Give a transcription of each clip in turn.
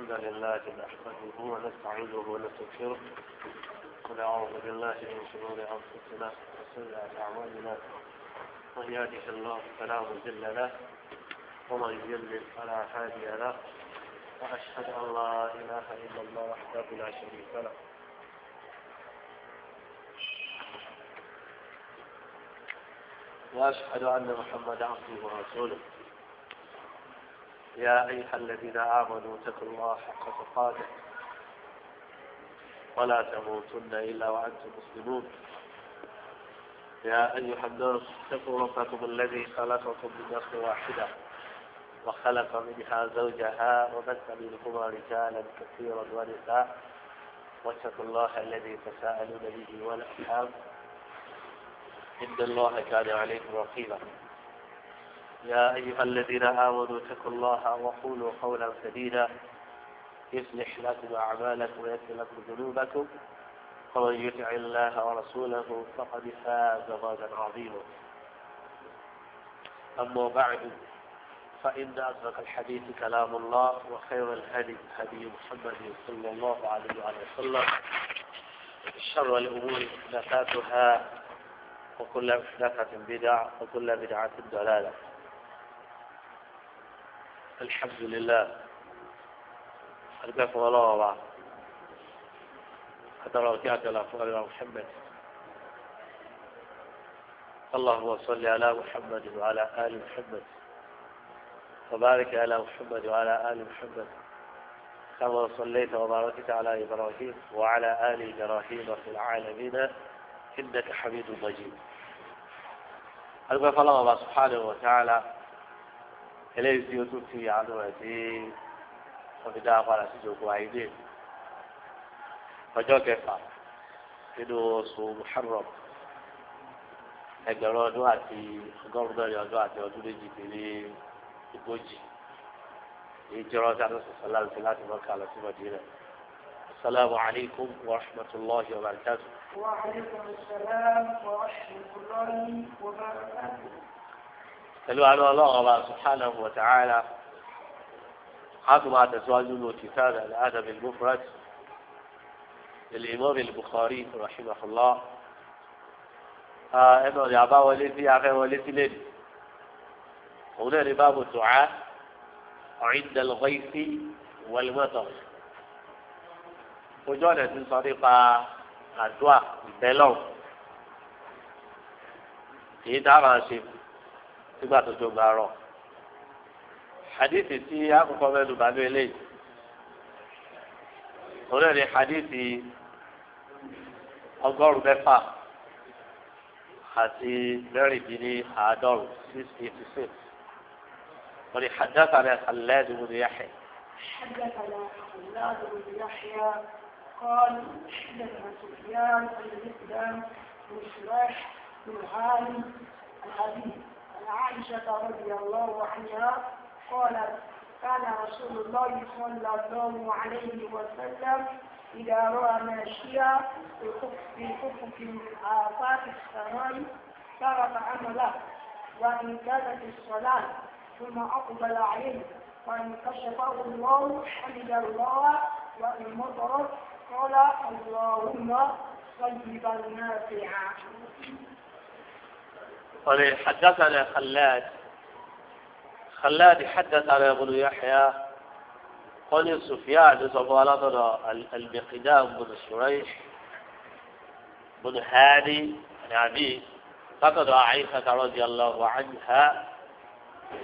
الحمد لله نحمده ونستعينه ونستغفره ونعوذ بالله من شرور انفسنا وسيئات اعمالنا من يهده الله فلا مضل له ومن يضلل فلا هادي له واشهد ان لا اله الا الله وحده لا شريك له واشهد ان محمدا عبده ورسوله يا أيها الذين آمنوا اتقوا الله حق تقاته ولا تموتن إلا وأنتم مسلمون يا أيها الناس اتقوا ربكم الذي خلقكم من نفس واحدة وخلق منها زوجها وبث منهما رجالا كثيرا ونساء واتقوا الله الذي تساءلون به والأرحام إن الله كان عليكم رقيبا يا أيها الذين آمنوا اتقوا الله وقولوا قولا سديدا يصلح لكم أعمالكم ويغفر لكم ذنوبكم ومن يطع الله ورسوله فقد فاز فوزا عظيما أما بعد فإن أصدق الحديث كلام الله وخير الهدي هدي محمد صلى الله عليه وسلم شر الأمور محدثاتها وكل محدثة بدعة وكل بدعة ضلالة. الحمد لله أرجوكم الله وبعض حتى لو كانت الأفضل محمد اللهم صل على محمد وعلى آل محمد وبارك على محمد وعلى آل محمد كما صليت وباركت على إبراهيم وعلى آل إبراهيم في العالمين إنك حميد مجيد. أرجوكم الله سبحانه وتعالى eléyìí tí ó tún fi àánú rẹ̀ tí wọ́n fi dáa padà sí ìjókòó àìdè ọjọ́ kẹfà nínú oṣù Muharram ẹgbẹ̀rún ọdún àti ọgọ́rùn-ún mẹ́rin ọdún àti ọdún méjì ní ogójì èyí jẹ́ ọ̀rọ̀ tí a lọ sọ̀rọ̀ láti Mọ́kà lọ sí Mádínà. Assalamu alaikum wa rahmatullahi wa barakatuh. Wa alaikum assalam wa rahmatullahi wa barakatuh. pẹ̀lú àlọ́ ọlọ́run ọba subhanahu wa ta'ala a tún máa tẹ̀síwájú lọ kitab al-adab al-mufrad lil-imam al-Bukhari rahimahullah ẹnu ọ̀dẹ̀ àbáwọlé tí a fẹ́ wọlé sílẹ̀ ní òun náà ní báàbù du'a 'inda al-ghaythi wal-matar ojú ọ̀nà tí ń sọ nípa àdúà ìbẹ́lọ̀ èyí tá a máa ṣe nígbà tó tó bá rọ hadithi tí àkọ́kọ́ mẹ́nu bá lé eléyìí òun náà ní hadithi ọgọ́rùn mẹ́fà àti mẹ́rìndínláàádọ́rùn 686 wọ́n ní حدثنا خلاد بن يحيى. حدثنا خلاد بن يحيى قال حدثنا سفيان بن مسلم بن شريح بن هاني الحديث عائشة رضي الله عنها قالت كان رسول الله صلى الله عليه وسلم إذا رأى ماشيا في أفق من آفاق السماء ترك عمله وإن كانت الصلاة ثم أقبل عليه فإن كشفه الله حمد الله وإن مطرت قال اللهم طيبا نافعا. قال حدثنا خلاد حدثنا ابن يحيى قال سفيان صفوالتنا المقدام بن شريح بن هاني يعني فقد عائشة رضي الله عنها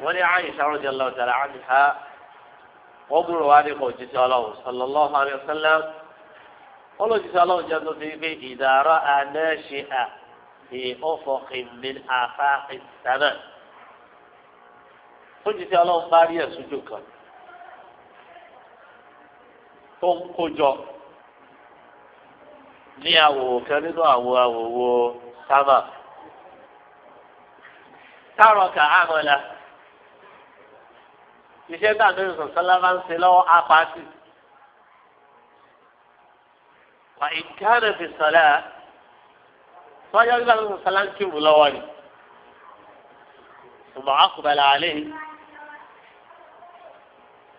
ولعائشة رضي الله تعالى عنها وابن والد قوتي الله صلى الله عليه وسلم قالوا جزا الله جل في إذا رأى ناشئا في أفق من آفاق السماء فجت الله باريا سجوكا ثم كجو ní àwòwò kan nínú àwọn àwòwò sámà tárọkà àmọlà iṣẹ́ tá a ní sọsọlá máa ń ṣe lọ́wọ́ apáàtì wà ìkànnì fi sọlá sọ́jà nígbà tó ń sọlá ń kírun lọ́wọ́ ni ṣùgbọ́n àkùbẹ̀lẹ̀ àlẹ́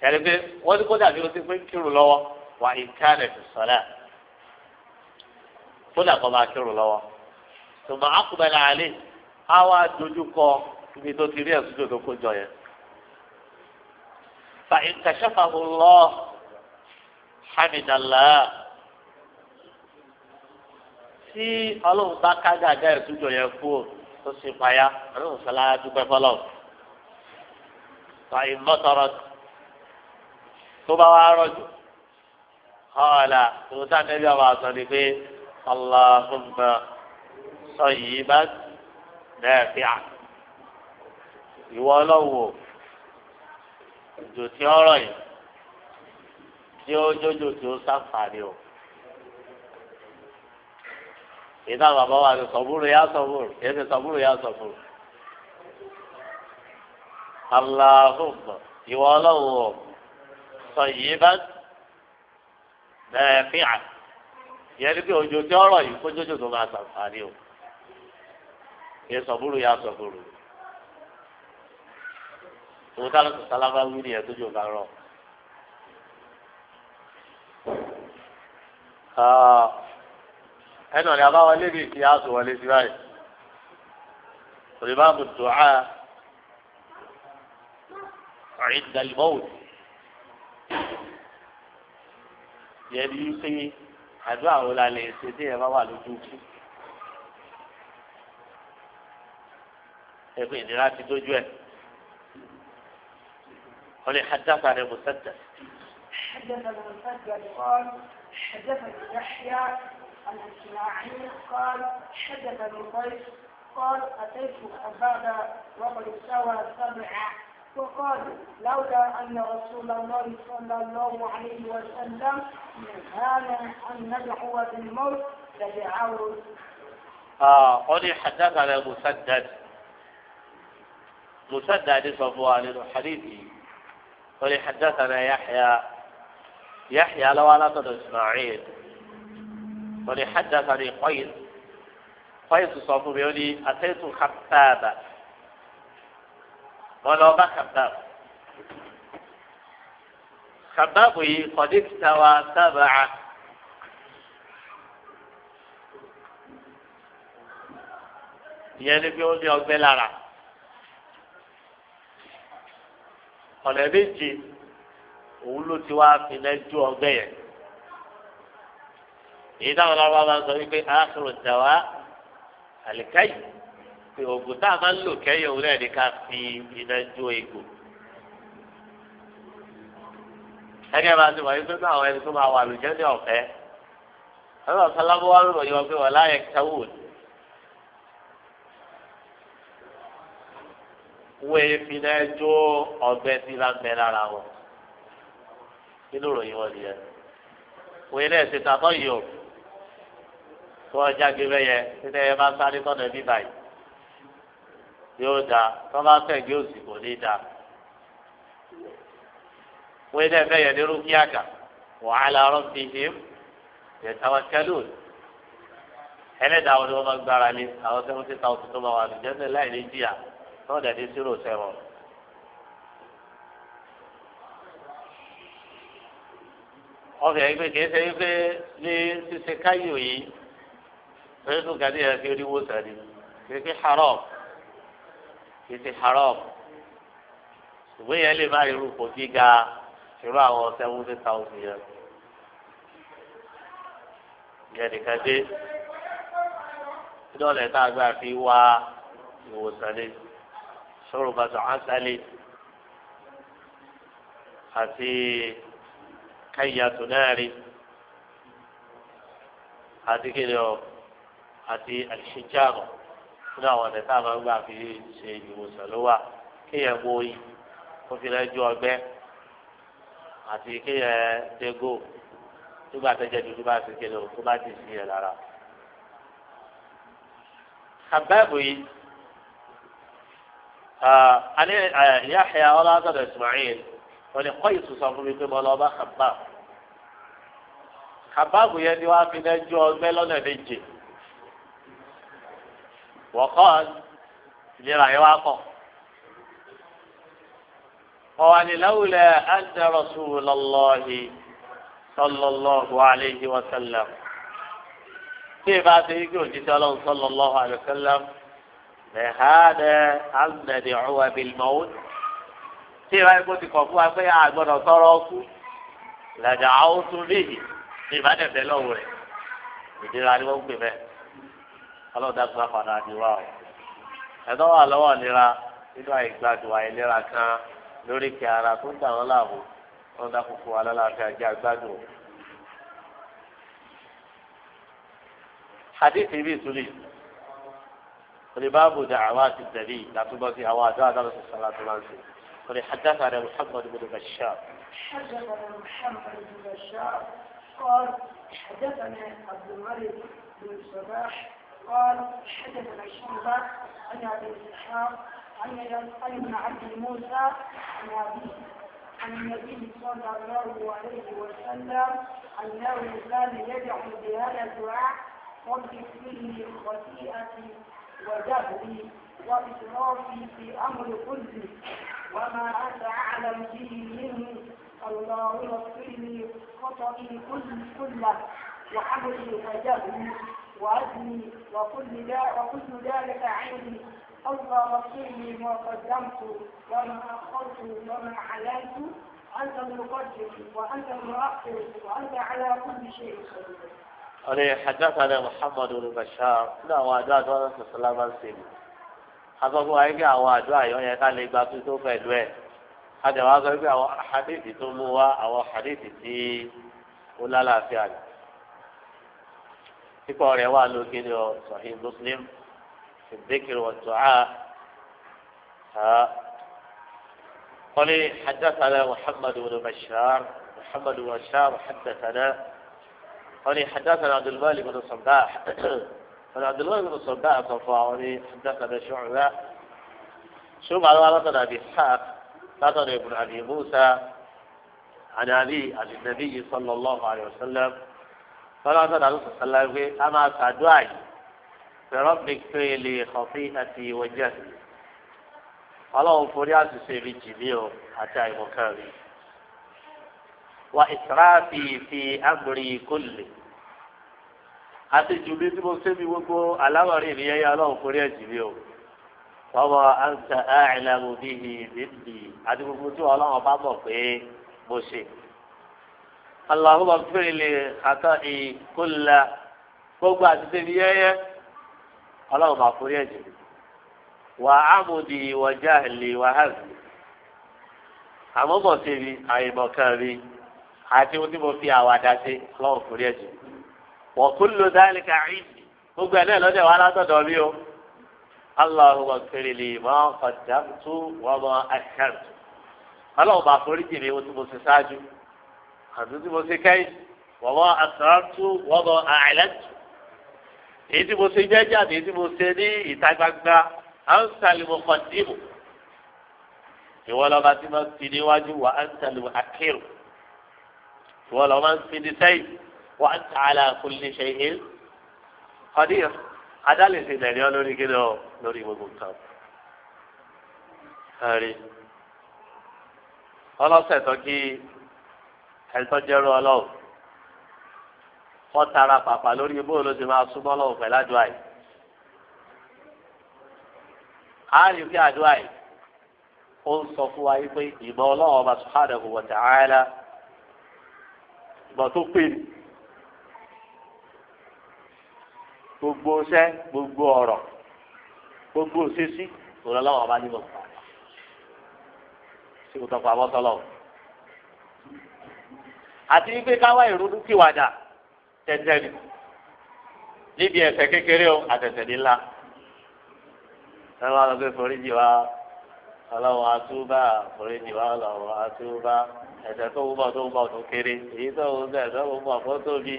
yàrá pé wọ́n ní kó dàbí o ti pé kírun lọ́wọ́ wà ìkànnì fi sọ́lá kódà kọ́ máa kírun lọ́wọ́ tòmọ̀ àkùbẹ̀lẹ̀ àlè á wá dojú kọ ibi tó ti rí ẹ̀sùn tó kó jọ yẹn. fa ìkàṣẹ́fàhùn lọ hamidallah tí ọlọ́run bá ká gàgá ẹ̀sùn jọ yẹn kú tó sì payá ọlọ́run sọlá dúpẹ́ fọlọ́ fa ìmọ̀tọ̀rọ̀ tó bá wá rọ̀jò ọ̀la tó tá nẹ́bí ọba àtọ̀ ni pé allahumma sayyiban nafi'a ìwọ ọlọ́wọ́ òjò tí ọ̀rọ̀ yìí tí ó jójò tí ó sàǹfààní o ìdá bàbá wa ni sọ̀búrú yá sọ̀búrú yẹ ti sọ̀búrú yá sọ̀búrú allahumma ìwọ ọlọ́wọ́ sayyiban nafi'a yẹ ni pé òjò tí ọ̀rọ̀ yìí kó jójò tó máa sàǹfààní o yẹ sọ̀búrú yá sọ̀búrú òun tá ló sọ sálábà wí ni ẹ̀ tó jò bá rọ̀. ẹnu ọ̀nà àbáwọlé bíi ti aṣọ wọlé sí báyìí òrìbáàmù dùcá ìdàlmọ́wò yẹn ní pé àdúrà wo la lè ṣe tí ẹ bá wà lójú kú ẹgbẹ́ ìnira ti dójú ẹ̀ wọ́n lè حدثنا مسدد. حدثنا مسدد قال حدثني يحيى عن إسماعيل قال حدثني قيس قال أتيت أباد وقد استوى سبعا وقال لولا أن رسول الله صلى الله عليه وسلم نهانا أن ندعو بالموت لدعوه. قال حدثنا مسدد صفوان حديثي قال حدثنا يحيى لو على إسماعيل قال حدثني قيس صفو بيقولي أتيت خبابا ولو ما خباب قد استوى سبعة يعني بيقولي أقبل على ọ̀nà méje òun ló ti wá fi lẹ́jọ́ ọgbẹ́ yẹn èyí táwọn ọlọ́wọ́ máa ń sọ wípé ákùrù tẹ̀wá àlìkáyì pé oògùn tá a máa ń lò kẹ́yìn òun náà ní ká fi iná jó egbò gẹ́gẹ́ bá a ti wà wípé àwọn ẹni tó máa wà lùjẹ́ ní ọ̀fẹ́ àwọn ọ̀sán lábọ́ wá rò yọ pé wọ́n láyé káwò wọ́n èéfi náà jó ọgbẹ́ tí bá ń bẹ lára wọn nínú ìròyìn wọn nìyẹn wọ́n yẹn náà ṣe tàtọ́ yìí o tó ọjà gbé yẹ títẹ̀ yẹ bá sáré tọ́nà bí báyìí yóò da tó bá tẹ̀gbé òsì kò ní da wọ́n yẹn náà fẹ́ yẹ ní rúkìákà wàhálà rabbihim yatawakkalun ẹlẹ́dàá wọn ni wọ́n máa gbára lé àwọn 70,000 tó máa wà lùjẹ́ ní láì ní jìyà náà dẹ̀ ní 07. ọbẹ̀ yìí pé kìí ṣe wípé ní ṣíṣe káyò yìí lórí tó gàdí yẹn fi oríwó sẹ́ni kìí ṣe haram kìí ṣe haram ìwé yẹn lè má irú kò gíga irú àwọn 70,000 yẹn yẹn nìkan dé lọ́lẹ̀ tá a gbà fi wá ìwòsàn ní sọ̀rọ̀ bàtà ásálẹ̀ àti káyàtò náà rí àti kí ni ọ àti àṣìjáàmù nínú àwọn ọ̀dẹ̀ tá a máa ń gbà fi ṣe ìwòsàn ló wà kéèyàn mú oyin kó fi lẹ́jọ́ ọgbẹ́ àti kéèyàn dégò nígbà tẹ́jẹ́ dúdú bá ti kéde o tó bá ti sí ẹ̀ lára. Kàbáàbù yìí Yahya ọlọ́dọ̀dọ̀ Ismail wọ́n ní kọ́ ìtúsọ fún mi pé mo lọ bá Kàbáàbù. Kàbáàbù yẹn ni wọ́n á fi lẹ́jọ́ ọgbẹ́ lọ́nà méje. wọ́n kọ́ ìlera yẹn wá kọ́. ọ̀wánì láwùlẹ̀ anna rasulallahi sallallahu alayhi wa sallam tí ìbá ti yí kí òjijì ọlọ́run sallallahu alayhi wa sallam lẹ́hàdẹ́ alẹ́dẹ̀ ọ̀wá bílmọ́wó tí ìbá yìí kó ti kọ̀ fún wa pé àgbọ̀dọ̀ tọrọ ọkú lẹ́dẹ̀ àwọn tún léyìí ní ìbádẹ́fẹ́ lọ́wọ́ rẹ̀ ìdíra ni wọ́n ń pè bẹ́ẹ̀ ọlọ́run dàgbà padà àdìwá o ẹ̀dọ́ wà lọ́wọ́ ìlera nínú àìgbàdo àìlera kan lórí kí ara tó ń dà wọ́n láàbò wọ́n dá kókó wa lálàáfíà jẹ́ àgbàdo. حديث ابي سليم ولباب دعوات النبي لا تبقي اواد هذا الصلاه والسلام ولحدثنا محمد بن بشار حدثنا محمد بن بشار قال حدثنا عبد الملك بن صباح قال حدثنا شعبة عن ابي اسحاق عن ابن عبد موسى عن ابي عن النبي صلى الله عليه وسلم انه كان يدعو بهذا الدعاء رب اغفر لي خطيئتي وجهلي وإسرافي في أمر كله وما أنت أعلم به مني اللهم اغفر لي خطئي كله وحملي وجهلي وعزمي وكل ذلك عندي اللهم اغفر لي ما قدمت وما أخرت وما أعلنت أنت المقدم وأنت المؤخر وأنت على كل شيء قدير. حدثنا محمد بن بشار لا وعدات ولا سلام السلام àkọ́kọ́ wa yìí àwọn àdúrà yọ yẹn ká lè gba tó pẹ̀lú ẹ̀ àdéhùn àgbà wípé àwọn hadithi tó mú wá àwọn hadithi tí ó lálàáfíà ni kíkọ́ rẹ̀ wà lókè ní Sahih Muslim الذكر والدعاء قال حدثنا محمد بن بشار حدثنا قال حدثنا عبد الملك بن صباح عبد الله بن صباح صفاوني حدثنا شعبة على لقد أبي إسحاق لقد ابن أبي موسى عن النبي صلى الله عليه وسلم قال صلى الله عليه وسلم أما سعدواي فرب اغفر لي خطيئتي وجهلي الله فريات سيري جميع حتى مكاني وإسرافي في أمري كله àti jùlọ tí mo ṣe bí gbogbo aláwọ̀rí ìrìn yẹn ọlọ́run forí ẹ̀jì mi o wọ́n anta a'lamu bihi minni àti gbogbo tí ọlọ́run bá mọ̀ pé mo ṣe. Allahumma ighfir li khata'i kulla gbogbo àti tẹ̀lé yẹ́yẹ́ ọlọ́run bá forí ẹ̀jì mi. wa amudi wa jahli wa hazli àmọ́ mọ̀ sí mi àyèmọ̀kan mi àti ohun tí mo fi àwàdà ṣe ọlọ́run forí ẹ̀jì mi. وكل ذلك عندي gbogbo ẹ̀ náà lọ́dẹ̀ wà látọ̀dọ̀ mi o Allahumma ighfir li ma qaddamtu wa ma akhartu ọlọ́run bá foríjì mi ohun tí mo ṣe ṣáájú àti tí mo ṣe kẹ́yìn wa ma asrartu wa ma a'lantu èyí tí mo ṣe jẹ́jẹ́ àti èyí tí mo ṣe ní ìta gbangba antal muqaddimu ìwọ lọ́ba tí mo ti níwájú wa antal mu'akhiru ìwọ lọ́ba ń fi ní sẹ́yìn. وأنت على كل شيء قدير هذا ليس دليل لوري كده لوري مقام هاري الله سيتوكي هل تجروا الله فترى بابا لوري بولو جماعة سبحان الله فلا دعاء هاري في دعاء قل صفوا يقول إما الله سبحانه وتعالى ما تقول gbogbo ṣẹ gbogbo ọ̀rọ̀ gbogbo òṣèṣì òrọlọwọ ọba níbọ sí kò tọpọ àbọsọlọ àti wípé káwá ìrúdú kíwàdà tẹtẹrì níbi ẹ̀ṣẹ̀ kékeré o àtẹ̀ṣẹ̀ ńlá ẹ máa lọ pé foríjì wa ọlọ́wọ́ àtúbà foríjì wa ọlọ́wọ́ àtúbà ẹ̀ṣẹ̀ tó ń bọ̀ tó kéré èyí tó ń bẹ̀ tó ń bọ̀ fún tóbi.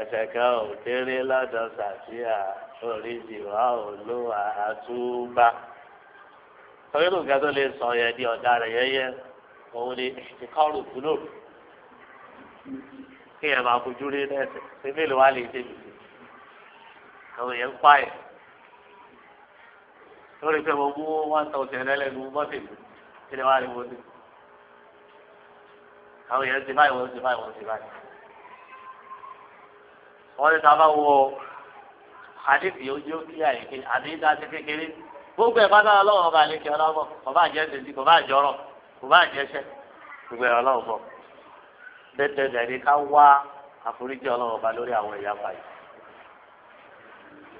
ẹsẹ̀ kan ò kéré lọ́dọ̀ sàfíà oríṣi wa ò ló àtúbà. torí nǹkan tó lè sọ yẹn di ọ̀dà rẹ̀ yẹ́yẹ́ òun ni ìkọrù kúlò kí ẹ̀ máa fojú rí lẹ́sẹ̀ ṣé mélòó wá lè ṣe bìbì àwọn èèyàn ń pa ẹ̀ lórí pé mo mú 1,000 ẹlẹ́nu mọ́tìlì kí ni wàá rí wọlé àwọn èèyàn ti báyìí wọ́n ti báyìí wọ́n ti báyìí. wọ́n ní sábà wo àdìsí ojú kí àyèké àdìsí àti kékeré gbogbo ẹ̀ bàtà ọlọ́run ọba àlekè ọlọ́mọ kò bá jẹ́ tètè kò bá jọrọ̀ kò bá jẹ́sẹ̀ gbogbo ẹ̀ ọlọ́run bọ̀ dẹ́dẹ́dẹ́ ni ká wá àforíjì ọlọ́run ọba lórí àwọn ẹ̀yà báyìí.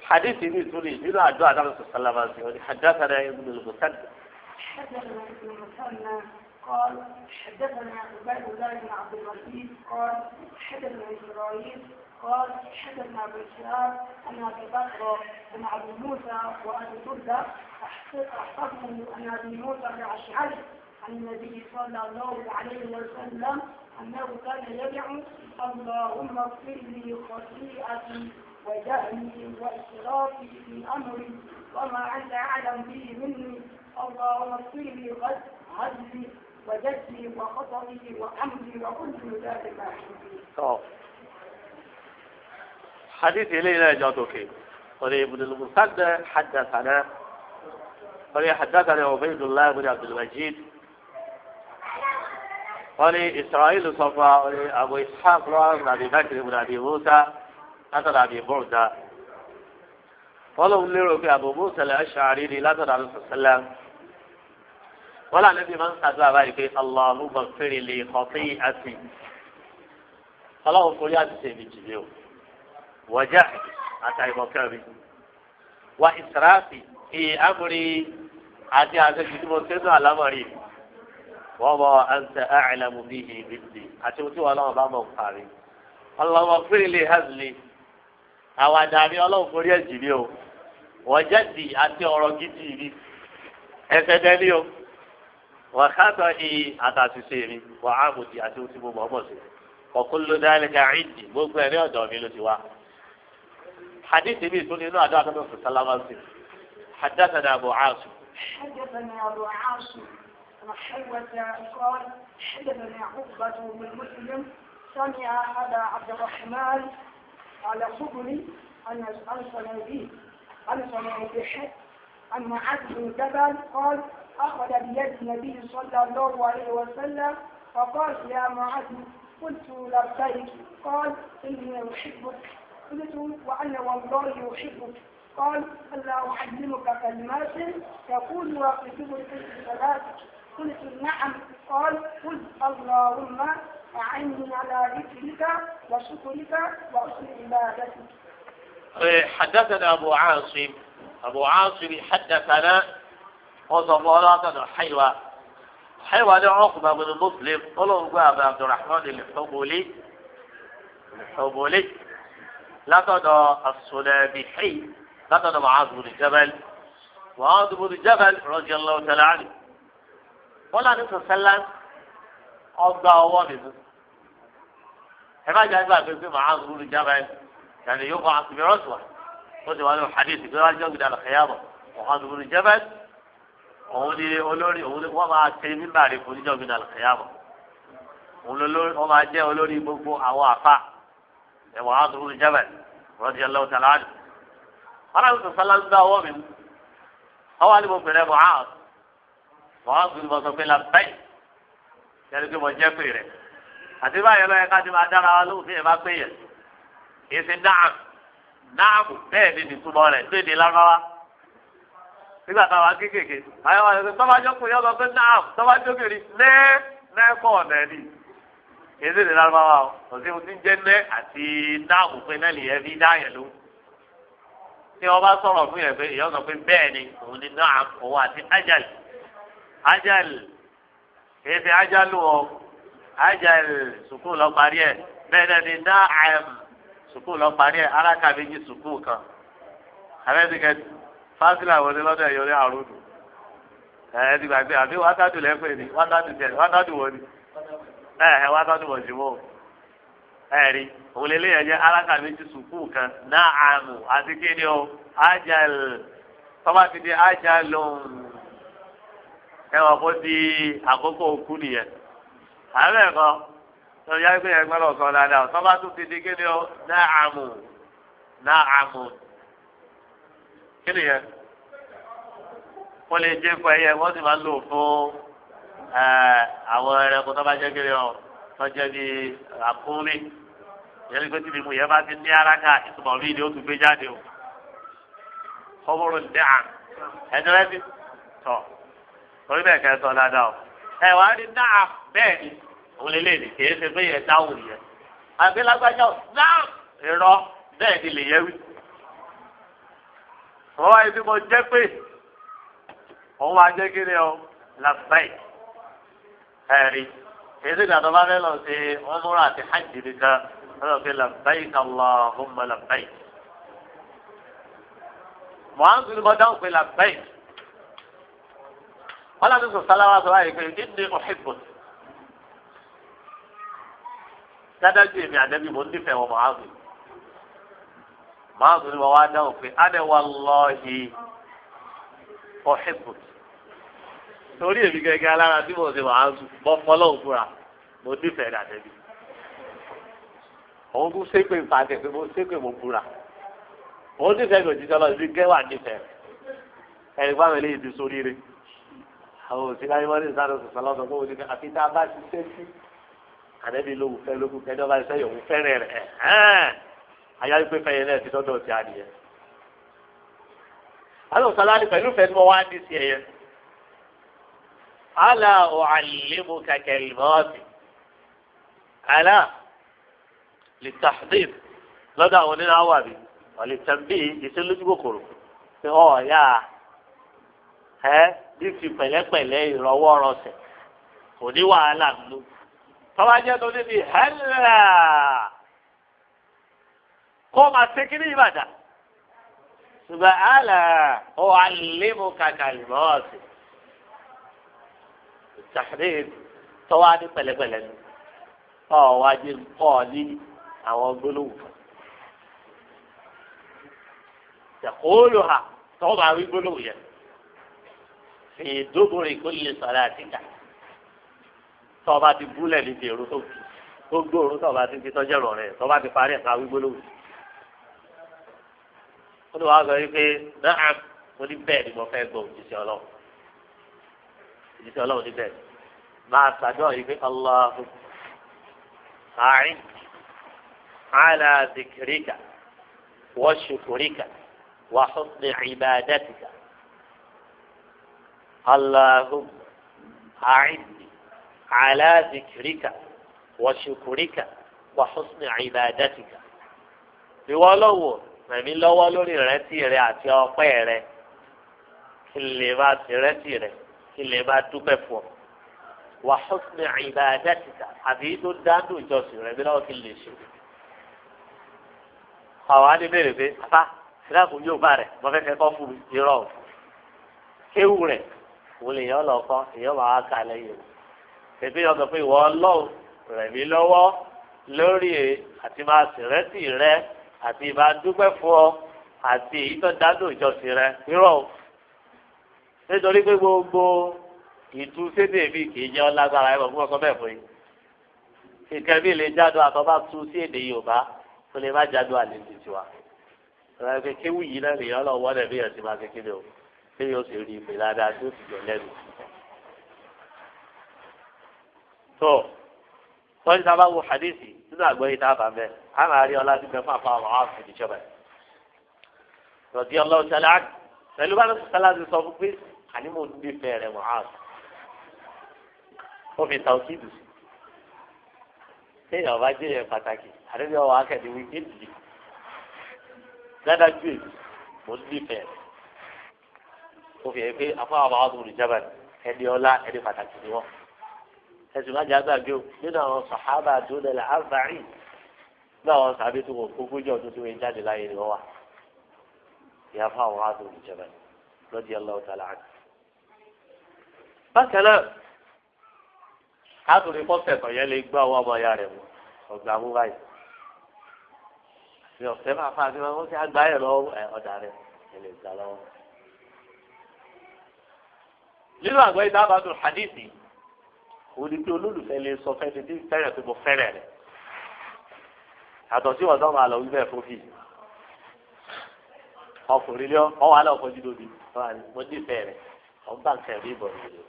حديث ابن سوري إلى الدعاء عليه الصلاة والسلام حدثنا ابن المثنى حدثنا ابن المثنى قال حدثنا عبيد الله بن عبد الوهاب قال حدثنا إسرائيل قال حدثنا أبو إسحاق أن أبي بكر بن عبد موسى وأبي بردة أحفظه أن أبي موسى الأشعري عن النبي صلى الله عليه وسلم أنه كان يدعو اللهم اغفر لي خطيئتي وجهلي وإسرافي في أمري وما أنت أعلم به مني اللهم اغفر لي غزلي وجدي وخطئي وأمري وكل ذلك عندي. حديث إلينا جاتوكي قال ابن المثنى حدثنا قال حدثنا عبيد الله بن عبد المجيد قال إسرائيل صفا قال أبو إسحاق بن أبي بكر بن أبي موسى látọ̀dọ̀ àbí bọ́ọ̀dà wọ́n lòun lérò pé Abu Musa al-Ash'ari ni látọ̀dọ̀ àbí sọ̀sẹ́lẹ̀ wọ́n là níbi máa ń sàdúrà báyìí pé Allahumma ighfir li khati'ati ọlọ́run forí àti sèmi jìnnì o wa jahli àtàìmọ̀kẹ́rì wa israfi fi amri àti àṣejù tí mo sẹ́nu àlámọ̀rí wọ́n mọ anta a'lamu bihi minni àti tí wọ́n lọ́wọ́ bá mọ̀ ń parí Allahumma ighfir li hazli. àwọn àdàbí ọlọ́run forí ẹ̀jì mi o wọ́n jáde àti ọ̀rọ̀ gidi mi ẹsẹ̀ dẹ́ni o wọ́n kátó ní àtàtúnṣe mi wọ́n àmùdí àti ohun tí mo mọ̀ ọ́ sí ọ̀kún ló dálé ká ìdí gbogbo ẹ̀rí ọ̀dọ̀ mi ló ti wá. hadithi mi tún nínú àdó àtọ́nà fún sálámàsì حدثنا أبو عاصم حدثنا أبو عاصم وحيوة قال حدثنا عقبة بن مسلم سمع أبا عبد الرحمن على خبري عن صناديق عن معاذ بن جبل قال أخذ بيد النبي صلى الله عليه وسلم فقال يا معاذ قلت لبيك قال إني أحبك قلت وأنا والله أحبك قال ألا أعلمك كلمات تقول في دبر صلاتك قلت نعم قال قل اللهم أعني على ذكرك وشكرك وحسن عبادتك. حدثنا أبو عاصم حدثنا وصفولاته حيوة عقبة بن مسلم قالوا أبا عبد الرحمن الحبولي لقد الصنابحي لقد معاذ بن جبل رضي الله تعالى عنه قال النبي صلى الله عليه وسلم ọgbà ọwọ́ nínú ẹ má jẹ́ àgbà pé màá ń rúlu jábá ẹ yàrá yóò kọ́ àtúbẹ̀rọ̀sù wa ó sì wà ní hadithi pé wọ́n á jẹ́ ògidà lọ́kẹ́yàmọ̀ ọ̀hán rúlu jábá ẹ òun ni olórí òun ni wọ́n máa ṣe nígbà rẹ̀ fún níjọ́ ògidà lọ́kẹ́yàmọ̀ òun lórí wọ́n máa jẹ́ olórí gbogbo àwọn àfa ẹ̀wọ̀n ọ̀hán rúlu jábá ẹ rọ́ọ̀dì ọlọ́wọ́ tàlá àdì wọn náà sọ̀sọ́ láti gbá ọwọ́ mi ọwọ́ ni mo bẹ̀rẹ̀ mọ̀ yẹn kí mo jẹ́ pé rẹ̀ àti báyìí lọ́yẹ ká ti máa dára wa lóhùn tí yẹn bá pé yẹn kì í ṣe náàmù bẹ́ẹ̀ ni nìtumọ̀ rẹ̀ tó èdè lágbáwá nígbà táwa kéékèèké àyẹ̀wò àyẹ̀wò tọ́bajọ́ kò yọ lọ pé náàmù tọ́bajọ́ kiri nẹ́ẹ̀kọ́ ọ̀nà ẹ̀dì kì í ṣe èdè lágbáwá o kò sí ohun tí ń jẹ́ nẹ́ àti náàmù pé náà lìyẹn fi dá yẹn lóhùn tí wọ́n bá sọ̀rọ̀ fún yẹn pé ìyá sọ pé bẹ́ẹ̀ ni òun ni náàmù òun àti ájàlì èsì ajalu ọ ajal sukuu lọ parí ẹ bẹ́ẹ̀ náà ni naam sukuu lọ parí ẹ alaka méjì sukuu kan abẹ́sìkẹ́ fásilà wọlé lọ́dọ̀ ẹ̀yọ́ ní àrùdù ẹ̀ẹ́dì gbàgbé àbí wátádù lẹ́fẹ̀ẹ́ ni wátádù wọlé wátádù wọ̀ jùmọ̀ ẹ̀rí òun lè léyìn ẹ̀jẹ̀ alaka méjì sukuu kan naam àti kíni o ajal tọ́ba ti di ajalun ẹwà kó di àkókò òkú nìyẹn àbẹ ẹkọ lọ yá pé ẹgbẹ́ lọ sọ dáadáa tọ́ba tún ti di kéde ọ náàmù kí nìyẹn wọ́n lè jẹ́ pé ẹyẹ wọ́n sì máa ń lò fún àwọn ẹranko tó bá jẹ́ kiri ọ tó jẹ́ bí àkúnmí yẹn pé tìbí mu yẹn bá ti ní araka ìtumọ̀ mi ni ó tún gbé jáde o kọ́mọ́rò ní à ẹ̀dọ́ rẹ ti tọ̀ torí bẹ́ẹ̀ kẹ́ sọ dáadáa o wàá rí náà bẹ́ẹ̀ ni òun lè léde kì í ṣe pé yẹn dáhùn yẹn àgbélágbájá náà irọ́ bẹ́ẹ̀ ni lè yẹ wí. wọ́n wáyé bí mo jẹ́ pé òun máa jẹ́ kiri o làbáyé ẹ̀rí èyí tí gàdọ́ bá fẹ́ lọ sí ọmọrún àti hajj nìkan wọ́n lọ sí làbáyé Allahumma làbáyé. mọ̀hánsì ni mo dáhùn pé làbáyé. wọ́n láti sọ sáláwá sọ wáyé pé inni uhibbuk. dádájú èmi àdẹ́bí mo nífẹ̀ẹ́ wọn mọ̀hánsì. mọ̀hánsì ni mo wá dáhùn pé ana wallahi uhibbuk. torí èmi gẹ́gẹ́ alára tí mo ṣe wàá bọ́ fọlọ́hùn fúnra mo nífẹ̀ẹ́ dàdẹ́bí. òun tún ṣépè pàṣẹ pé mo ṣépè mo fúra. òun nífẹ̀ẹ́ mi òjijì ọlọ́run ibi gẹ́wà nífẹ̀ẹ́. ẹ̀rí báwọn eléyìí ti sórí rẹ̀. àwọn òsì láyé wọ́n ní ìsáré sọ̀sọ̀ lọ́sọ̀ fún òun ní àfi tá a bá ti ṣe sí. àdẹ́bí lóhùn fẹ́ lókun kẹ́jọ́ bá ṣe yòówù fẹ́rẹ̀ rẹ̀ ayá wípé fẹ́yẹ náà ti dọ́dọ̀ ti adìyẹ. àwọn òsàlá ni pẹ̀lú fẹ́ tí mo wá ní sí ẹ̀yẹ. ألا أعلمك كلمات ألا للتحضير لدى ولنا عوابي وللتنبيه يسلج بكره يا ها دي في pẹ̀lẹ́pẹ̀lẹ́ ìrọwọ́ rọsẹ̀ kò ní wàhálà nínú tọ́wá jẹ́ tó níbi hẹ́lá kó máa ṣe kí ní ìbàdàn ṣùgbọ́n ألا أعلمك كلمات tàhírìn tọ́wá ní pẹ̀lẹ́pẹ̀lẹ́ ni wájú ní àwọn gbólóhùn kan. Yaqulu ha tọ́wọ́ máa wí gbólóhùn yẹn. Fi duburi kulli salatika. Tọ́wọ́ bá ti búlẹ̀ níbi èrò tó kì. Gbogbo òru tọ́wọ́ bá ti fi tọ́jú ẹ̀rọ rẹ̀ tọ́wọ́ bá ti parí ẹ̀ka wí gbólóhùn. Ó ní wàá sọ wípé náà mo ní bẹ́ẹ̀ ni mo fẹ́ gbọ́ òjíṣẹ́ Ọlọ́run. Òjíṣẹ́ Ọlọ́run ní bẹ́ẹ̀. máa ṣàdúrà yìí pé Allahu a'in ala dhikrika wa shukrika wa husni ibadatika. Allahu a'in ala dhikrika wa shukrika wa husni ibadatika. Ìwọ lọ́wọ́ rẹ̀mí lọ́wọ́ lórí ìrètí rẹ àti ọpẹ́ rẹ kí lè bá ti rẹ́tì rẹ kí lè bá dúpẹ́ fún ọ. Wa husni ibadatika àbí tó dáńdó ìjọsìn rẹ bí lọ́wọ́ kí lè ṣe. Àwọn á ní bèrè pé apá ìdáàbò yóò bá rẹ̀ mo fẹ́ kẹ́ kọ́ fún mi irọ́ o. Kéwù rẹ̀ wò lè yàn lọ kọ́ èèyàn máa wá ká lẹ́yìn o. Èbí yàn sọ pé ìwọ ọlọ́run rẹ̀mí lọ́wọ́ lórí àti máa ṣèrẹ́tì rẹ àti ìbá dúpẹ́ fún ọ àti èyí tó dáńdó ìjọsìn rẹ irọ́ o. Nítorí pé gbogbo ìtú sédè mi kì í jẹ́ ọlágbára ẹ̀rọ fún ọkọ bẹ́ẹ̀ fún yín. Ìkẹ́ mi lè jáde àtọ́bá tú sí èdè Yorùbá tó lè má jáde àlejò tiwa. Ìrọ̀lẹ́ pé kéwù yìí náà lèèyàn lọ wọ́n lẹ̀ bí ẹ̀sìn máa kékeré o. Ṣé yóò sì rí ìpè dáadáa tó sì jọ lẹ́nu. Tó wọ́n ti sábà wo hadithi nínú àgbẹ̀yìí tá a bá mẹ́. A máa rí ọlá tí bẹ́ẹ̀ fún àpá àwọn àwọn àfẹ́ ìjọba. Rọ̀dí ọlọ́run ṣẹlẹ̀ á pẹ̀lú bá lọ́sùn sálá ti sọ fún pé àní mo ní fẹ́ rẹ̀ Mu'adh. Ó fi tàwọn kíìdù sí. Téèyàn bá jẹ́ yẹn pàtàkì, àdébí ọwọ́ akẹ́ni wí kéèdì. Dádájú èmi, mo ní fẹ́ rẹ̀. Ó fi hàn pé afọ àwọn àwọn ọmọdé jábà ẹni ọlá ẹni pàtàkì ni wọ́n. Ẹ̀sùn má jẹ́ àgbàgbé o nínú àwọn sàhábà àdúgbò àbáyé. Ní àwọn sàbí tó wọ̀ ogójì ọdún tó wọ́n jáde láyé ni wọ́n wà. Ìyá fún àwọn àdúgbò ìjọba lọ́dí ọlọ́wọ́ tààlà àti. Bákan náà, káàtùrí pọ́sẹ̀tọ̀ yẹn lè gbọ́ ọwọ́ ọmọ ya rẹ̀ mú ọgbà mú báyìí. Ní ọ̀sẹ̀ máa fa àti wọn ti àgbá ẹ̀ lọ́wọ́ ọ̀dà rẹ̀ ẹ̀ lè gbà lọ́wọ́. Nínú àgbẹ̀ yìí dábàá tó hadithi, òun ni pé olólùfẹ́ lè sọ fẹ́ni tí fẹ́rẹ̀ pé mo fẹ́rẹ̀ rẹ̀. Yàtọ̀ sí ọ̀dọ́ máa lọ wíbẹ̀ fún fi. Ọkùnrin lé ọ wà lọ́kọ̀ jí lóbi, mo ní ìfẹ́ rẹ̀, ọ̀n bá ń kẹ̀rí ìbọn ìrìn.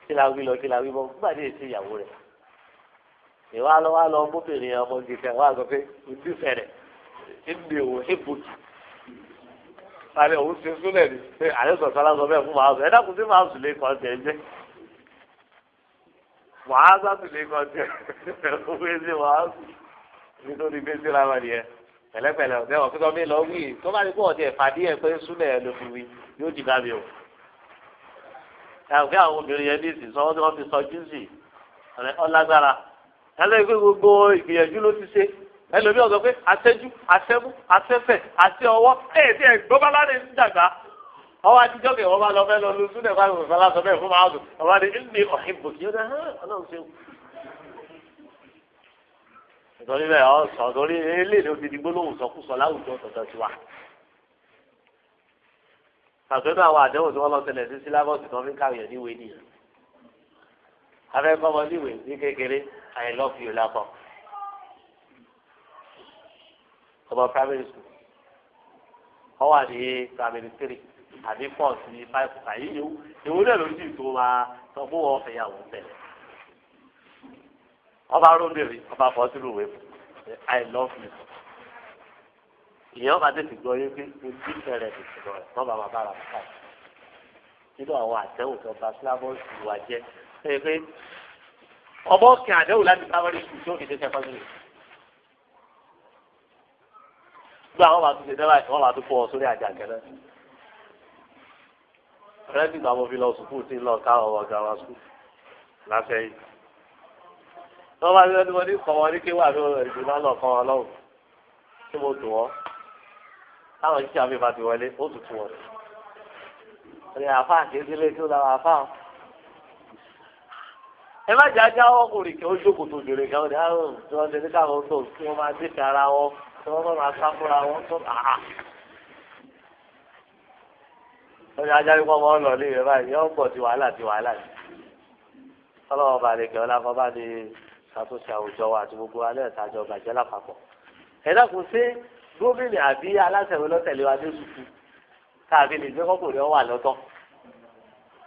kí la wí lọ kí la wí bọ́ nígbà tí èsì ìyàwó rẹ̀ ìwà lọ wá lọ ọmọbìnrin ọmọ gíga wà sọ pé ojú fẹ̀rẹ̀ ẹ̀mí òun ẹ̀bùtù balẹ̀ òun ṣe súnlẹ̀ ni pé àyẹ̀sọ̀ sọ́lá sọ bẹ́ẹ̀ fún màá sùn ẹ̀dá kùn sí màá sùn lé kan tẹ̀ jẹ́ màá sùn lé kan tẹ̀ òun ṣe màá sùn nítorí pé sí làwọn nìyẹn pẹ̀lẹ́pẹ̀lẹ́ ọ̀sẹ̀ wọn kíkọ́ mi lọ wí tó bá ní kó ọ̀tí ẹ̀fà díẹ̀ pé súnlẹ̀ ẹ̀ ló fi wí yóò di bá mi o. àwọn obìnrin yẹn ní ìsìn sọ wọ́n ti sọ jíǹsì ọlágbára ẹlẹ́yìn pé gbogbo ìgbìyànjú ló ti ṣe ẹlòmíì ọ̀sọ̀ pé àtẹ́jú àtẹ́mú àtẹ́fẹ̀ àti ọwọ́ tí ẹ̀ gbọ́bá láti ń dàgbà ọwọ́ àtijọ́ kẹ̀ wọ́n bá lọ fẹ́ lọ lu súnlẹ̀ fáwọn ìfọlá sọ bẹ́ẹ̀ fún máa dùn ọwọ́ ni ní ọ̀hìnbó kí ó dá ọlọ́run ṣe. nítorí bẹ́ẹ̀ ọ sọ torí eléyìí ó ti di gbólóhùn sọkúsọ láwùjọ tọ̀tọ̀ sí wa. àgbẹ̀dọ̀ àwọn àdéhùn tí wọ́n lọ tẹ̀lé sí sílábọ̀sì tó fi ń káwé níwèé nìyẹn. afẹ́kọ́mọ níwèé ní kékeré I love you lápọ̀. ọmọ primary school wọ́n wà ní primary 3 àbí 4 sí 5 àyè ìwú náà ló sì tó máa sọ fún wọn fẹ̀yàwó tẹ̀lé. ọba róbìnrin ọba fọ́ sínú ìwé fún I love you. ìyẹn ọba tètè gbọ́ yé pé ojú ìfẹ́rẹ̀ tètè lọ rẹ̀ wọ́n bá máa bára ká nínú àwọn àtẹ̀wò tó bá sílábọ̀sì wa jẹ́ pé ọmọ kí àdéhùn láti primary school tí ó fi dé secondary. gbọ́ àwọn bá tún ṣe dẹ́wà wọ́n bá tún fọ́ ọ sórí àjàgẹ́ náà. ọ̀rẹ́ ti gbà mo fi lọ sùkúù tí ń lọ ká ọ̀wọ́ ọ̀gá wa sùkúù lásẹ̀yìn. wọ́n bá ní wọ́n ní kọ́ wọn ní kéwà ní ìdí máa ń lọ kọ́ wọn lọ́wọ́ tí mo dùn wọ́n. táwọn iṣẹ́ àfihàn ti wọlé ó tutù wọn. ọ̀rẹ́ àfáà kékeré kí ó lára àfáà. ẹ má jà já ọkùnrin kí ó jókòó tó jèrè kan ní àrùn tí wọ́n ti ní káwọn tó kí wọ́n máa dé ti ara wọn tí wọ́n máa sá fúnra wọn tó àá. wọ́n ní ajá wípé wọ́n lọ ní ìrẹ́bà yìí yóò pọ̀ ti wàhálà ni. ọlọ́wọ́ bá lè kẹ́ ọ́ lápá bá ní ṣàtúnṣe àwùjọ wa àti gbogbo alẹ́ ìtajọ bàjẹ́ lápapọ̀. ẹ dákun sí gómìnà àbí aláṣẹ̀wé lọ́tẹ̀lé wa dé sùkú káàbí lè gbé kọ́kùnrin ọ wà lọ́tọ̀.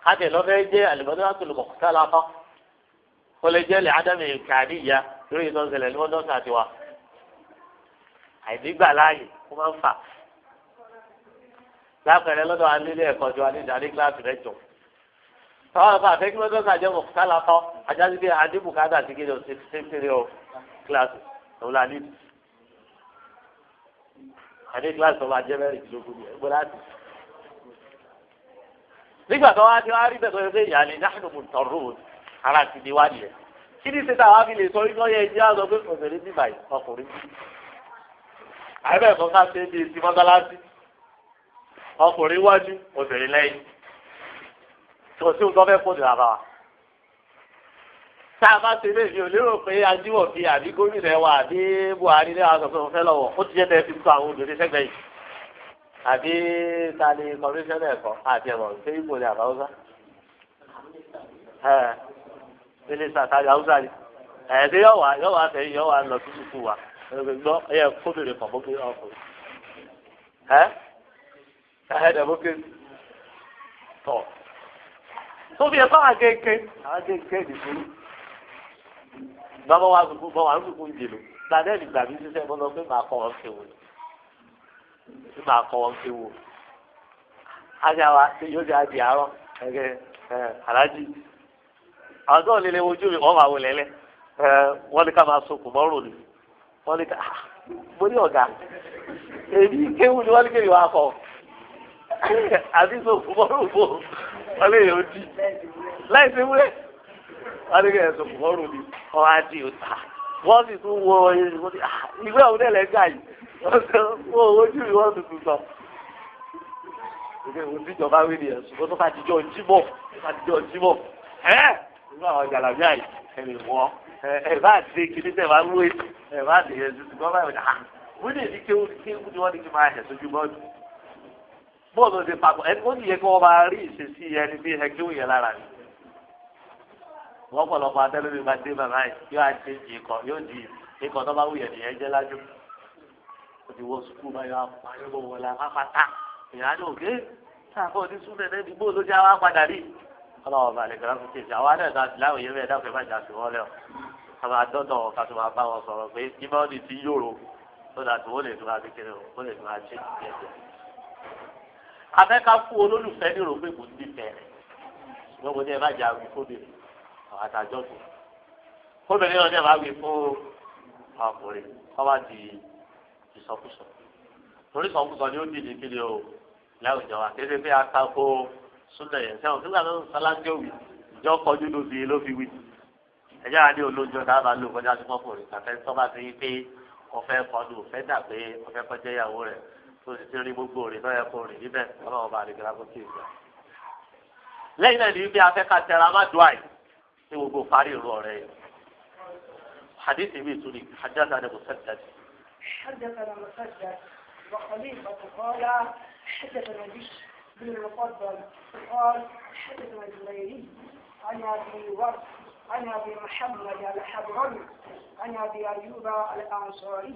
káàtẹ̀ lọ́fẹ́ jẹ́ àlùmọ́tò tó lè mọ̀kútà lápá. ó lè jẹ́ lè ádámì kàdíyà lórí ìtọ́sẹ̀lẹ̀ ní wọ́n dọ́sà tiwa. àìdígbà láàyè ó máa ń fà. lápẹẹrẹ lọ́dọ̀ alílé ẹ̀kọ́ tí wà ní ìdarí kíláàsì rẹ̀ jọ. tọ́wọ́n àfa àfẹ́ kí wọ́n dọ́sà jẹ́ mọ̀kútà lápá ajásí pé adébùkádà ti kéde ṣe kíláàsì òun là nídìí. àdé kíláàsì ọba jẹ́ mẹ́rìndínlógún ni ẹgbẹ́ láti. nígbà tó wá ti wá rí bẹ́ẹ̀ tó yẹ pé ìyá ni náà ló mú tọrọ ara ti di wá nìyẹn. kí ni sèta wá fi lè sọ iná yẹn jẹ́ àgọ́ pé obìnrin bí báyìí ọkùnrin bí. àbẹ̀ kan ká ṣe é di ti mọ́sálásí. ọkùnrin wájú obìnrin lẹ́yìn. tó sí nǹkan fẹ́ kó nira bá wa. tá a bá ṣe léèfì ò lérò pé ajíwọ̀ bíi àbí gómìnà wa àbí Buhari ní àwọn ọ̀sán fẹ́ lọ́wọ́ ó ti jẹ́ tẹ́ fi tó àwọn obìnrin sẹ́gbẹ̀ẹ́ yìí. àbí ta ni kọmíṣánná ẹ̀kọ́ àti ẹ̀mọ̀ ṣé ipò ní àbáwọ́sá. mínísítà tàbí haúsá ni ẹ̀ẹ́dẹ́ yọ̀ wá tẹ̀yìn yọ̀ wá lọ sí sùkúù wa gbọ́ ẹ̀yẹ kóbìnrin kan bó kéré ọkùnrin ẹ̀ẹ́dẹ̀ bó kéré tọ̀ tóbi ẹ̀ fáwọn akéèké nìkú bàbá wa sùkúù bọ́ wà ń sùkúù ń jèlò gbàdé ìgbà mi ṣiṣẹ́ bọ́ lọ pé màá kọ́ wọn kéwò pé màá kọ́ wọn kéwò ajá wa yóò di adì àárọ̀ ẹ̀kẹ́ aláàjì àwọn tó ń lé wojú mi wọ́n máa wò lẹ́lẹ́ wọ́n ní ká máa sokùn mọ́rùn ni wọ́n ní ká mo ní ọ̀gá èmi kéwù ni wọ́n ní kéwì wá kọ́ àbí sokùn mọ́rùn bò wọ́n lè yóò di láì sí wúlẹ̀ wọ́n ní kéwì sokùn mọ́rùn ni wọ́n á di òtà wọ́n sì tún wo ìwé ọ̀hún dẹ̀ lẹ́gà yìí wọ́n ojú mi wọ́n tuntun sọ. ìjọba wí ni ẹ̀sùn tó bá dijọ́ jímọ̀ nínú àwọn jàlábí àyè ẹ̀rì wọ́ ẹ̀ bá ti kìíní tẹ̀ máa ń wé ẹ̀ bá ti yẹn tuntun gbọ́n báyìí ọ̀dà wọ́n lè ní kéwù ni wọ́n ní kí máa hẹ̀ sójú bọ́ọ̀lù bọ́ọ̀lù ti papọ̀ ẹni ó nìyẹn kí wọ́n máa rí ìṣesí ẹni bí ẹ kéwù yẹn lára ni. wọ́n pọ̀lọpọ̀ atẹ́lẹ́bí máa dé bàbá yìí yóò àti yóò di ikọ̀ tó bá wù yẹn nìyẹn jẹ́ lájú. ó ti wọ sukùl báyọ̀ apáyọ̀ wọlé apáta ìyá ní òkè sáàkó ní súnmọ́ ẹ̀ ní bóòlù ló jẹ́ àwọn apádà rí ọlọ́wọ́ balẹ̀ gbọ́dọ̀ fún tètè àwọn adẹ́ta láwọn yẹn bẹ́ẹ̀ dáfẹ́ má jà sí wọn lẹ́wọ̀ àwọn adọ́dọ̀ ká tó máa bá wọn sọ̀rọ̀ pé ìmọ̀ọ́nì ti yòrò tó dà tó wọ́n lè tún máa fi kiri wọ́n lè tún máa ṣe ìdíyẹ tó. afẹ́ká fún olólùfẹ́ ní rògbé kò ní fẹ́rẹ̀ lọ́wọ́ ní ẹ má jà wí fóbìnrin àwọn àtàjọ́ tó fóbìnrin náà ní ẹ má wí fún ọkùnrin kọ́ bá di ìsọkúsọ torí ìsọkúsọ ni ó dìde kiri o láwùjọ wa kéde pé atakò súnlẹ̀ yẹn sẹ́wọ̀n nígbà tó ń sálángé òwì ìjọ kọjú lóbi ló fi wí ẹjọ́ àdé olóńjọ dábàá ló kọjá sí mọ́kùnrin kàfẹ́ tó bá ti rí pé ọ̀fẹ́ kọlu ọ̀fẹ́ dà pé ọ̀fẹ́ kọjá ìyàwó rẹ̀ tó sì ti rí gbogbo rẹ̀ lọ́yẹ̀ kó rìn níbẹ̀ ọlọ́run bá àdìgbà kó kí ìgbà. lẹ́yìn náà ní bí afẹ́ ká tẹra má dùn àì ní gbogbo parí ìrù ọ̀rẹ́ yìí. حديث بيتوني حدثنا مسدد حدثنا مسدد وخليفة قال حدثنا بشر بن المفضل قال حدثنا الزبيري عن ابي ورد عن ابي محمد الحضرمي عن ابي ايوب الانصاري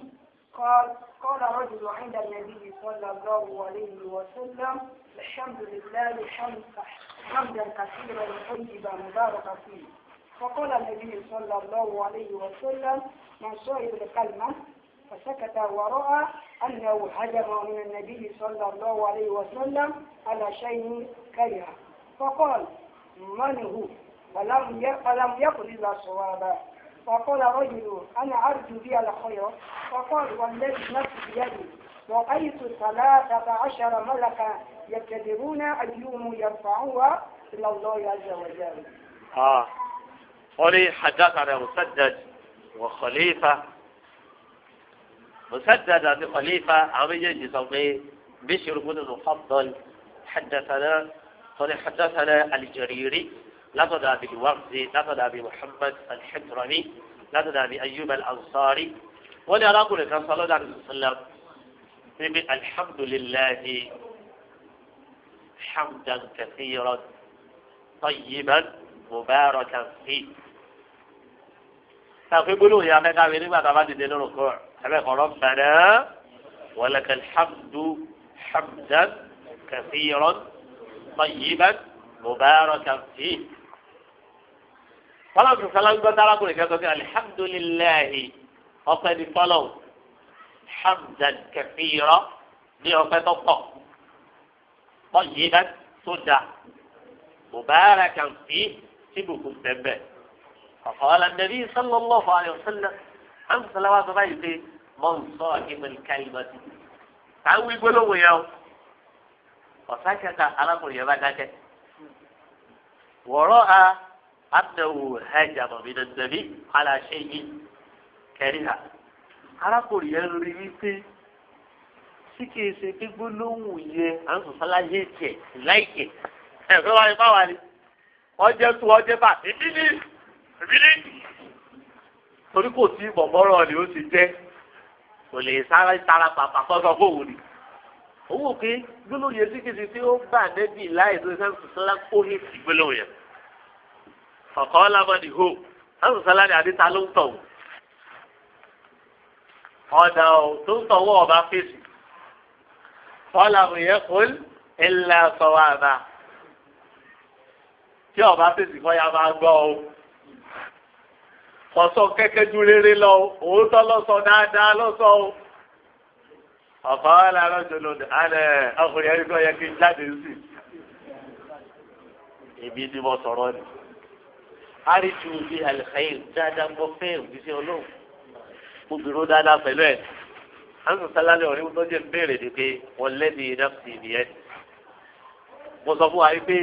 قال قال رجل عند النبي صلى الله عليه وسلم الحمد لله حمدا كثيرا طيبا مباركا فيه فقال النبي صلى الله عليه وسلم من صاحب الكلمة فسكت ورأى أنه هجم من النبي صلى الله عليه وسلم على شيء كره فقال من هو ولم يقل إلا صوابا فقال رجل أنا أرجو بها الخير فقال والذي نفسي بيدي رأيت 13 ملكا يقتدرون أيهم يرفعوها إلى الله عز وجل. قولي حدثنا مسدد وخليفة مسدد بخليفة عمية جسمي بشر بن المفضل حدثنا قال حدثنا الجريري لقد أبي الورد لقد أبي محمد الحضرمي لقد أبي أيوب الأنصاري ولي أقول لك صلى الله عليه وسلم الحمد لله حمدا كثيرا طيبا مباركا فيه فقبلوا يا مكا بني ما بعد دين الركوع ربنا ولك الحمد حمدا كثيرا طيبا مباركا فيه فلان فلان قدر كل كذا الحمد لله وقد فلو حمدا كثيرا لأفتقه طيبا صدى مباركا فيه سبكم تنبه فقال النبي صلى الله عليه وسلم عن صلوات بيته من صاحب الكلمة تعالوا يقولوا يوم وسكت على كل يبكته ورأى أنه هجم من النبي على شيء كره على كل يبكته tí kìí ṣe pé gbólóhùn yẹ à ń sọ̀sọ́ láyé tiẹ̀ láìkè ẹ̀ fẹ́ wá ní báwa ni ọjẹ́ tó ọjẹ́ bá ìbílí torí kò tí bọ̀bọ̀rọ̀ ni ó ti jẹ́ kò lè sáré tara pàpà kọ́sọ́ fóun ni owó pé gbólóhùn yẹn tí kìí ṣe pé ó gbà nẹ́bí láì tó ṣe ń sọ̀sọ́ lá kó ní ti gbólóhùn yẹn ọ̀kọ́ lámọ́ni hó à ń sọ̀sọ́ lá ní àdíta ló ń tọ̀ ọ̀dà tó ń tọ̀ wọ́ ọba fèsì. فلم يقل إلا صوابا tí ọba fèsì kọ́ ya máa gbọ́ o ọ̀sọ́ kẹ́kẹ́ ju rere lọ òótọ́ lọ́sọ dáadáa lọ́sọ o ọ̀fà wà lára jòló àlẹ́ ọkùnrin ẹni tó yẹ kí n jáde sí ibi ni mo sọ̀rọ̀ ni àríjù bíi àlùfáà dáadáa gbọ́ fẹ́ òbíṣẹ́ olóhùn mo bìrò dáadáa pẹ̀lú ẹ̀ àwọn sọ̀sálálẹ̀ ọ̀rẹ́ wọn tó jẹ́ béèrè ni pé wọ́n lẹ́bi nafsi nìyẹn. mo sọ fún wa yìí pé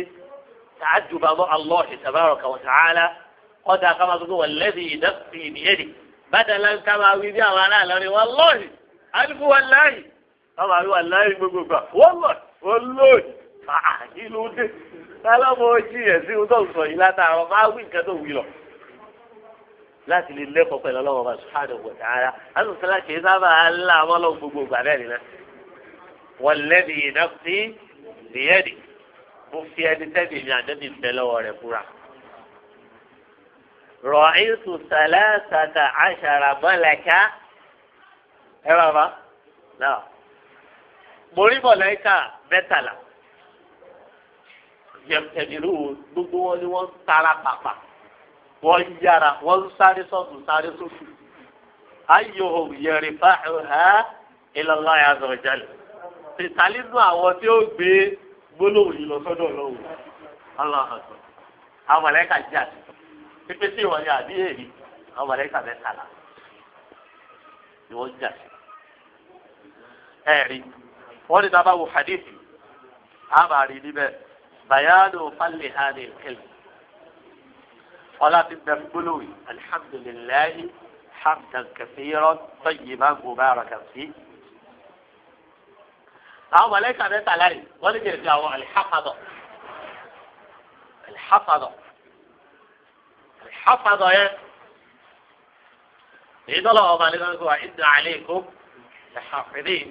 ta'ajjuba mọ́ Allah tabaraka wa ta'ala ọ̀dà kama sọ pé wọ́n lẹ́bi nafsi nìyẹn ni bàtàlá ń ká máa wí bí àwọn aráàlú ni wallahi alifu wallahi wọ́n máa wí wallahi gbogbo gbà wallahi ìlú dé sálámù ojú yẹn sí ohun tó ń sọ yìí látàrọ máa wí nǹkan tó wí lọ. láti lè lẹ́kọ̀ọ́ pẹ̀lú ọlọ́wọ́ bá subhanahu wa ta'ala àti sọlá kì í sábà ńlá àwọn ọlọ́wọ́ gbogbo ìgbà bẹ́ẹ̀ nìyẹn. walladhi nafsi biyadi mo fi ẹni tẹ́bi mi àdébí ń bẹ lọ́wọ́ rẹ̀ fúra. ra'aytu 13 malaka ẹ bàbá náà mo rí mọ̀lẹ́kà 13 yẹtẹ̀dìrú gbogbo wọn ni wọ́n tara pàpà wọ́n yára wọ́n sáré sọ́tún sáré sókè ayyuhum yarfa'uha ila Allah azza wa jalla ìtàlínú àwọn tí ó gbé gbólóhùn yìí lọ sọ́dọ̀ lọ́wọ́ aláhàn àwọn mọ̀lẹ́kà jà pípé sí ìwọ̀n ni àbí èyí àwọn mọ̀lẹ́kà mẹ́tàlá ni wọ́n jà sí. ẹ̀rí wọ́n ní dábàá wo hadithi àmàrí níbẹ̀ bayanu falli hadi ilm ọlá ti bẹ̀rẹ̀ gbólóhùn alhamdulillahi hamdan kathiran tayyiban mubarakan fi. àwọn mọ̀lẹ́kà mẹ́tàlá yìí wọ́n ní kí n fi àwọn alḥafadọ̀ yẹn èyí tọ́lọ̀ ọba ní kankan wa inna alaykum lahafidin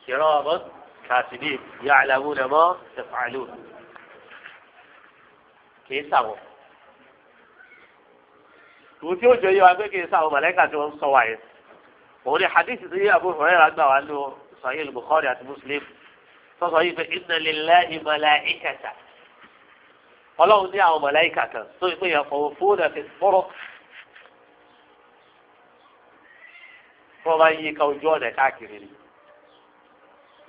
kiraman katibin ya'lamuna ma taf'alun kìí sàwọn. tòun tí ó jẹ́ yẹ wa pé kìí sàwọn mọ̀lẹ́kà tí wọ́n ń sọ wáyé òun ni hadith tí Abu Hurairah gbà wá lọ Sahih al-Bukhari àti Muslim sọ́sọ́ yìí pé inna lillahi malaikata ọlọ́run ní àwọn màláíkà kan tó yẹ pé yẹn fọwọ́ fóònù àti fọ́rọ́ wọ́n bá yí ká ojú ọ̀nà káàkiri ni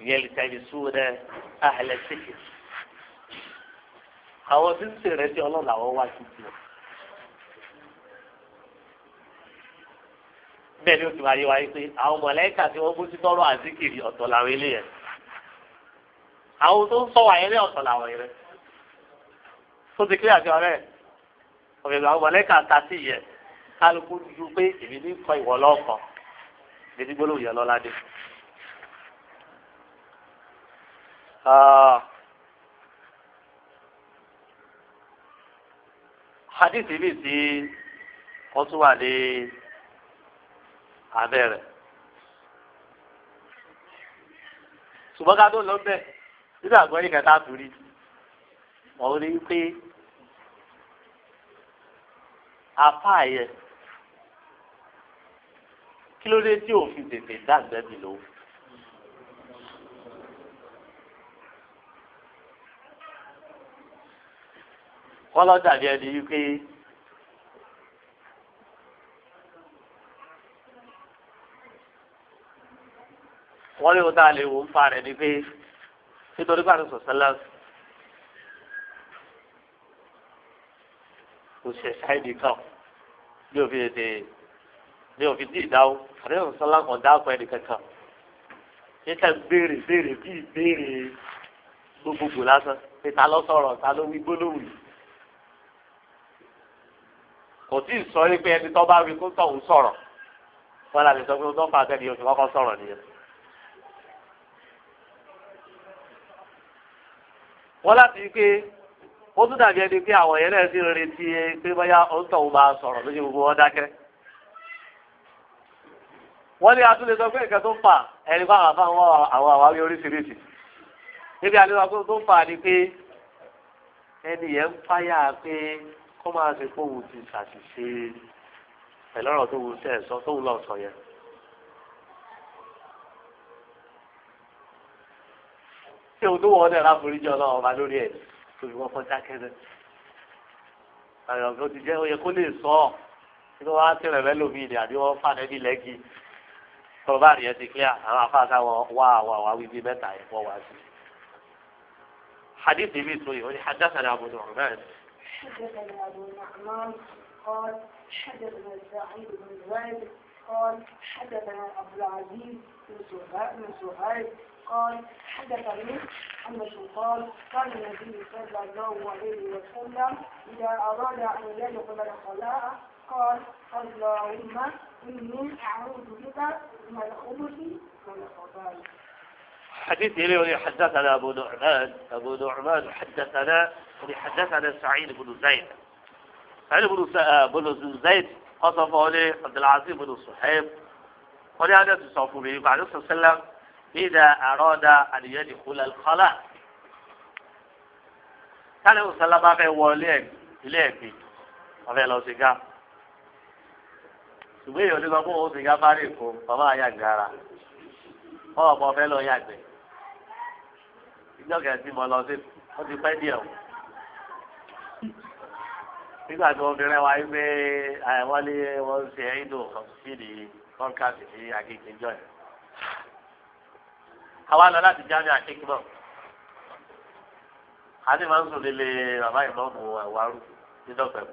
ìyẹn lè tẹ̀lé súnà ahlẹ̀ síkì àwọn tí ń sèrè sí ọlọ́run làwọn wá sí tiwọn. bẹ́ẹ̀ ni ó ti máa yé wáyé pé àwọn màláíkà tí wọ́n bójú tọ́rọ̀ àzíkìrì ọ̀tọ̀ làwọn eléyẹn àwọn tó ń sọ wáyé ní ọ̀tọ̀ làwọn yẹn tó ti kílẹ̀ àti ọ̀rẹ́ ọ̀rẹ́ àwọn mọ̀lẹ́kà ta sí yẹ kálukú ju pé èmi ní kọ ìwọ lọ́kàn èmi ní gbólóhùn yẹn lọ́ládé. hadith mi tí wọ́n tún wà ní abẹ́rẹ́ ṣùgbọ́n ká tó lọ bẹ́ẹ̀ nínú àgbọ̀ yìí kẹta àtúrí wọ́n rí pé apá yẹ kí ló dé tí òfin tètè dàgbẹ́ mi lò. wọ́n lọ dàbí ẹni wípé wọ́n lé wọn tá a lè wò ń fa rẹ̀ ni pé nítorí pàṣẹ sọ̀sẹ́lá kò ṣe ṣáìdì kan ní òfin ètè ní òfin tí ìdáwó àdéhùn sọ̀sẹ́lá kan dáàpọ̀ ẹnì kankan níta béèrè bí ìbéèrè gbogbogbò lásán pé ta ló sọ̀rọ̀ ta ló wí gbólóhùn yìí kò tí ì sọ pé ẹni tó bá wí kó tọ̀hún sọ̀rọ̀ wọn làbí sọ pé ó tó ń fa akẹ́ni oṣù kọ́kọ́ sọ̀rọ̀ nìyẹn. wọ́n láti pé ó tún dàbí ẹni pé àwọn yẹn náà sì ń retí pé bóyá ó ń tọ̀hún máa sọ̀rọ̀ lójú gbogbo wọn dákẹ́. wọ́n ní atúndé sọ pé nǹkan tó fà ẹni fún àwọn afáwọn àwọn àwárí oríṣiríṣi níbi àlejò àkókò tó fà ni pé ẹni yẹn ń fáyà pé kó máa ṣe kó wù ti ṣàṣìṣe pẹ̀lú ọ̀rọ̀ tó wù sẹ́ sọ tó wù lọ sọ yẹn. ṣé o tó wọ́n dẹ̀ láforíjì ọlọ́run ọba lórí ẹ̀ tó fi wọ́n fọ́jà kẹ́rẹ́. àyọ̀ tó ti jẹ́ ó yẹ kó lè sọ ọ́ kí wọ́n á tẹ̀rẹ̀ bẹ́ẹ̀ lómi ìdè àbí wọ́n fà nẹ́bí lẹ́gì. tọ́lọ́ bá nìyẹn ti kíá àwọn afáàtà wọn wá àwọn àwáwí bíi mẹ́ta yẹn wọ́n wá sí. حديث يبي حدثنا أبو نعمان حدثنا أبو نعمان قال حدثنا سعيد بن زيد قال حدثنا أبو العزيز بن سهيل قال حدثني أن قال كان النبي صلى الله عليه وسلم إذا أراد أن يدخل الخلاء قال اللهم إني أعوذ بك من الخبث والخبائث. حديث إليه حدثنا أبو نعمان حدثنا سعيد بن زيد بن زيد قصفه عليه عبد العزيز بن صهيب ولهذا تصفوا به بعد صلى الله عليه وسلم إذا أراد أن يدخل الخلاء كان صلى الله عليه وسلم إليك وفي الله سيقا ṣùgbọ́n èèyàn ní gbogbo òun sìgá bá rí ìkó bàbá àyàgbára ọmọ ọmọ fẹ́ lọ yàgbẹ́ ìjọ kẹsì mọ lọ sí ó ti pẹ́ díẹ̀ o nígbà tí wọ́n fi rẹ́ wa yí pé wọ́n ní wọ́n ń ṣe ìdò kọ̀ǹtìtì kọ́ńkàtì ní akéèké jọ yẹn. àwa lọ láti jáde àkéèké náà a ti máa ń sùn nílé bàbá ìmọ̀ọ́mù àwárù nídọ̀pẹ̀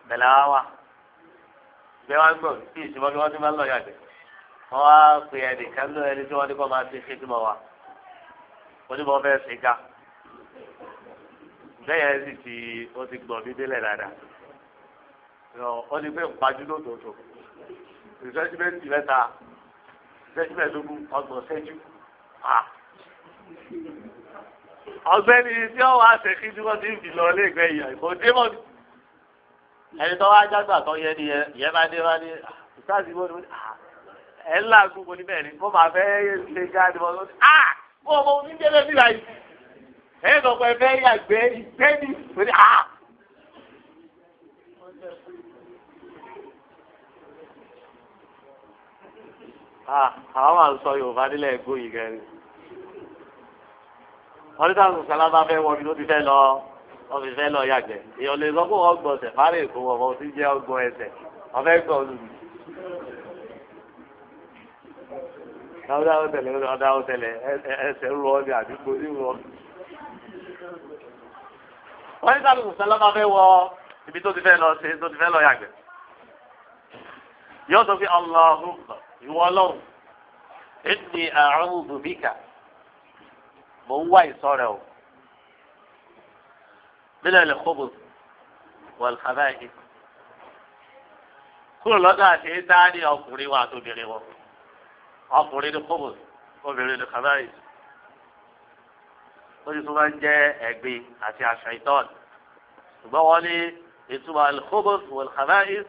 bẹ̀lẹ̀ wa bẹ́ẹ̀ wá ń gbọ̀ kí ìsìnkú bí wọ́n ti máa ń lọ yàgbẹ́ wọ́n wá pe ẹnìkan lọ ẹni tí wọ́n ní kọ́ máa ṣe kéjì mọ́ wa onímọ̀ fẹ́ ṣe ká bẹ́ẹ̀ sì ti ó ti gbọ̀n mí délẹ̀ dáadáa ó ní pé ìpájú lóòótọ́ ìṣẹ́jú mẹ́ta ìṣẹ́jú mẹ́ẹ̀ẹ́dógún ọgbọ̀n ṣẹ́jú ọ̀gbẹ́ni tí ó wàá ṣe kí tí wọ́n ti ń fi lọ léègbé ìyá ìbò dé mọ́ ni ẹni tó wá jágbà tó yẹ ni ìyẹn bá dé wá ní ìsáàsì bó ni ẹ ńlá gbogbo níbẹ̀ ni mo máa fẹ́ ṣe gáàdì mọ́ lọ́sí mo mọ onídélé nílà yìí ẹ̀yìn tó pẹ́ fẹ́ yàgbé ìgbé ni mo ní àwọn máa ń sọ Yorùbá nílẹ̀ ègbó yìí gẹ́rin wọ́n ní táwọn sọ̀sálà bá fẹ́ wọ́n bí ló ti fẹ́ lọ wọ́n fi fẹ́ lọ yàgbẹ́ èèyàn lè sọ pé wọ́n gbọ́ ọ̀sẹ̀ fárẹ̀ èkó wọn wọ́n ti jẹ́ ọgbọ́n ẹsẹ̀ wọ́n fẹ́ gbọ́ olùdí. dáwọ́ tẹ̀lé ẹsẹ̀ rú ọ ní àdúgbò ní wọn. wọ́n ní táwọn sọ̀sálà bá fẹ́ wọ ibi tó ti fẹ́ lọ ṣe tó ti fẹ́ lọ yàgbẹ́ yóò sọ pé Allahumma ìwọ Ọlọ́run inni a'udhu bika mo ń wá ìsọ̀rẹ̀ o mílẹ̀ lè kóbò wal khaba'ith kúrò lọ́dọ̀ àti dání ọkùnrin wa àti obìnrin wọn ọkùnrin ní kóbò obìnrin ní khaba'ith ó sì tún máa ń jẹ́ ẹ̀gbin àti àṣà ìtọ́ọ̀nù ṣùgbọ́n wọ́n ní ìtumọ̀ al kóbò wal khaba'ith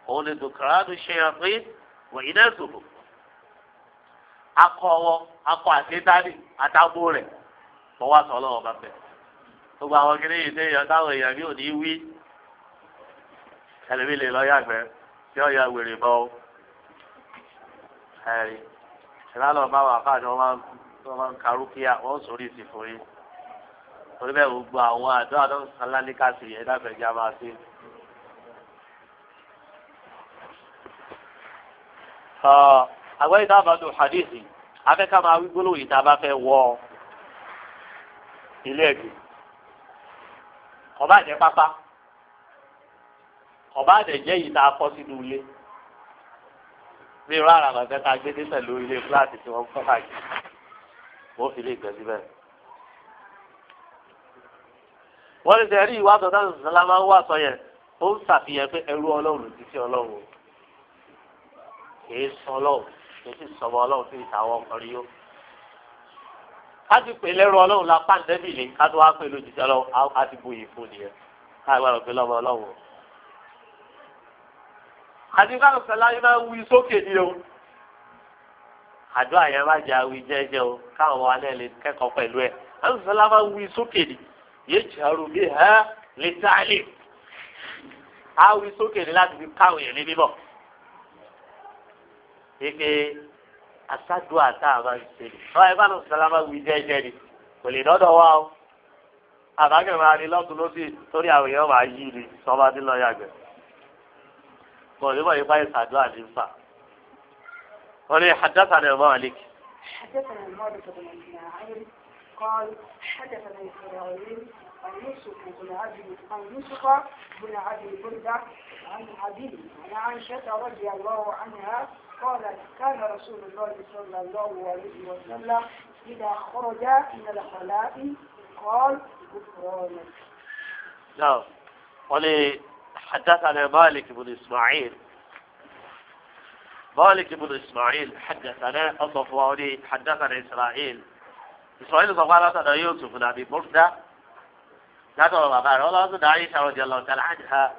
òun ni dùkàránù shayatin wa inasuhum akọ àti dání àtàbó rẹ̀ wọ́n wá sọ ọlọ́wọ́ bá fẹ́ gbogbo àwọn kiri yìí ṣe èèyàn táwọn èèyàn bí ò ní wí ẹlẹ́bí lè lọ yàgbẹ́ tí ọ̀ya wèrè bọ́ ọ ẹ̀rí ìlànà bá wà fáàdì wọ́n máa ń karú kíá wọ́n sórí ìsìn fún yín torí bẹ́ẹ̀ gbogbo àwọn àdó àdó alálẹ́kàsì yẹn dábẹ́jà máa ṣe. àgbẹ̀yìn tá a bá dùn hadithi afẹ́ká máa wí gbólóhùn yìí tá a bá fẹ́ wọ ilé ẹ̀gbẹ́ ọba àjẹ pápá ọba àjẹ jẹ́ yìí tá a kọ́ sínú ilé bí irú àrà bàtẹ́ tá a gbé dé pẹ̀lú ilé fúláàtì tí wọ́n kọ́ káàkiri wọ́n fi lè gbẹ síbẹ̀. wọ́n lè tẹ̀rí ìwà àtọ̀tà ìsọ̀lá máa ń wà sọ yẹn ó ń ṣàfihàn pé ẹrú ọlọ́run ti sí ọlọ́run kìí sọ ọlọ́run kìí sì sọmọ ọlọ́run sí ìtàwọn ọkùnrin yó. ká ti pè lẹ́rú ọlọ́run la pàǹdẹ́bì lé ká tó wá pè lójijì ọlọ́run á ti bu yìí fún nìyẹn ká gbàgbọ́ pé lọ́mọ ọlọ́run. àti káàkiri sọlá yìí máa ń wí sókè ní o. àdúrà yẹn má jẹ́ àwí jẹ́jẹ́ o káwọn wa náà lè kẹ́kọ̀ọ́ pẹ̀lú ẹ̀. káàkiri sọlá máa ń wí sókè ní yéé jàrú bí ẹ́ lè tálè. á wí sókè ní láti fi káwọn yẹn ní bíbọ̀. ike asádùá tá a máa ń ṣe ọ ẹ bá lọ sọlá máa wí jẹ́jẹ́ ni kò lè dọ́dọ̀ wá o àbákẹ́ máa ní lọ́tún lọ́sí torí àwọn èèyàn máa yí ni sọ́ba tí lọ́ọ́ yàgbẹ́ kò ní bọ̀ yípa ìsàdúrà ní fà wọ́n ní حدثنا مالك. حدثنا مالك بن إسماعيل قال حدثنا إسرائيل عن يوسف بن أبي بردة عن أبيه عن عائشة رضي الله عنها قالت كان رسول الله صلى الله عليه وسلم إذا خرج من الخلاء قال غفرانك. نعم. ولي حدثنا مالك بن إسماعيل. مالك بن إسماعيل حدثنا أصفواني حدثنا إسرائيل. إسرائيل صفارة يوسف بن أبي بردة لا ترى ما بعد والله عائشة رضي الله تعالى عنها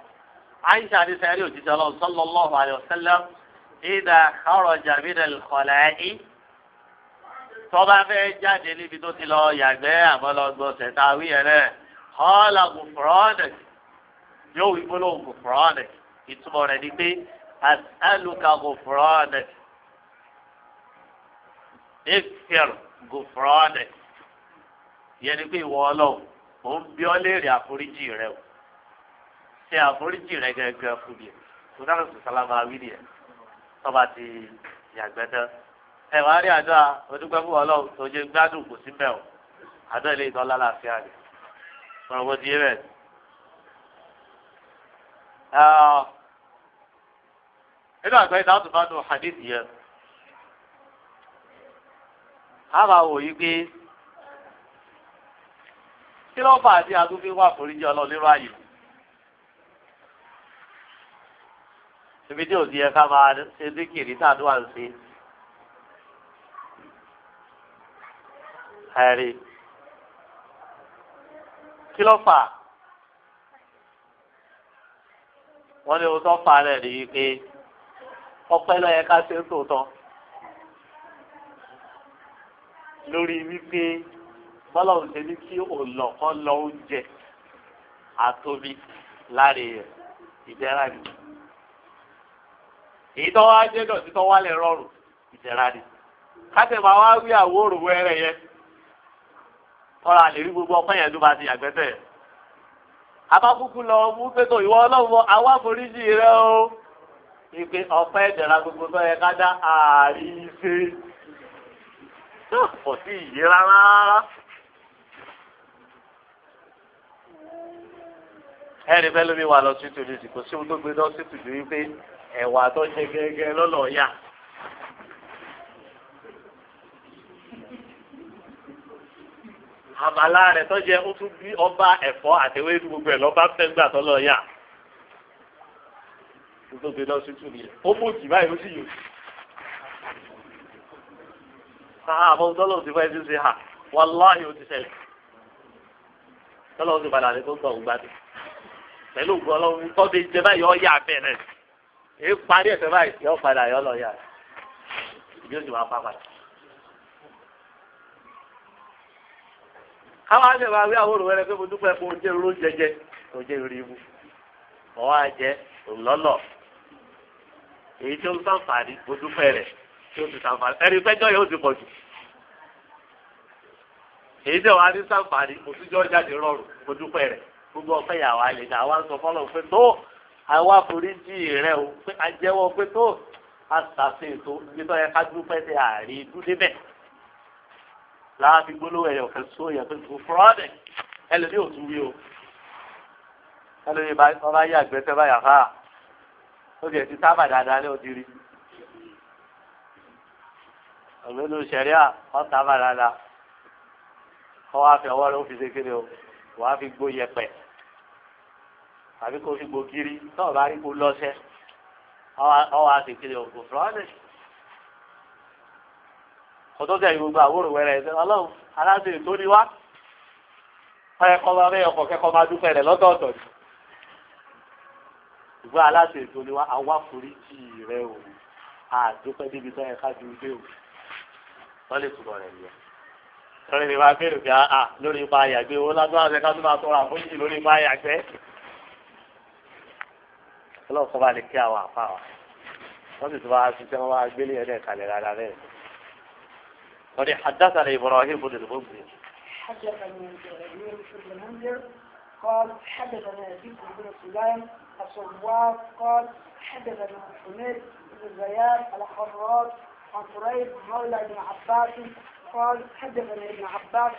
عائشة عليه السلام صلى الله عليه وسلم إذا خرج من الخلاء طبعا في جاد اللي بدوت له يعني عمل دوت تاوي أنا قال غفرانك يو يقولوا غفرانك يتسمون هذه أسألك غفرانك اغفر غفرانك يعني في والله هم بيولي يا فريجي ريو ṣe àforíjì rẹ̀ gẹ́gẹ́ fún mi tó dáná sọ sálámà wí nìyẹn tọ́ba ti yàgbẹ́ tán ẹ wàá rí àdúrà odúpẹ́ fún ọlọ́run tó jẹ́ gbádùn kò sí bẹ́ẹ̀ o àdúrà ilé ìtọ́ lálàáfíà rẹ̀ ọ̀rọ̀ bó ti yé bẹ́ẹ̀. nínú àgbẹ̀ ìdáhùn tó bá dùn hadith yẹn a máa wò yí pé kí ló fà á sí adúgbò wà foríjì ọlọ́run nírú ààyè ibi tí òsì yẹ ká máa ṣe díkìrì tá a tó wà ń ṣe ẹ̀rí kí ló fà á wọ́n ní ohun tó fà á rẹ̀ nìyí pé ọpẹ́ ló yẹ ká ṣe ń tòótọ́ lórí wípé bọ́lọ́hùn ṣe ní kí òlọ́kọ́ lọ oúnjẹ àtomi láre ìdẹ́ra ni èyí tó wá jẹ́ dọ̀tí tó wálẹ̀ rọrùn ìdẹ́ra ni káṣẹ̀ máa wá wí àwòrò wẹ́rẹ́ yẹn ọ̀rọ̀ àlè rí gbogbo ọpẹ́ yẹn tó bá ti yàgbẹ́sẹ̀ yẹn abákúkú lọ mú pẹ́tọ̀ ìwọ ọlọ́run àwa foríjì rẹ o ìpè ọpẹ́ ìdẹ̀ra gbogbo tó yẹ ká dá àríṣe kò sí ìyè rárá. ẹ̀rí fẹ́ lómi wà lọ sí tòlùsì kò sí ohun tó gbé lọ sí tòlùsì wípé ẹ̀wà tó jẹ gẹ́gẹ́ lọ́lọ́ yá. àmàlà rẹ̀ tó jẹ ó tún bí ọba ẹ̀fọ́ àtẹwédú gbogbo ẹ̀ lọ́ba fẹ́gbà tó lọ yá. ohun tó gbé lọ sí tòlùsì ó mú jì báyìí ó sì yò. àmọ́ tọ́lọ́ ti fẹ́ ti ṣe hà wàláhì ó ti ṣẹlẹ̀ tọ́lọ́ ti padà ní tó ń tọ̀ ń gbádùn pẹ̀lú ògùn ọlọ́run tọ́bi jẹ báyìí ọ yà bẹ́ẹ̀ náà èyí parí ẹ̀fẹ̀ báyìí yọ padà yọ lọ yà ìbí ó sì máa pa padà. káwọn àti ìwà wí àwọn olùwẹ́rẹ́ pé mo dúpẹ́ fún oúnjẹ oró jẹjẹ oúnjẹ orí ibu ọwọ́ àjẹ òǹlọ́lọ̀ èyí tí ó ń sàǹfààní mo dúpẹ́ rẹ̀ tí ó ti sàǹfààní ẹni pẹ́jọ́ yóò ti pọ̀ jù èyí tí wọ́n á ní sàǹfààní mo tún jọ́ jáde rọrùn mo dúpẹ́ rẹ̀ gbogbo ọpẹ́ yàwó alẹ ní àwa ń sọ fọlọ pé tó àwa foríjì rẹ o pé àjẹwọ pé tó àṣàṣe ètò ibi tó yẹ ká dúpẹ́ tẹ àárí dúdé bẹ láàbí gbólóhùn ẹyọ kan só yẹ pé kò fúrọ́dẹ̀ ẹlẹ́ni ò tún wí o ẹlẹ́ni bá yà gbẹ́sẹ̀ báyà ká ó jẹ́ ti sábà dáadáa ní òdìrí ọ̀gbẹ́ni òṣèré ọ̀ sábà dáadáa ọ̀ wá fi ọwọ́ rẹ̀ ó fi ṣe kéde o wàá fi gbó yẹpẹ àbí kò fi gbó kiri náà bá rí kó lọ́sẹ̀ ọwọ́ àti kiri ògùn fúlọ́ọ̀dẹ̀ kòtò tẹ̀ gbogbo àwòrán wẹ̀rẹ̀ ẹ̀ ọlọ́run aláṣẹ tó ní wá ẹ̀kọ́ máa bẹ́ẹ̀ ọkọ̀ kẹ́kọ̀ọ́ máa dúpẹ́ rẹ̀ lọ́tọ̀ọ̀tọ̀ ni ṣùgbọ́n aláṣẹ tó ní wá àwa foríjì rẹ o àdúpẹ́ níbi tó yẹ ká ju ilé o wọ́n lè túbọ̀ rẹ̀ yẹ lórí mi máa bẹ̀rù pé lórí ipa àyàgbé owó lágbára ṣe ká tó máa tọrọ àforíjì lórí ipa àyàgbé. ọlọ́run kọ́ bá lè kí àwọn àfa wa wọ́n sì tún bá ṣiṣẹ́ wọn wá gbélé ẹ̀dẹ̀ kalẹ̀ rárá bẹ́ẹ̀. wọ́n ní حدثنا إبراهيم بن المنذر. حدثني إبراهيم بن المنذر قال حدثنا بكر بن سليم الصواب قال حدثنا حميد بن زياد الخراج عن قريب مولى بن عباس قال حدثنا ابن عباس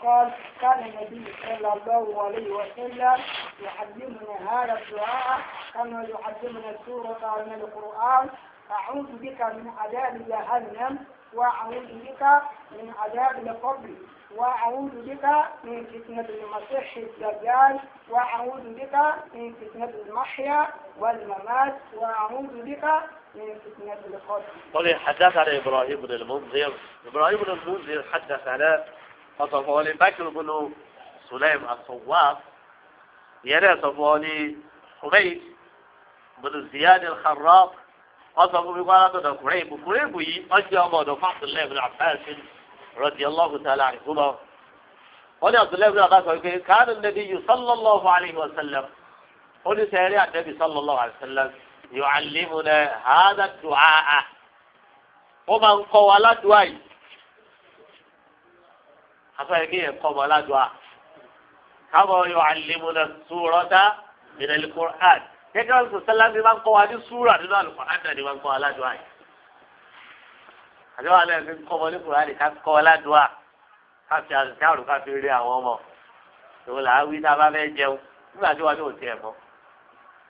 قال كان النبي صلى الله عليه وسلم يعلمنا هذا الدعاء كما يعلمنا سورة من القرآن أعوذ بك من عذاب جهنم وأعوذ بك من عذاب القبر وأعوذ بك من فتنة المسيح الدجال وأعوذ بك من فتنة المحيا والممات وأعوذ بك من فتنة القبر. قال حدثنا إبراهيم بن المنذر إبراهيم بن المنذر حدثنا فصفوني بكر بن سليم الصواب يرى صفوني حميد بن زياد الخراق وصفوني قال قريب أجي أمد فعبد الله بن عباس رضي الله تعالى عنهما قال عبد الله بن عباس كان النبي صلى الله عليه وسلم قل سيري النبي صلى الله عليه وسلم يعلمنا هذا الدعاء ومن قوى الدعاء حتى يقول قوى الدعاء كما يعلمنا السورة nínú Al-Qur'an gẹ́gẹ́ bí sọ̀sẹ́lá ni máa ń kọ́ wa ní súrà nínú Al-Qur'an náà ni máa ń kọ́ wa ládùúgbò yìí. àdéhùn alẹ́ fi kọ́ ọmọ ní Kùránì ká kọ́ wa ládùúgbò ká fi àṣìṣe àrùn ká fi rí àwọn ọmọ tòun là á wí tá a bá fẹ́ jẹun nígbà tí wọn ní òtí ẹ̀ mọ́.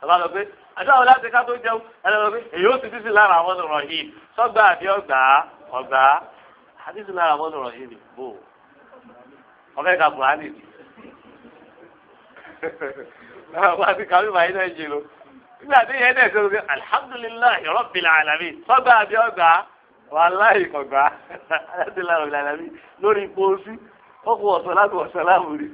bàbá lọ pé àdéhùn láti ká tó jẹun ẹ lọ pé èyí ó ti dísì lára àwọn ọ̀rọ̀ yìí sọ́gbà àbí ọgbà àdísì lára àwọn ọ̀rọ̀ yìí bò ọ̀fẹ́ ka Kùránì ni. àwọn àti kàwé báyìí náà jẹ lọ nígbà tí yẹn dẹ̀ sọ alhamdulillahi rabbil alamin sọ́gbà àbí ọgbà wàláhì kọ̀gbà alhamdulillahi rabbil alamin lórí ipò oṣù ọkọ̀ ọ̀sán láti ọ̀sán láwùrí.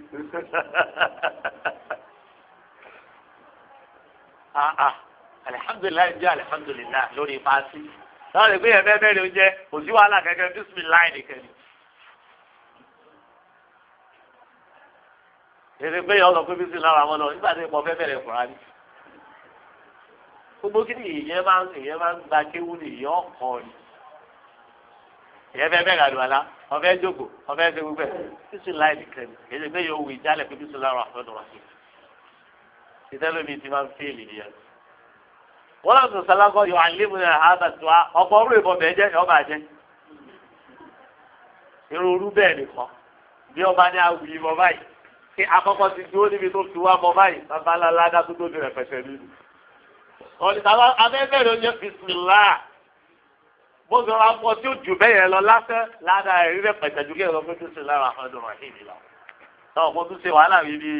alihamdulilayi jẹ́ alihamdulilayi lórí ipaasi lọ́wọ́ lè gbé yẹn bẹ́ẹ̀ bẹ́ẹ̀ ló jẹ́ kò sí wàhálà kẹ́kẹ́ bisimilayi nìkan ni. èrè gbé yẹn ọ̀sán pé bisimilayi àwọn ọ̀nà nígbà tí ìpọ̀ fẹ́ bẹ̀rẹ̀ fúra ni. gbogbo kí ni ìyẹn máa ń gba kéwú ni ìyẹn ọkọ ni. ìyẹn fẹ́ bẹ̀rẹ̀ àdùnnà ọ̀fẹ́ jókòó ọ̀fẹ́ ṣe gbogbo ẹ̀ bisimilayi nìkan ni èrè gbé yẹn owó ìjálẹ̀ pé bisimilayi ìtẹ́lómi ti máa ń fèèlì nìyẹn. wọ́n lọ sọ sálákọ́ yọ àléébù náà àbá tó a ọ̀pọ̀ orú ìbọn bẹ́ẹ̀ jẹ́ ọba jẹ́. irun orú bẹ́ẹ̀ nìkan bí ọba ní awì ìbọn báyìí kí akọ́kọ́ ti dúró níbi tó fi wá bọ báyìí bàbá aládá tó tóbi rẹ̀ pẹ̀sẹ̀ nínú. ọ̀nìtàwọn abẹ́bẹ́ ló ń jẹ́ bisimilá bó sọ wá pọ̀ tí ó jù bẹ́ẹ̀ yẹn lọ lásán ládàá ẹ̀rí rẹ̀ pẹ̀sẹ̀ ju kí ẹ̀ lọ fún bisimilá rahman rahim lọ. tọ́ ọ̀pọ̀ tún ṣe wàhálà mi bí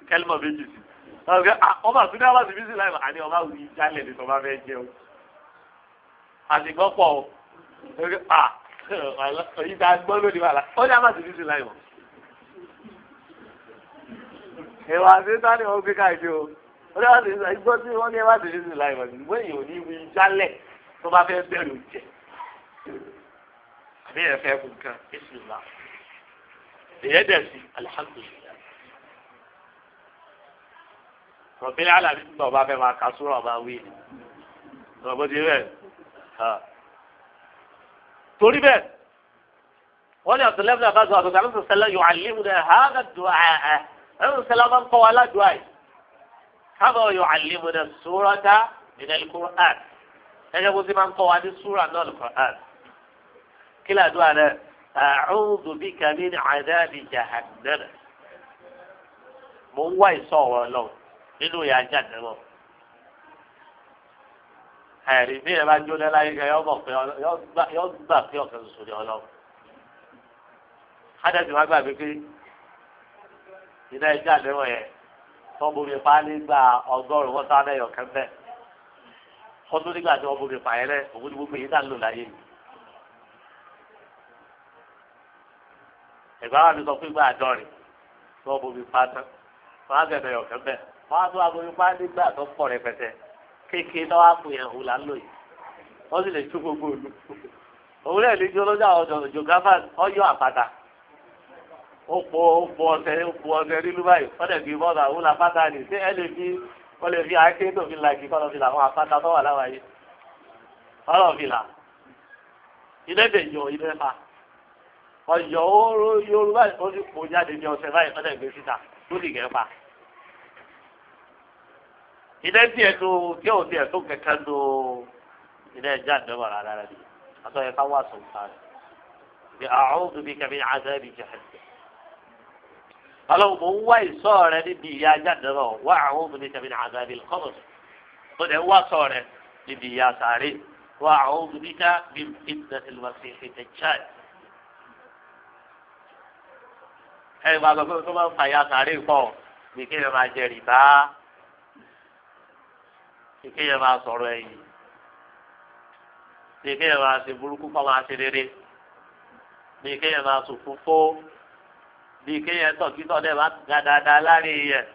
kẹ́límọ̀ méjì sí ọba àtúndé àwọn àti bísí láì àní ọba wù í jálẹ̀ ní tọ́ba fẹ́ jẹun àtìgbọ́ pọ̀ o ìdá gbọ́ lónìí wà lá ó ní àwọn àti bísí láì mọ̀ ẹ̀wà àti sani wọn gbé káàkiri o ó ní àwọn àti bísí gbọ́ tí wọ́n ní àwọn àti bísí láì mọ̀ ní ìwé yìí ò ní wù í jálẹ̀ tọ́ba fẹ́ bẹ̀rù jẹ àbí ẹ̀ fẹ́ kú nǹkan bísí là èyẹ dẹ̀ sí alihamdulilayi. rọ̀bìnrin alábi tí bàbá fẹ́ máa ka sóra máa wí ni rọ̀bọ̀ ti bẹ́ẹ̀ torí bẹ́ẹ̀ wọ́n ní àtúnlẹ́bí náà bá sọ àtúntò àlùsọ sẹ́lẹ̀ yóò àlímù náà hàgà dùn àhà àlùsọ sẹ́lẹ̀ máa ń kọ́ wa aládùn àyè kábọ̀ yóò àlímù náà sóra tá nínú Al-Qur'an ẹ̀jẹ̀ bó ti máa ń kọ́ wa ní sóra náà Al-Qur'an kí ládùn àná a'udhu bika min 'adhabi jahannam mo ń wá ìsọ̀ ọ̀rọ̀ lọ́wọ́ nínú ìyá jáde lọ. ẹ̀rí bí ẹ bá jóná láyé kẹ yọ mọ̀ pé yọ gbà pé ọ̀kẹ́ tuntun ni ọlọ́run. ádẹ́sì má gbàgbé pé iná ìjà àdéhùn yẹn tó bomi pa nígbà ọgọ́rùn-ún wọ́n sábẹ́ ẹ̀yọ̀ kẹ́mbẹ́. wọ́n tún nígbà tí wọ́n bomi pa yẹn lẹ́ òun ni gbogbo èyí tá ń lò láyé yìí. ẹ̀gbọ́n wa mi sọ pé gbà àdọ́rin tí wọ́n bomi pa tán wọ́n á bẹ̀rẹ̀ ẹ̀yọ̀ kẹ́mbẹ́ wọ́n á tún aboyún pa nígbà tó pọ̀ rẹpẹtẹ kéèké tó wá fún yẹn òun là ń lò yìí wọ́n sì lè tú gbogbo òlu òun lè ní jọlọ́jà ọ̀dọ̀ jògáfà ọyọ́ àpáta ó pọ̀ ọ̀sẹ̀ nílùú báyìí wọ́n lè fi bọ́ọ̀dù àwọn àpáta nì ṣé ẹ lè fi wọ́n lè fi àáké tó fi là kí kọ́ lọ́ fi là àwọn àpáta tó wà láwàáyé ọlọ́ fi là ilé dè yọ ilé fa ọyọ yorùbá ó sì kó jáde ní ọ̀sẹ̀ báyìí wọ́n lè gbé síta tó sì gẹ̀ fa ilé tiẹ̀ tó tí ò tiẹ̀ tó kẹ̀kẹ́ tó ilé ẹja àdéhùn rárá rẹ̀ ni àtọ́ yẹ ká wà sùn sáré bí a'udhu bika min 'adhabi jahannam. ọlọ́run mò ń wá ìṣọ́ rẹ níbi ìyà ajá àdéhùn wa a'udhu bika min 'adhabil qabr mo dẹ̀ wá sọ rẹ níbi ìyà sáré wa a'udhu bika min fitnatil masiihid dajjal. ẹ máa gbọ́ pé tó máa ń fa ìyà sáré pọ̀ bí kéèyàn máa jẹ rìbá bí kéèyàn máa sọ̀rọ̀ ẹ̀yìn bí kéèyàn máa ṣe burúkú kọ́ máa ṣe rere bí kéèyàn máa sùn fúnfó bí kéèyàn tọ̀kítọ̀ dẹ̀ máa ga dáadáa láàrin yẹn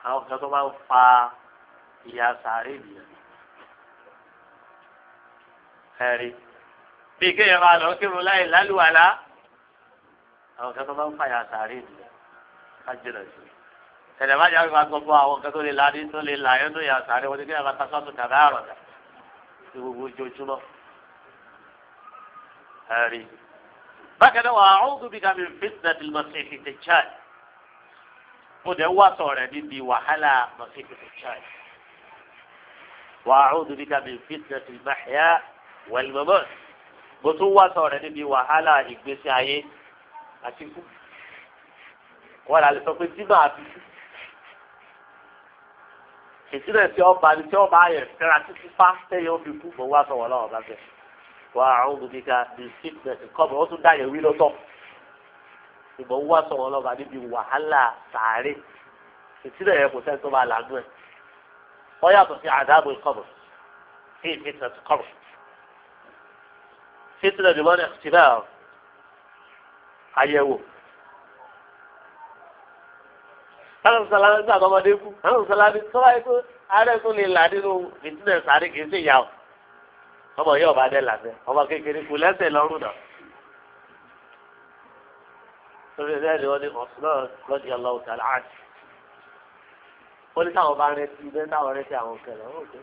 àwọn kan tó máa ń fa ìyà sáré nìyẹn ẹ̀rí bí kéèyàn máa lọ kírun láì lálùwàlá àwọn kan tó máa ń fa ìyà sáré nìyẹn ká jìnà sí ẹ̀rẹ̀ má jáde máa gbọ́ àwọn kan tó lè la ní tó lè la ẹ̀ ń tó ìyà sáré wọ́n ti kéèyàn máa tasọ́tù tàbí àrọ̀dà ní gbogbo ojoojúmọ́ ẹ̀rí. bákan náà wà a'udhu bika min fitnatil masiihid dajjal mo dẹ̀ wá sọ rẹ̀ níbi wàhálà mọ̀síkì ṣáì. wa'udhu bika min fitnatil mahya wal mamat. mo tún wá sọ rẹ̀ níbi wàhálà ìgbésí ayé àti ikú. wọ́n là lè sọ pé tí máa fi kú. ìsílẹ̀ tí ọba ni tí ọba ayẹ̀ fẹ́ra títí pa tẹ́yẹ ó fi kú mo wá sọ wọ́n lọ́wọ́ bá bẹ̀. wa'udhu bika min fitnatil qabr ó tún dáyẹ̀ wí lọ́tọ̀. ìbọn wá sọ wọn lọ́ba níbi wàhálà sàárè ìsílẹ̀ yẹn kò sẹ́ni tó máa làánú ẹ̀. wọ́n yàtọ̀ sí àdáàbò ìkọ̀bọ̀ sí ìfitnà ti kọ̀bọ̀. fitnà ni wọ́n ti bẹ́ẹ̀ àyẹ̀wò. káwọn sọlá ń gbà ọmọdé kú káwọn sọlá ní tó wáyé tó ààrẹ tó lè là nínú fitnà sàárè kì í sì yà ọ́. ọmọ yóò bá dẹ́ làbẹ́ ọmọ kékeré kù lẹ́sẹ̀ lọ́rùn náà. lórí ẹ̀rẹ́ wọn ni ọ̀sùn lọ́dí ọlọ́wọ́ tí a láàjì. wọ́n ní káwọn bá rẹ ti bẹ́ẹ̀ táwọn rẹ ti àwọn kẹlẹ̀ wọ́n kò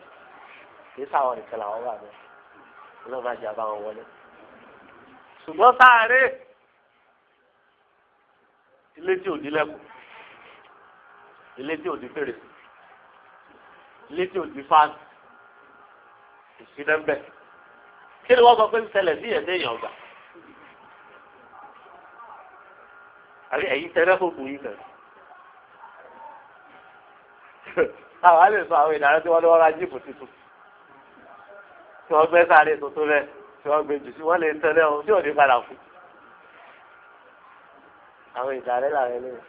kí sáwọn nìkan làwọn wà bẹ́ẹ̀ wọ́n bá jẹ́ àbáwọn wọlé. ṣùgbọ́n sáré ilé tí ò ní lẹ́kùn ilé tí ò ní fèrè ilé tí ò ní fáànù ìsinẹ́ńbẹ̀ kí ni wọ́n sọ pé ń ṣẹlẹ̀ sí ẹ̀dẹ́ èèyàn gbà. àbí ẹ̀yin tẹ́lẹ̀ fòkù yìí kàn. àwọn àlè sọ àwọn ìdáná tí wọ́n ní wọ́n ra jíìpù tuntun tí wọ́n gbé sáré tuntun rẹ̀ tí wọ́n gbé jù sí wọ́n lè tẹ́lẹ̀ ohun tí ò ní padà fún. àwọn ìdáná làwọn eléyìí.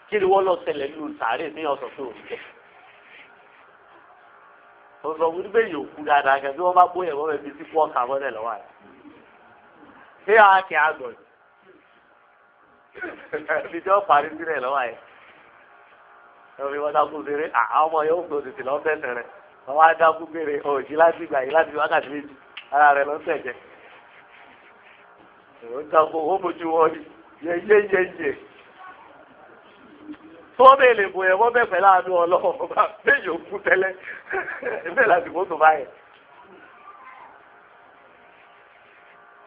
kí ni wọ́n lọ ṣẹlẹ̀ nínú sáré ní ọ̀sán tó ń jẹ. ọ̀sán wípé bẹ́ẹ̀ yóò kú dáadáa kẹ́ bí wọ́n bá bóyá wọ́n bẹ̀ fi sí fún ọkà mọ́lẹ̀ lọ́wọ́ rẹ̀. ṣé àwọn akẹ́ àgọ̀ ibi tí wọ́n parí sílẹ̀ lọ́wọ́ yẹn ẹ̀rọ wọn dákú béèrè àwọn ọmọ yóò gbé òtítì lọ́ bẹ̀sẹ̀ rẹ̀ wọ́n wá dákú béèrè òjì láti gbà yìí láti wákàtí méjì ara rẹ̀ ló ń tẹ̀jẹ̀ èrò ń dákú owó mojú wọn yéyéyéyé tó bẹ́ẹ̀ lè bò yẹn wọ́n bẹ̀ pẹ̀lú àánú ọlọ́wọ́ bá bẹ́ẹ̀ yóò kú tẹ́lẹ̀ bẹ́ẹ̀ láti mọ́tò báyẹn.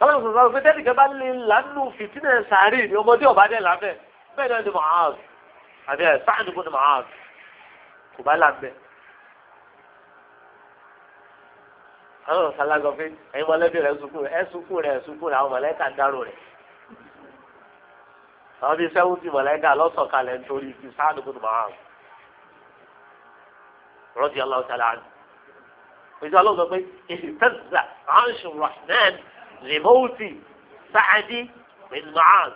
Ọlọ́run sọ̀rọ̀ pé tẹ́lifíkẹ́ bá lè lánàá fìtínà sàárì ní ọmọdé ọ̀bá dẹ̀ lábẹ́ bẹ́ẹ̀ náà ni Mu'adh àbí ẹ̀ sáàdì fún Mu'adh kò bá lábẹ́. Ọlọ́run sàlágọ́ pé ẹ̀yin mọ̀lẹ́bí rẹ̀ sunkún rẹ̀ àwọn mọ̀lẹ́kà dárò rẹ̀. àwọn bíi 70 mọ̀lẹ́kà lọ́sọ̀kalẹ̀ nítorí ti sáàdì fún Mu'adh radiyallahu ta'ala anhu. ìjọ ọlọ́run sọ pé ihtazza 'arshu Rahman lèmọ́ọ̀tì sáàdì mìíràn.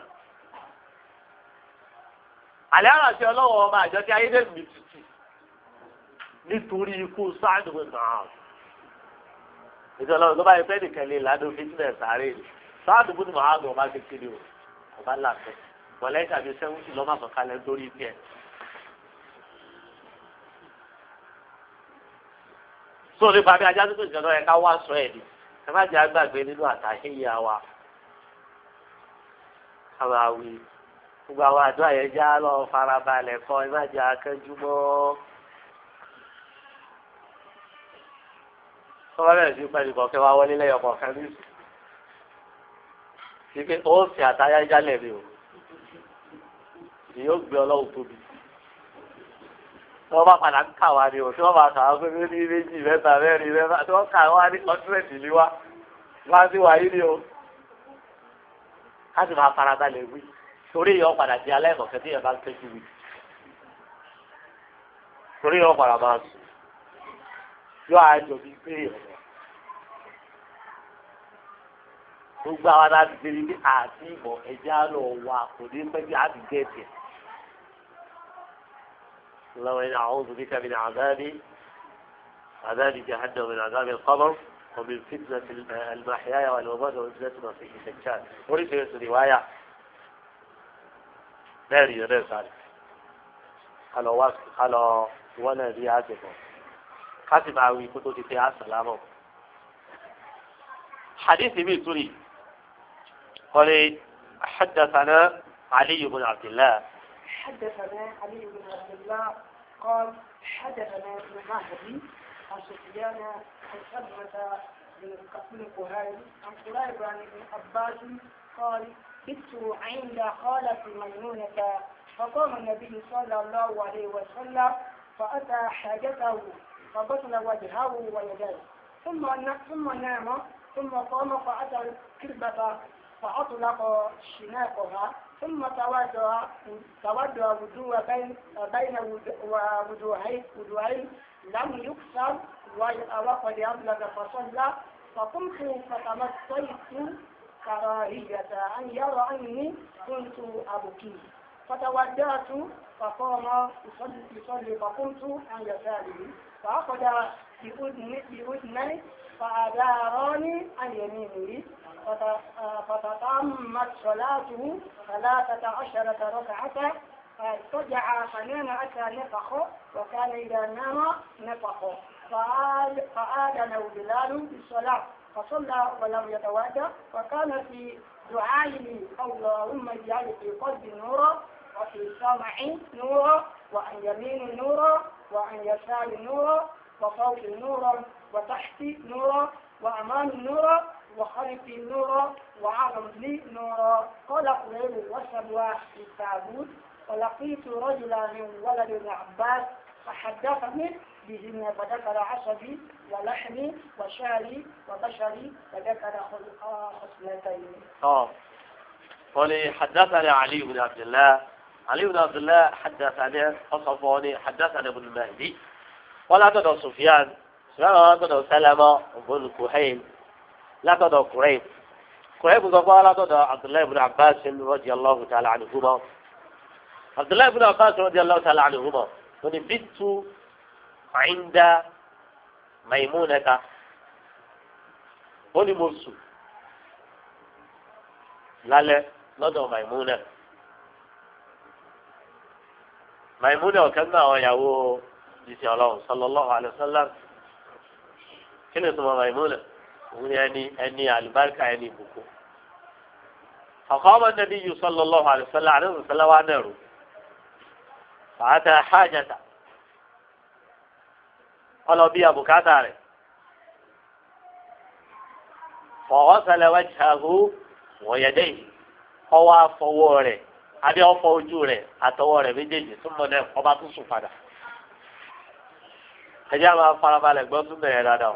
àlẹ́ àrà tí ọlọ́wọ́ ọba àjọ tí ayédèmí tutù nítorí ikú sáàdì mìíràn. ìjọ ọlọ́run tó bá yẹ fẹ́ nìkan lè ládùn fitness sáré ni sáàdì mìíràn ọba kékeré o ọba làtọ̀ mọ̀lẹ́kà bíi 70 lọ́mọ àkọ́kálẹ̀ nítorí tiẹ̀. sóòrè pàbí ajá tó ìjọba yẹ ká wá sọ ẹ̀ ni. ẹ má jẹ́ àgbàgbé nínú àtàhíyà wa káwọn awi gbogbo àwọn àdó àyẹjá lọ farabalẹ̀ kọ ẹ má jẹ́ akẹ́jú mọ́. wọ́n bẹ̀rẹ̀ sí pẹ̀lú kọ̀ọ̀kẹ́ wa wọlé lẹ́yọ̀ kọ̀ọ̀kan ní ìsìn. ṣé pé ó fi àtàyà jálẹ̀ mi o èyí ó gbé ọlọ́run tóbi. tí wọ́n bá padà ń kà wá ni o tí wọ́n bá kà wá pé ní méjì mẹ́ta mẹ́rin mẹ́fà tí wọ́n kà wá ní kọ́ńtírẹ̀tì ní wá wá sí wáyé ni o. ká sì máa farabalẹ̀ wí torí yọ padà di alẹ́ ìkọ̀kẹ́ tí yẹn bá ń tẹ́jú wí. torí yọ padà máa sùn yọ àjọ bíi pé ọ̀rọ̀. gbogbo àwọn aláàbí ti rí bí àti ìmọ̀ ẹ̀jẹ̀ á lọ wà kò ní pẹ́ bí àbí gẹ̀ẹ́tì. اللهم إني أعوذ بك من عذاب جهنم ومن عذاب القبر ومن فتنة المحيا والممات ومن فتنة المسيح الدجال. وليس رواية ناري ناس عليه قالوا وانا دي عاتبه كاتب عوي كتو تتيع السلام حديث بيتوري قال حدثنا علي بن عبد الله حدثنا علي بن عبد الله قال حدثنا ابن مهدي عن سفيان عن سلمة بن قهير عن قريب عن ابن عباس قال بت عند خالة ميمونة فقام النبي صلى الله عليه وسلم فأتى حاجته فغسل وجهه ويديه ثم نام ثم قام فأتى الكربة فأطلق شناقها ثم تودع وضوء بين وضوعين لم يكسر وقد أبلغ فصلى فقمت فتمطيت كراهية أن يرى أني كنت أبكي فتودعت فقام يصلي فقمت عن يساره فأخذ بأذني فأدارني عن يمينه فتتمت صلاته 13 ركعة فاضطجع فنام حتى نفخ وكان إذا نام نفخ فآذن بلال بالصلاة فصلى ولم يتودع وكان في دعائه اللهم اجعل في قلبي نورا وفي سمعي نورا وعن يمين نورا وعن يسار نورا وفوق نورا وتحت نورا وأمام نورا وخلفي نورا وعظم لي نورا قال قريب وسبوا في التابوت ولقيت رجلا من ولد ابن عباس فحدثني بهن فذكر عصبي ولحمي وشعري وبشري وذكر خصلتين. قال حدثنا علي بن عبد الله حدثنا وصفوني حدثنا ابن المهدي ولا تدع سفيان ولا تدع سلمة بن كهيل لا تدع قريب ولا تدع عبد الله بن عباس رضي الله تعالى عنهما عبد الله بن عباس رضي الله تعالى عنهما بت عند ميمونة ونمرسو لا lọ́dọ̀ Maimuna ọ̀kan náà àwọn ìyàwó ìsìn ọlọ́run sallallahu alaihi wasallam kí ni ìtumọ̀ Maimuna òun ni ẹni àlùbáríkà ẹni ìbùkún. فقام النبي صلى الله عليه وسلم عليه وسلم عنه فأتى حاجته قال بي أبو كاتار فغسل وجهه ويديه ọwọ́ afọwọ́ rẹ̀ àbí ọfọ ojú rẹ̀ àtọwọ́ rẹ̀ méjèèjì túnbọ̀ náà ọba tún sùn padà. ẹjẹ́ àwọn afarabalẹ̀ gbọ́ tún bẹ̀rẹ̀ dáadáa.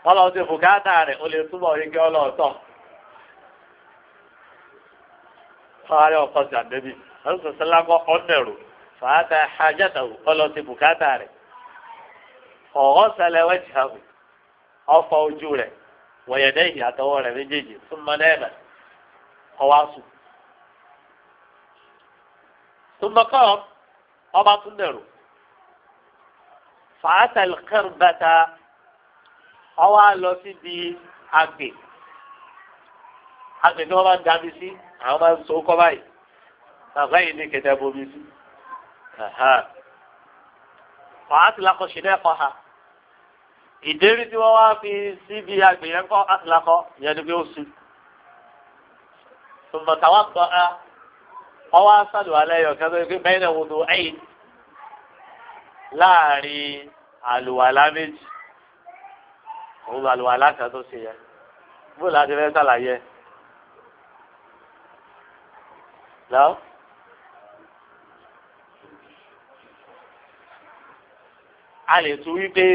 wọ́n lọ sí bùkátà rẹ̀ ó lè túbọ̀ rí kí ọlọ́ọ̀tọ̀. fáwọn ọkọ̀ sí àdébí ọ̀sán sẹ́lákọ̀ ọ̀nẹ̀rù fàátà hajjátàwù ó lọ sí bùkátà rẹ̀. ọ̀họ́ sẹlẹ̀ wẹ́jìhàwù ọfọ ojú rẹ̀ wọ̀yẹ̀dẹ́yì àtọwọ́ rẹ̀ méjèèjì túnbọ̀ náà ọwásù tùmọ̀kọ́ ọba tún dẹ̀rù fàátàlì kẹrìbàtà ọwọ́ lọ sí di àgbè tí wọ́n bá ń dàbí sí àwọn máa ń so kọ́ báyìí àgbáyé ní kẹtẹ bomi sí fàátàlì akọ̀ṣẹ́ náà kọ́ ha ìdérí tí wọ́n wá fi síbi àgbè yẹn kọ́ àtìlákọ́ ìyẹn ni pé ó sùn. ثم توضأ أو أصل عليه وكذا بين وضوءين láàrin àlùwàlá méjì òun àlùwàlá kan tó ṣe yẹ bó láti fẹ́ sàlàyé lọ. a lè tún wípé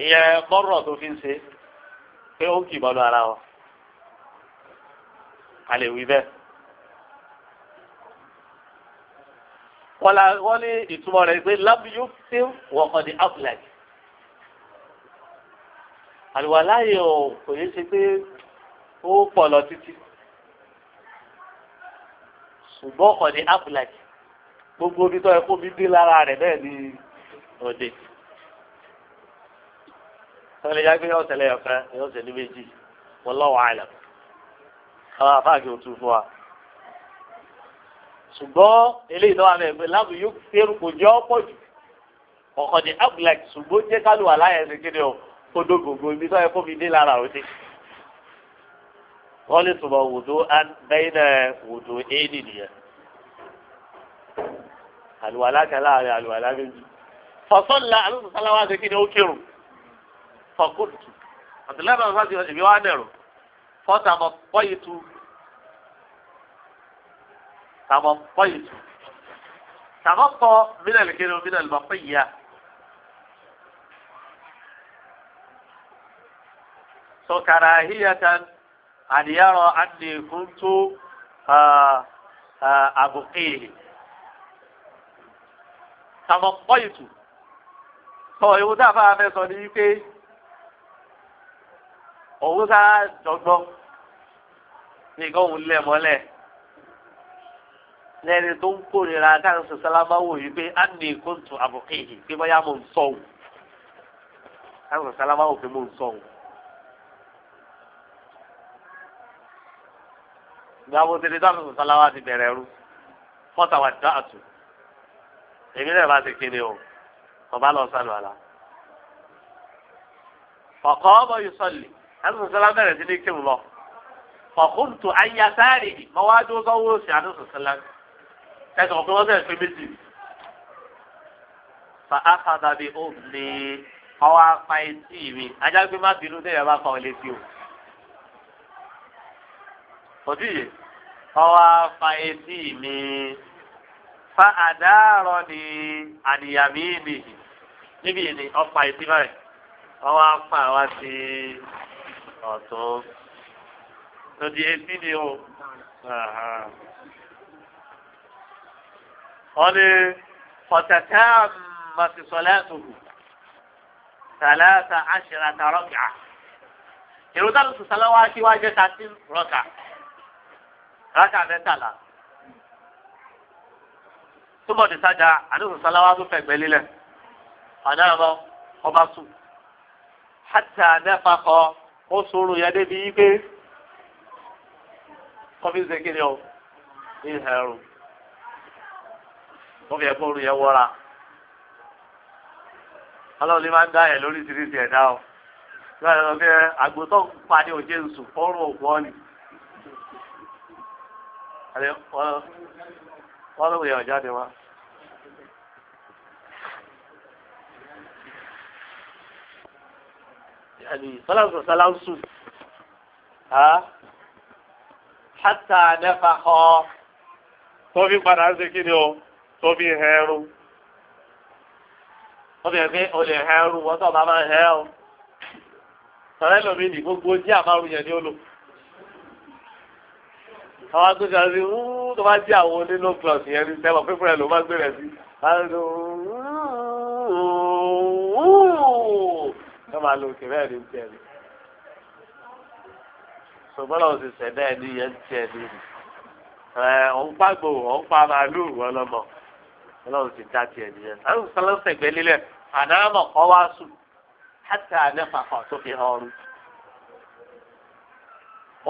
ìyẹn mọ́rọ̀ tó fi ń ṣe pé ó kì í bọ́nu ara wọn. a lè wí bẹ́ẹ̀. wọ́n ní ìtumọ̀ rẹ̀ pé lábíyú tí wọ́n kọ́ di outlet. àlùwàlá yìí ò kò yẹ ṣe pé ó pọ̀ lọ títí. ṣùgbọ́n kọ́ di outlet. gbogbo ibi tó yẹ kó bí dé lára rẹ̀ bẹ́ẹ̀ ni òde. sọ́ni yá gbé ọ̀sẹ̀ lẹ́yọ̀ kan ní ọ̀sẹ̀ ní méjì wallahu a'lam. àwọn afáàkì ò tún fún wa. ṣùgbọ́n eléyìí tó wà ní ẹgbẹ́ láàbù yóò fẹ́rù kò jẹ́ ọ́pọ̀ jù ọ̀kan ní abúlé ṣùgbọ́n jẹ́ kálù aláyẹ̀ ṣe kéde ọ̀ kódó gbogbo ibi tó yẹ kó fi dé lára òde. wọ́n lè túbọ̀ wùdó bẹ́ẹ̀ náà wùdó éèdì nìyẹn. àlùwàlá kan láàrin àlùwàlá méjì. fọ̀sọ́nla alùpùpù ṣe kéde ó kírun. fọ̀kúntù àtìlẹ́bàá fásitì ìbí wa nẹ̀rù. فتمطيت تمطى من الكلمة من المطية كراهية أن يرى أني كنت أبقيه تمطيت sọ ìwọ tá a fà fẹ́ sọ ní pé òun sá dọ́gbọ́n nìkan òun lẹ̀ mọ́lẹ̀ lẹ́ni tó ń kórìíra káàkiri sọ̀sálàmà wò yìí pé á ní kóńtù àbùkéyì pé bóyá mò ń sọ òun káàkiri sọ̀sálàmà wò pé mò ń sọ òun. ìgbàgbọ́ tètè káàkiri sọ̀sálàmà ti bẹ̀rẹ̀ ẹrú fọ́tà wà dáàtù èmi náà bá ti kéde o ọba lọ sálọ àlà ọkọ ọmọ yìí sọlì ẹnu sọlá bẹ̀rẹ̀ sí ní kírun lọ ọkùnrin ayásáàrì mọ wá dúró sọ́wọ́ sí àdúgbò sọlá ẹsẹ ọkùnrin wọn bẹ̀rẹ̀ pé méjì fa akadàbí ó ní ọwọ́ apá etí mi ajágbé má bínú déyà bá kàn létí o òtí yìí ọwọ́ apá etí mi fa àdáàrọ̀ ni àníyàmí nìyí níbi ìní ọ̀pá etí báyìí ọwọ́ apá wa sí ọ̀tún lòdì etí ni o wọ́n ní pọ̀tẹ́tẹ́ mọ̀tìsọ̀lẹ́tùkù tàlẹ́tà àṣìràtà rọ́kà èròjà lóṣù sálẹ́wá kí wá jẹ́ 13 rọ́kà rákà mẹ́tàlá túbọ̀ ní sájà àdúgbò sálẹ́wá tó fẹ̀gbẹ́ lílẹ̀ ọ̀nàmọ́ ọba sùn hàtà nẹ́fà kọ ó sọ̀rọ̀ yẹn débi pé kọ́fíìsì kìíní o ní ìhẹ̀rù wọ́n fi ẹ̀kọ́ orin yẹn wọ́ra ọlọ́run ní máa ń dá ẹ̀ lórí tìrìtì ẹ̀dá o ìgbà yẹn lọ sí àgbo tó ń pa ní òjé nsù fọ́ọ̀rùn òkú ọ́nì wọ́n ló wùyẹ̀ ọ̀jáde wá. Sọláńsù hátà nẹ́fà kọ́ tó fi padà ń ṣe kí ni o tó fi hẹ́rù wọ́n fi hàn pé o lè hẹ́rù wọ́n tó bá máa hẹ́ o sọ̀rọ̀ lómi ní gbogbo ojí àmárù yẹn ni ó lò àwọn agbègbè àti tó bá jẹ́ àwọn onílò klọ̀sì yẹn ní sẹ́wọ̀n pípọ̀ rẹ̀ ló máa gbé rẹ̀ sí ẹ máa lo òkè bẹ́ẹ̀ ní tiẹ̀ ní. ṣùgbọ́n àwọn òṣìṣẹ́ bẹ́ẹ̀ ní yẹn tiẹ̀ ní. òun pàgbò òun pa màálù wọn lọ́mọ ọlọ́run ti dá tiẹ̀ nìyẹn. àwọn sọlọ́sẹ̀ gbé lílẹ̀ àdámọ̀ kọ́ wá sùn hátà nẹ́fà kan tó fi hàn ọrùn.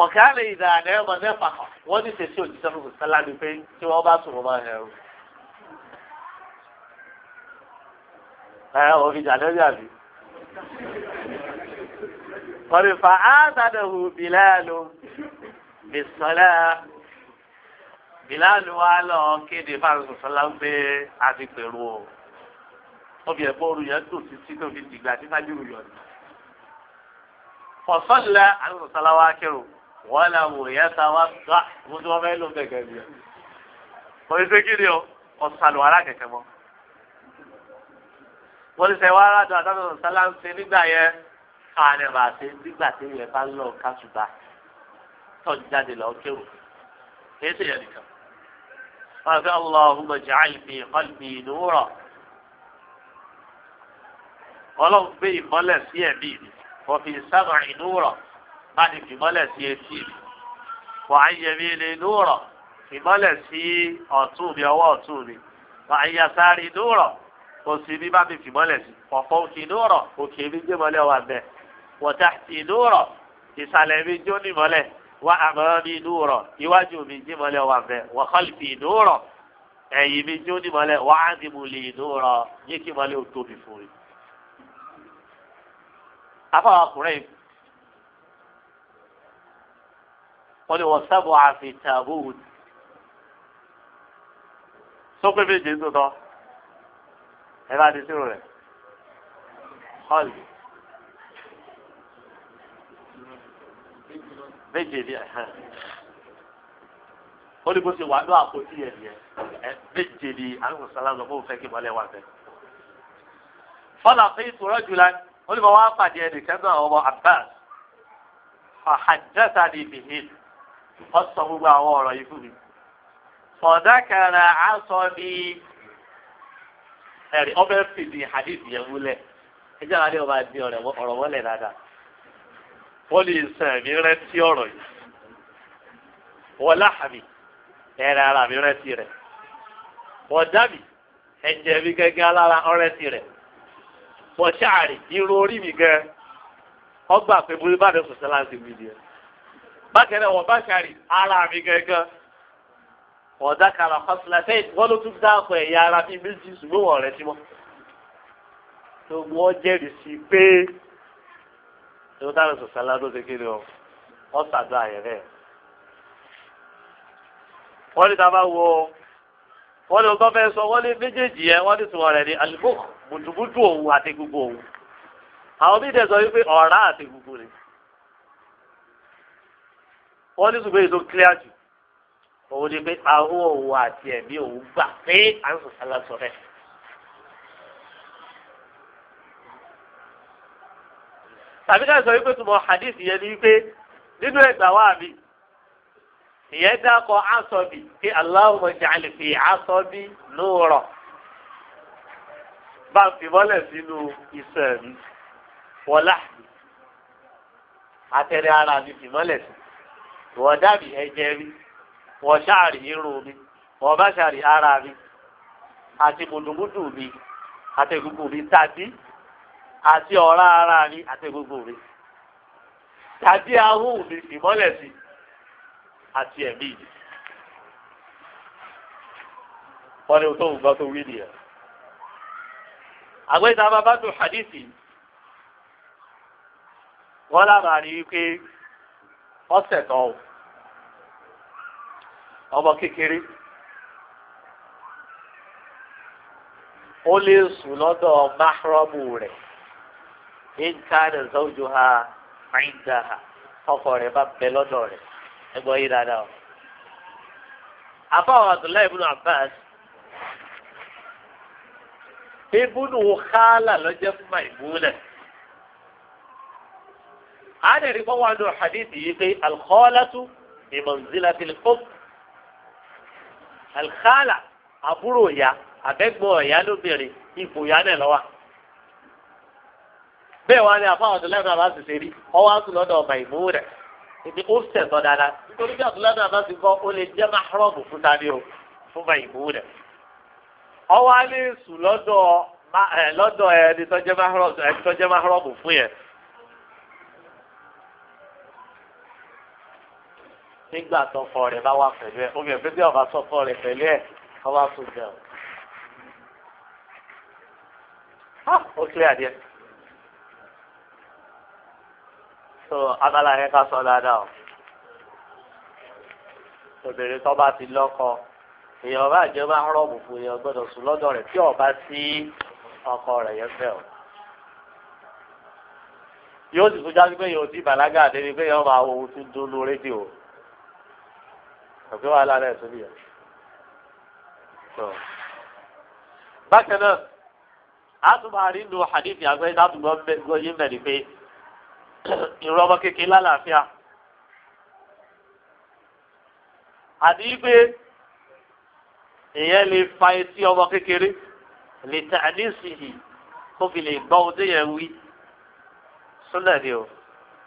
ọ̀kẹ́ àlè ìdá àdẹ́mọ̀ nẹ́fà kan wọ́n ní sèṣì òjíṣẹ́ fún sọ́lá ni pé tí wọ́n bá sùn wọ́n máa hẹ̀rù. òfin jàdẹ́bí àbí. Kọ̀rìfà ádàdàhù Bìláàlù bìsọ̀lá. Bìláàlù wa lọ kéde fáwọn sọ̀lá ń pé a ti pèrò o. Wọ́n fi ẹ̀kọ́ oru yẹn tó títí tó fi dìgbà tí fájúrù yọ ni. Fọ̀sọ́lá àwọn sọ̀lá wa kérò. Wọ́n là wò yẹn ta wá gbà wọ́n tí wọ́n fẹ́ lò gẹ́gẹ́ bí ẹ. Kọ̀rí ṣe kí ni o? Ọ̀sàlù alákẹ̀kẹ́ mọ́. Wọ́n ti sẹ́ wá aládùn àtàwọn sọ̀lá ń ṣe nígbà yẹn. Káàní bá ṣe nígbà tí ìyẹn bá lọ kásùbà tó ń jáde lọ kéwò kìí ṣe yẹn nìkan. Wọ́n fi Allahumma ij'al fi qalbi nura. Ọlọ́run gbé ìmọ́lẹ̀ sí ẹ̀mí mi. Wọ́n fi sam'i nura. Má ní fi ìmọ́lẹ̀ sí etí mi. Wa an yamini nura. Ìmọ́lẹ̀ sí ọ̀tún mi ọwọ́ ọ̀tún mi. Wa an yasari nura. Kò sí bí bá mi fi ìmọ́lẹ̀ sí. Wa fawqi nura. Òkè mi gbé mọ́lẹ̀ wà bẹ́ẹ̀. وتحتي نورا ìsàlẹ̀ mi jó ní mọ́lẹ̀ وأمامي نورا iwájú mi jí mọ́lẹ̀ wà bẹ́ẹ̀ وخلفي نورا ẹ̀yìn mi jó ní mọ́lẹ̀ وعدم لي نورا yé kí mọ́lẹ̀ ó tóbi fún mi. afáwọn ọkùnrin wọ́n ní wọ́n sábọ̀ àfi tàbúùd sọ́pẹ́ méje tó tọ́ ẹ bá ti sírò rẹ̀ hall méje ni ó ní bó ṣe wà ní àpótí ẹ̀ nìyẹn méje ni àwọn sàlámù lọ fún fẹ́ kí mọ́lẹ̀ wà bẹ́ẹ̀. fọlá pé ìtura jùlọ ó ní bá wàá pàdé ẹnìkan náà ọmọ Abbas àhàjẹsà ní ìbìhìn ọsàn gbogbo àwọn ọ̀rọ̀ yìí fún mi. fọdákàrà aṣọ ní ẹ̀rí ọbẹ̀ fìdí hadith yẹn múlẹ̀ ẹjẹ́ àlẹ́ ọba di ọ̀rọ̀ wọlé dáadáa. wọ́n lè sàn mí rántí ọ̀rọ̀ yìí wọ́n láhàmì ẹ̀rẹ̀ ara mi rántí rẹ̀ wọ́n dábì ẹ̀jẹ̀ mi gẹ́gẹ́ alára ọ̀rẹ́tì rẹ̀ wọ́n ṣáàrì irun orí mi gẹ́ ọgbà pé mo bá dẹ̀ sọ̀tẹ́ láti wí ni ẹ̀. bákẹ́rẹ́ wọ́n bá ṣáàrì ara mi gẹ́gẹ́ wọ́n dákàrà kọ́sílẹ̀ wọ́n ló tún dáàpọ̀ ẹ̀yà ara bíi méjì ṣùgbọ́n wọ́n rẹ̀ sí mọ́. tó wọ́n jẹ́rìí sí pé tó dáàbò sọ̀tẹ́ láti ṣe kí ni wọ́n ṣàdó àyẹ̀rẹ́ wọ́n ní tábà wo wọ́n ní ọgbọ́n fẹ́ sọ wọ́n ní méjèèjì yẹn wọ́n ní tiwọn rẹ̀ ní alibok bùtùbùtù òun àti gbogbo òun àwọn bí dẹ̀ sọ wípé ọ̀rá àti gbogbo rẹ̀ wọ́n ní ṣùgbọ́n èso clear jù òun ni pé àwọn òun àti ẹ̀mí òun gbà pé à ń sọ̀tà lásọ rẹ̀. tàbí ká sọ wípé tùmọ̀ hadith yẹn ni wípé nínú ẹgbàá wa mi ìyẹn dákọ̀ asọ̀bì kí Allahumma ja'al fi asọ̀bì nura bá fi mọ́lẹ̀ sínú iṣẹ́ mi wọlá àtẹ̀rẹ̀ ara mi fi mọ́lẹ̀ sí wọ́n dàbí ẹ̀jẹ̀ mi wọ́n ṣáàrì irun mi wọ́n bá ṣáàrì ara mi àti mùdùmùdù mi àti egungun mi tàbí àti ọ̀rá ara mi àti egungun mi tàbí ahọ́n mi fi mọ́lẹ̀ sí àti ẹ̀mí yìí. wọ́n ní tó ń gbọ́ tó wí nìyẹn. àgbẹ̀ta bàbá tó hadithi wọ́n lábàá ní wípé ọ̀sẹ̀ tán ọmọ kékeré ó lè sùn lọ́dọ̀ máhrọ́mù rẹ̀ in kana zawjuha indaha ọkọ rẹ̀ bá bẹ lọ́dọ̀ rẹ̀. ẹgbọ́n yìí dáadáa o. afáwọn Abdullahi ibn Abbas ibùdó xaala lọ́jọ́ fún Maimuna. àádẹ́rì kọ́ wà lórí hadith yìí pé alkhalatu bi manzilati al-umm. alkhala àbúrò ya abẹ́gbọ́n ya lóbìnrin ipò ya náà lọ́wọ́. bẹ́ẹ̀ wá ní afáwọn Abdullahi ibn Abbas ṣe rí ọwọ́ àtúntò lọ́dọ̀ Maimuna. ibi ó sẹ̀tọ́ dáadáa nítorí bí Abdullahi náà bá ti kọ́ ó lè jẹ́ máhrọ́ọ̀mù fún tani o fún Maimuna. ọwọ́ á lè sùn lọ́dọ̀ ẹni tó jẹ́ máhrọ́ọ̀mù fún yẹn. nígbà tọkọ rẹ̀ bá wà pẹ̀lú ẹ̀ omi ẹ̀fẹ́ bí ọba sọkọ rẹ̀ pẹ̀lú ẹ̀ kọ́ bá sùn jẹun. ó kílẹ̀ adìẹ. so abala yẹn ká sọ dáadáa o obìnrin tó bá ti lọ́kọ èèyàn bá jẹ́ máa rọ́ọ̀bù fún èèyàn gbọ́dọ̀ sùn lọ́dọ̀ rẹ̀ tí ọba sí ọkọ rẹ̀ yẹn fẹ́ o yóò sì tún jáde pé yóò ti bàlágà débi pé yóò máa wo ohun tó dún lórí rédíò ọ̀gbẹ́ wàhálà rẹ̀ tó nìyẹn. bákan náà a tún máa rí nu hadithi àgbẹ̀ láti gbọ́ yín mẹ́rin pé ìrọ̀ ọmọ kékeré lálàáfíà àti pé èèyàn lè fa etí ọmọ kékeré lè ta àdínsìhì kó fi lè gbọ́ ohun téèyàn wí súnà ni o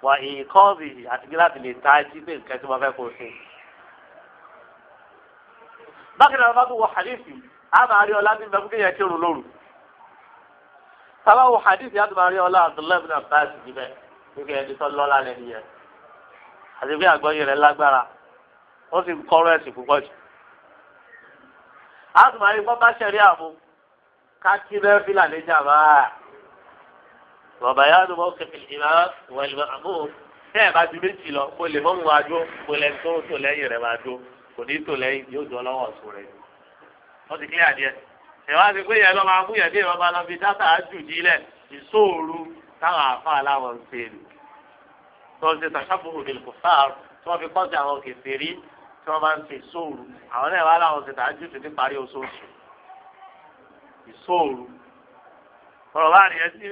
wà ìkọ́ọ̀bì àti kí láti lè ta etí pé nǹkan tí wọ́n fẹ́ kó sí. bákan náà bá tún wọ hadithi a máa rí ọlá ní ìgbàgbọ́ kéèyàn kírun lóru sábà wọ hadithi a tún máa rí ọlá Abdullahi ibn Abbas níbẹ̀ nígbà ẹni tó lọ́la lẹ́nu yẹn àti bí àgbọ̀yé rẹ̀ lágbára ó sì ń kọ́rọ́ ẹ̀sìn púpọ̀ jù. a tún máa rí bọ́bá ṣẹ̀rí àmú káàkiri bẹ́ẹ̀ fílà ní jàmbá bàbá yá ló mọ̀ kẹfì ìmọ̀ wẹ̀lẹ̀ àmú tẹ́ ẹ̀ bá ti méjì lọ kó lè mọ́ mu wá dó kó lẹ́ni tó tò lẹ́yìn rẹ̀ máa dó kò ní tò lẹ́yìn yóò dún ọlọ́wọ́ ọ̀sùn rẹ̀ wọ́n ti kílẹ̀ adìẹ. ìwà ti pé yẹn lọ́ máa mú yẹn bí ìwọ́n bá lọ fi dáta jù dílẹ̀ ìṣòro táwọn àfa aláwọ̀ ń ṣe lù tó ń ṣe tàṣàbùrù ní kòfàr tí wọ́n fi kọ́ sí àwọn kèfèrí tí wọ́n máa ń ṣe ìṣòro àwọn náà wà láwọn ṣe tàájú tó ti parí oṣooṣù ìṣòro ọ̀rọ̀ bá rìn yẹn sí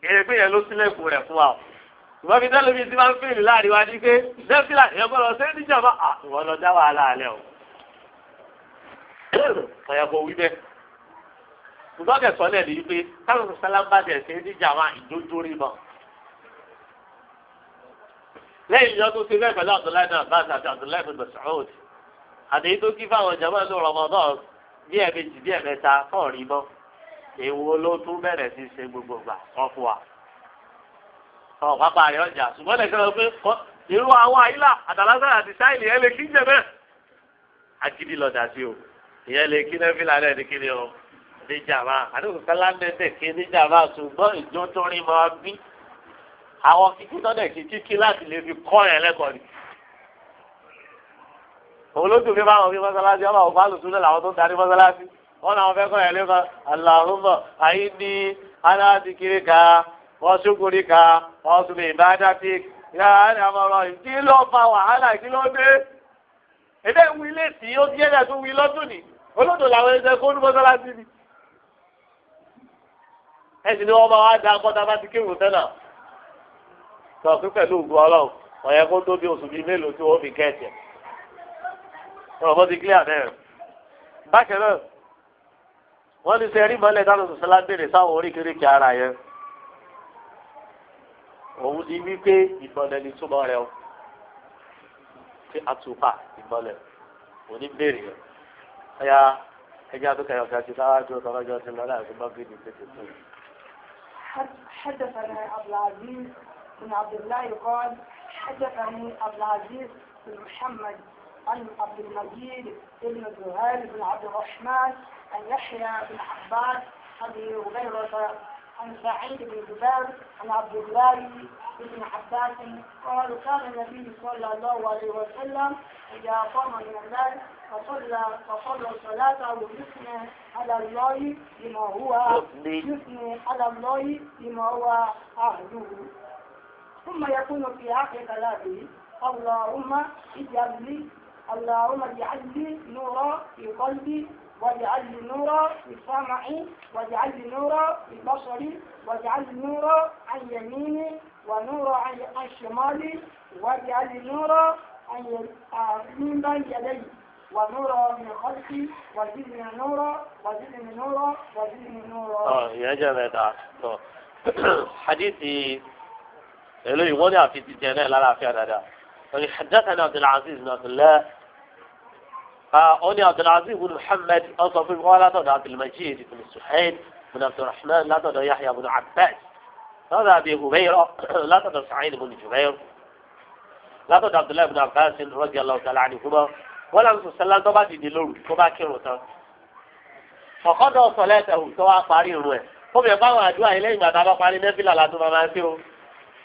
èrè pé yẹn ló sílẹ̀kùn rẹ̀ fún wa o ìwọ́n fi tẹ́lẹ̀ mi ti máa ń fèrè láàrin wa ní pé dẹ́fílà èèyàn gbọ́dọ̀ ṣe é níjàmbá ìwọ́n lọ dá wàhálà alẹ́ o ọ̀yà kò wí bẹ́ẹ̀ ṣùgbọ́n kẹsàn-án náà ní pé táwọn sálábà tẹ̀ ṣe é níjàmbá ìdójórí mọ́ lẹ́yìn ìjọ tó ṣe bẹ́ẹ̀ pẹ̀lú Abdullahi náà bá àti Abdullahi bin Mas'ud àtẹ̀yí tó kí fáwọn jàmáà ní Ramadan bí ẹ̀mejì bí ẹ̀mẹ́ta kọ́ọ̀rí mọ́ èwo ló tún bẹ̀rẹ̀ sí ṣe gbogbo gbà wọ́n fún wa. ọ̀ pápá rẹ̀ ọjà ṣùgbọ́n lẹ́kẹ́ lọ pé irú àwọn àyílà àtàlásàrà àti sáìlì yẹn lè kí jẹ bẹ́ẹ̀. agídí lọ dà sí o ìyẹn lè kí nẹ́fìlà náà ní kíni o ní jàmá àdókò kálá nẹ́tẹ̀ kí ní jàmá ṣùgbọ́n ìjọ tó rí máa bí àwọn kíkí tọ́lẹ̀ kíkí láti lè fi kọ́ ẹ̀ lẹ́kọ̀ọ́ ni. òun ló dùn mí báwọn bí mọ́sálásí ọmọ òkú àlùsùn náà làwọn tó ń darí mọ́sálásí wọn làwọn fẹ́ kọ́ ẹ̀ lẹ́kọ̀ọ́ Allahumma àyíní aládìkiri ká wọ́n ṣúkúrí ká wọ́n tún lè bá dá sí yàrá ní àmọ́ràn kí ló fa wàhálà kí ló dé. èdè wí létí ó ti yẹ́dẹ̀ tó wí lọ́dún ni olódò làwọn ẹgbẹ́ kó ní mọ́sálásí ni. ẹ̀sìn ni wọ́n bá wá da akọ́ta bá ti kéwòn tẹ́lẹ̀ sọ pé pẹ̀lú ògùn ọlọ́run ọ̀yẹ́ kó tó bí oṣù bíi mélòó tí wọ́n fi kẹ́ẹ̀tì ẹ̀. ọ̀rọ̀ bó ti clear náà. bákan náà wọ́n ní sẹ́rí mọ́lẹ̀ dáná sọ̀sọ́lá béèrè sáwọn oríkèéríkèé ara yẹn. òun ti wí pé ìmọ̀lẹ̀ ni túmọ̀ rẹ̀ o. ṣé àtùpà ìmọ̀lẹ̀ òní béèrè yẹn. ẹ̀yà ẹ̀jẹ̀ àtúkẹ̀yọ̀ kẹ́ẹ̀tì sáwájú ọ̀tọ̀lọ́jọ́ ti lọ́lá ẹ̀kú bá gbé ní tètè tó. حدثنا عبد العزيز بن عبد الله قال حدثني عبد العزيز بن محمد عن عبد المجيد بن زهير بن عبد الرحمن عن يحيى بن عباس عن ابي هريره عن سعيد بن جبير عن عبد الله بن عباس قال كان النبي صلى الله عليه وسلم اذا قام من الليل فصلى صلاته يثني على الله بما هو عهده ثم يكون في آخر كلامه اللهم اجعل لي نورا في قلبي واجعل لي نورا في سمعي واجعل لي نورا في بصري واجعل لي نورا عن يميني ونورا عن شمالي واجعل لي نورا من بين يدي ونورا من خلفي وزدني نورا وزدني نورا وزدني نورا. يا جماعة حديثي إلى يغني في الجنة لا في هذا. حدثنا عبد العزيز بن عبد الله أني عبد العزيز بن محمد أصف قال عبد المجيد بن سحيد بن عبد الرحمن لا تدع يحيى بن عباس هذا أبي هريرة لا تدع سعيد بن جبير لا تدع عبد الله بن عباس رضي الله تعالى عنهما ولا رسول الله طبعا يدلون طبعا كيروتا فقد صلاته سواء قارئ رواه هم يقعوا أدواء إليه ما تابع قارئ نفل لا تبع فيه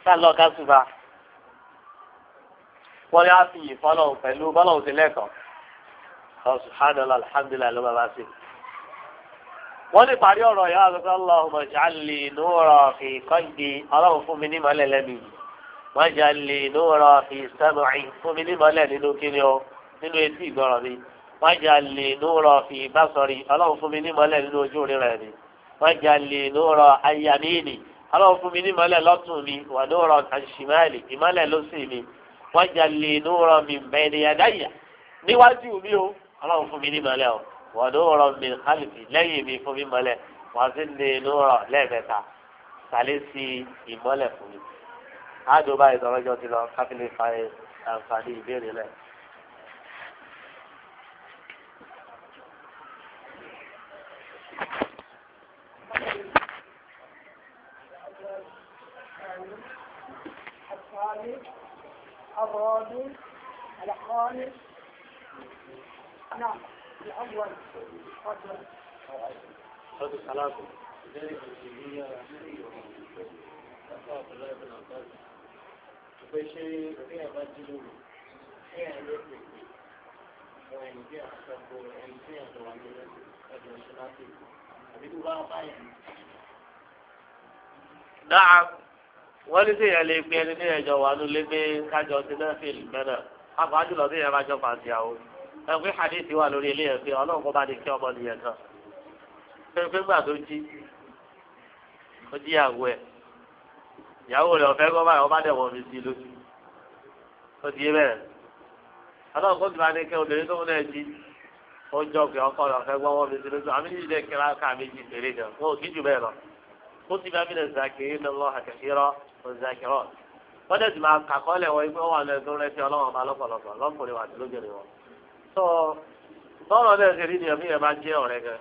قال الله كسبا ولا في فلو فلو بلو تلك سبحان الله الحمد لله لما باسي wọ́n ní parí ọ̀rọ̀ yà á sọ Allahumma ij'al li nura fi qalbi ọlọ́run fún mi ní ìmọ́lẹ̀ lẹ́nu waj'al li nura fi sam'i fún mi ní ìmọ́lẹ̀ nínú kíni o nínú etí ìgbọ́rọ̀ mi waj'al li nura fi basari ọlọ́run fún mi ní ìmọ́lẹ̀ nínú ojú rírẹ̀ mi waj'al li nura an yamini ọlọ́run fún mi ní ìmọ́lẹ̀ lọ́tún mi wa nura an shimali ìmọ́lẹ̀ lósì mi waj'al li nura min bayni yadayya níwájú mi o ọlọ́run fún mi ní ìmọ́lẹ̀ o. ونورا من خلفي لي من فمي ملك وزدني نورا لا بتا ثالثي ملك فمي هذا بعد درجات الله قبل فادي بين له الرابع الخامس نعم الأول صوت الصلاة نعم wọ́n ní sèyàn lè gbé ẹni ní ẹ̀jọ̀ wà ló lé gbé kájọ sí náà fèlì mẹ́nà àgbà jùlọ bí ẹ bá jọ pàṣẹ àwọn ẹ pé hadith wà lórí ilé ẹ pé ọlọ́run kó bá ní kí ọmọ nìyẹn kan pé gbà tó jí ó jí ìyàwó ẹ ìyàwó rẹ ọ̀fẹ́ kọ́ báyìí ọba dẹ̀wọ̀n mi sí lójú ó ti yé bẹ́ẹ̀ ọlọ́run kó ti bá ní kí obìnrin tó ń náà jí ó jọ pé ọkọ rẹ ọ̀fẹ́ gbọ́wọ́ mi sí lójú àmì jíjẹ kíra ká méjì péré gan wọn ò kí jù bẹ́ẹ̀ lọ ó ti bá mi lè zàkiri lọ́wọ́ àkẹ́kẹ́rọ́ òzàkẹ́rọ́ wọ́n dẹ̀ ti máa kàkọ́lẹ̀ wọ ibi wọ́n wà lẹ́nu tó rẹ́sí ọlọ́wọ́n ọba lọ́pọ̀lọpọ̀ lọ́kùnrin wà lóbìnrin wọn. tó tọ́rọ̀ náà ṣe rí ni ẹ̀mí yẹn máa jẹ́ ọ̀rẹ́ gan.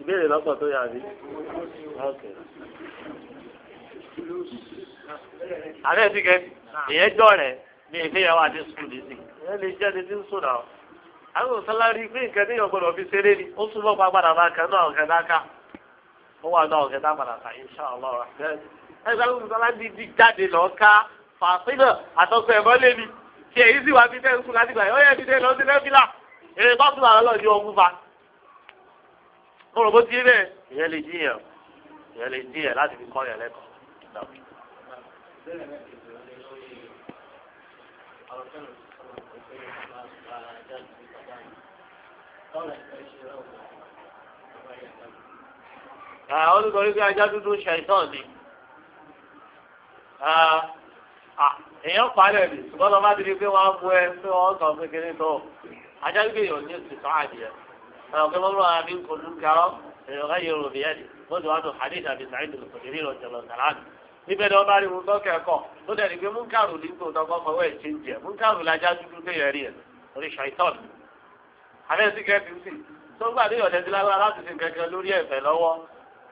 ìbéèrè lọ́pọ̀ tó yà mí. àbẹ́ ti kẹ́ ìyẹn jọ rẹ̀ ní ìfẹ́yàwó àti sùkúl nìsí. ìyẹn lè jẹ́ ẹni tí ń sùn náà. àwọn òṣèlárí pé nǹkan tí yóò gbọdọ̀ fi ṣeré ni ó súnmọ́ padà máa kẹ́ náà ọ̀kẹ́ dáká. ó wà náà ọ̀kẹ́ dá padà fà inshallah ẹgbẹ́ olùsọ̀lá dídí jáde lọ ká fàṣínà àtọ́sọ ẹ̀mọ́ lébi tí èyí sì wá bídẹ́ ńkú láti gbà yọ bídẹ́ lọ sí lẹ́fílà èrè bá tún àwọn ọlọ́ọ̀dì ọ̀hún fa. mo rò bó ti bẹ́ẹ̀ ìyẹn lè jíyàn láti fi kọ́ yẹn lẹ́kọ̀ọ́. olùkọ́ wípé ajá dúdú ṣàìtàn ni. èèyàn palẹ̀ mi ṣùgbọ́n lọ́ba ti di pé wọ́n á mú ẹ pé wọ́n sọ pé kiri tó ajá gbé yòó ní ìsìnkú àdìyẹ ọ̀rọ̀ pé wọ́n lọ́wọ́ àbí kò lùkà ọ́ èèyàn ká yẹ̀rọ bìí ẹ̀dì wọ́n ti wá tó hadith àbí sàìdì lọ́sọ̀ kiri lọ jẹ̀lọ sàlámì níbẹ̀ ni wọ́n bá rí wọn tó kẹ́kọ̀ọ́ tó dẹ̀ ní pé múnkàrù ní kò tọkọ fọwọ́ ẹ̀ ṣe ń jẹ múnkàrù lajá dúdú kéèyàn rí ẹ̀ orí ṣàìtọ́n àbẹ́ síkẹ́ẹ̀tì sí tó gbà ní ìyọ̀dẹ̀ lágbára láti fi kẹ̀kẹ́ lórí ẹ̀fẹ̀ lọ́wọ́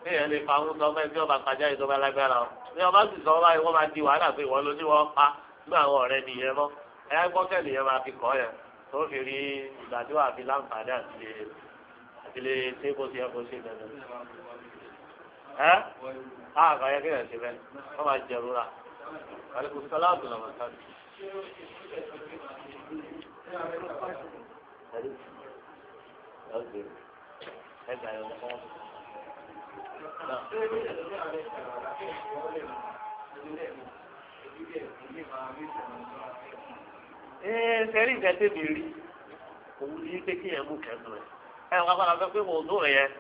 kéèyàn lè fa àwọn sọmọ ẹgbẹ́ ọba kájà ìjọba lágbára ọ ní ọba sì sọ báyìí wọ́n máa di wàhálà pé ìwọ ló ní wọ́n pa ní àwọn ọ̀rẹ́ nìyẹn mọ́ ẹ̀yà gbọ́kẹ́ nìyẹn máa fi kọ́ yẹn tó fi rí ìgbà tí wàá fi láǹfààní àti lè ṣe bó ṣe yẹ kó ṣe dandan. ẹ́ àgbà yẹ kéèyàn ṣe bẹ́ẹ̀ wọ́n máa jẹ rúra àlùkò sọlá àbùnà màkàtà. Sẹ́rí ìfẹ́ tèmi rí òun ní pé kí ẹ̀ mú kẹ́nu ẹ̀. Wọ́n padà sọ pé wòdó yẹn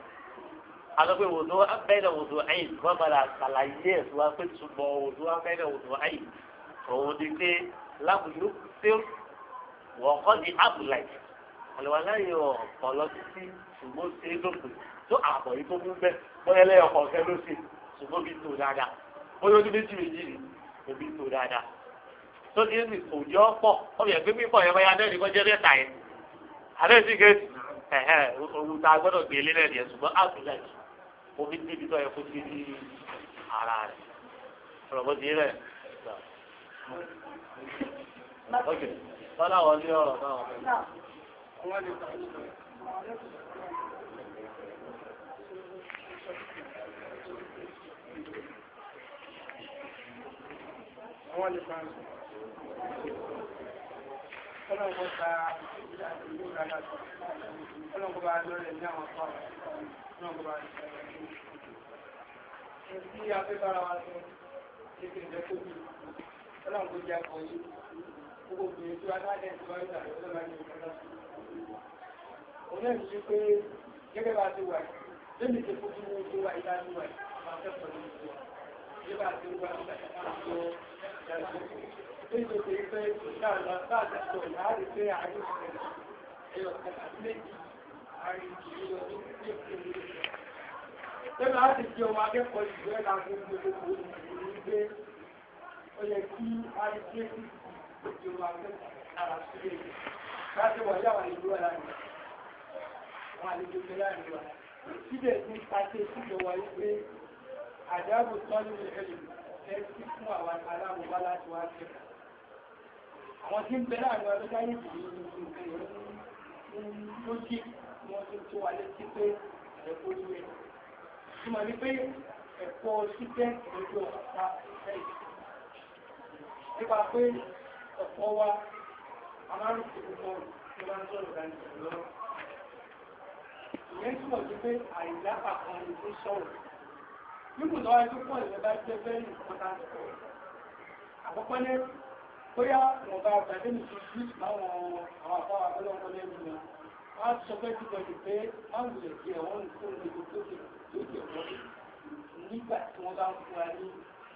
àlọ́ pé wòdó abẹ́rẹ́ wòdó ẹ̀yìn wọ́n padà ṣàlàyé ẹ̀ wá pé túbọ̀ wòdó abẹ́rẹ́ wòdó ẹ̀yìn òun ní pé lábùlú tí wọ́n kọ́ di abùláì àlùwà láyé ọ̀pọ̀ lọ títí ṣùgbọ́n ṣe é lópin tó àbọ̀ yìí tó mú bẹ́ẹ̀ bóyá lẹ́yìn ọkọ̀ ọ̀kẹ́ ló sì ṣùgbọ́n bí tó dáadáa bóyá ojú méjì méjì ni òbí tó dáadáa tó ní ní òjò ọ̀pọ̀ ọ̀yẹ̀ pé mímọ̀ yẹn báyà lẹ́yìn kọjá mẹ́ta yẹn àlẹ́ sí gẹ̀ẹ́sì ohun tá a gbọ́dọ̀ gbé lé lẹ́yìn ṣùgbọ́n àbúlẹ̀ omi níbi tó yẹ kó ti ní ara rẹ̀ ọ̀rọ̀ bó ti rẹ̀ ok tọ́lá wọn ní ọ̀rọ̀ náà àwọn lè máa ọlọ́run kó ta ìlú ìlànà ọlọ́run kó bá lọ́rẹ̀ ní àwọn ọ̀pá ọlọ́run kó bá rẹ̀ tí a fẹ́ bára wa sọ ṣe ìjẹ́ tó bí ọlọ́run kó jẹ́ akọ yìí gbogbo obìnrin tí wọ́n á dẹ̀ tí wọ́n ń tàbí ọlọ́run ní ìjọba òun náà ṣe pé gẹ́gẹ́ bá ti wà lẹ́nu ti fún fún ojú wa ìdájú wa máa fẹ́ pẹ̀lú ìjọba gẹ́gẹ́ bá ti wà nígbà tí wọ́n ti wọ́n Nígbà tí ó fẹ́ ìṣàlọ́ bá àtàkọ̀ láàrín pé àárín ẹ̀yọ̀ kẹta méjì àárín ìṣòro ní ìpínlẹ̀. Tẹ́lá láti jẹ́ ọmọ akẹ́kọ̀ọ́ ìgbẹ́ láti gbogbo ìgbé ó yẹ kí a rí pé kí ọmọ akẹ́kọ̀ọ́ ara sílé láti wọ̀ yáwà ìlú ẹ̀ láàrín. Wọ́n àlejò pé láàrín wa. Síbẹ̀ ní pàṣẹ síjọ wa yí pé àdáàbò tọ́lú ẹ̀lú ẹ̀sí fún àwọn aláwọ̀wá láti wá kẹ́kọ̀ọ́. Àwọn tí ń bẹ láàrin wa tó dáyé ló jí wọ́n tó wà létí pé ẹ̀kọ́ ní ẹ̀. Túnmọ̀ ní pé ẹ̀kọ́ síkẹ́ lójú ọ̀pá ẹ̀yìn. Nípa pé ọ̀pọ̀ wa, a máa ń rí ìpínlẹ̀ tó bá ń sọ̀rọ̀ dání lọ́rọ̀. Ìyẹn túnmọ̀ sí pé àìlápà kan ní tó sọ̀rọ̀. Nígbùn tó wáyé tó pọ̀ ìrẹ́ bá jẹ́ very important. Àkọ́kọ́ ní bóyá wọn bá gbàdé nìkan láwọn àwọn àbáwá ọlọ́wọ́ lẹ́nu wọn wọ́n á sọ pé kíkọ́jú pé wọ́n lè jẹ ẹ̀wọ̀n nìkan lójú lókè ọ̀wọ́ nígbà tí wọ́n bá ń fún wa ní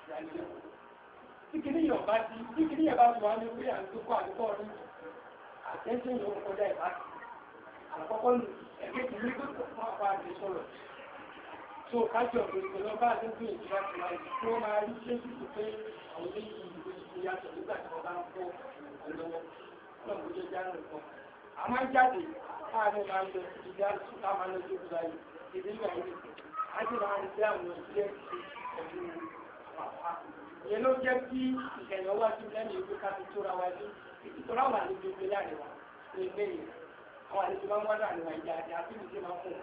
ìdánilẹ́kọ̀ọ́. Tí kìnìyàn bá ti wá ní orí àdúgbò àdúgbò rí àtẹ́sẹ̀ yóò kọjá ìbáṣe. Àkọ́kọ́ ní ẹgbẹ́ tí ní gbogbo fún àpá àti sọ̀rọ̀. So kájọ òṣèlú lọ bá àdúgbò ìjọba ti máa tí wọ́n máa rí ṣé kìí pé àwọn ilé ìgbìmọ̀ ìyàtọ̀ nígbà tí wọ́n bá ń kọ́ ọlọ́wọ́ náà kó jẹ́ jáde nǹkan. A máa ń jáde káàdé máa ń lọ sí ìdí àtúntà máa ń lọ sí ìgbà yìí. Ìdí ìgbà yìí a ti máa ń gbé àwọn ìṣẹ́ ẹ̀dùn àpá. Ìyẹn ló jẹ́ kí ìṣẹ̀lẹ̀ wá sí lẹ́nu ìwé ká fi tóra wa ní ìtura wà ní gbogbo láàrin wa ní ilé yìí. Àwọn àlejò máa ń wá láàrin wa ìjà àti àti ìdíje máa ń fún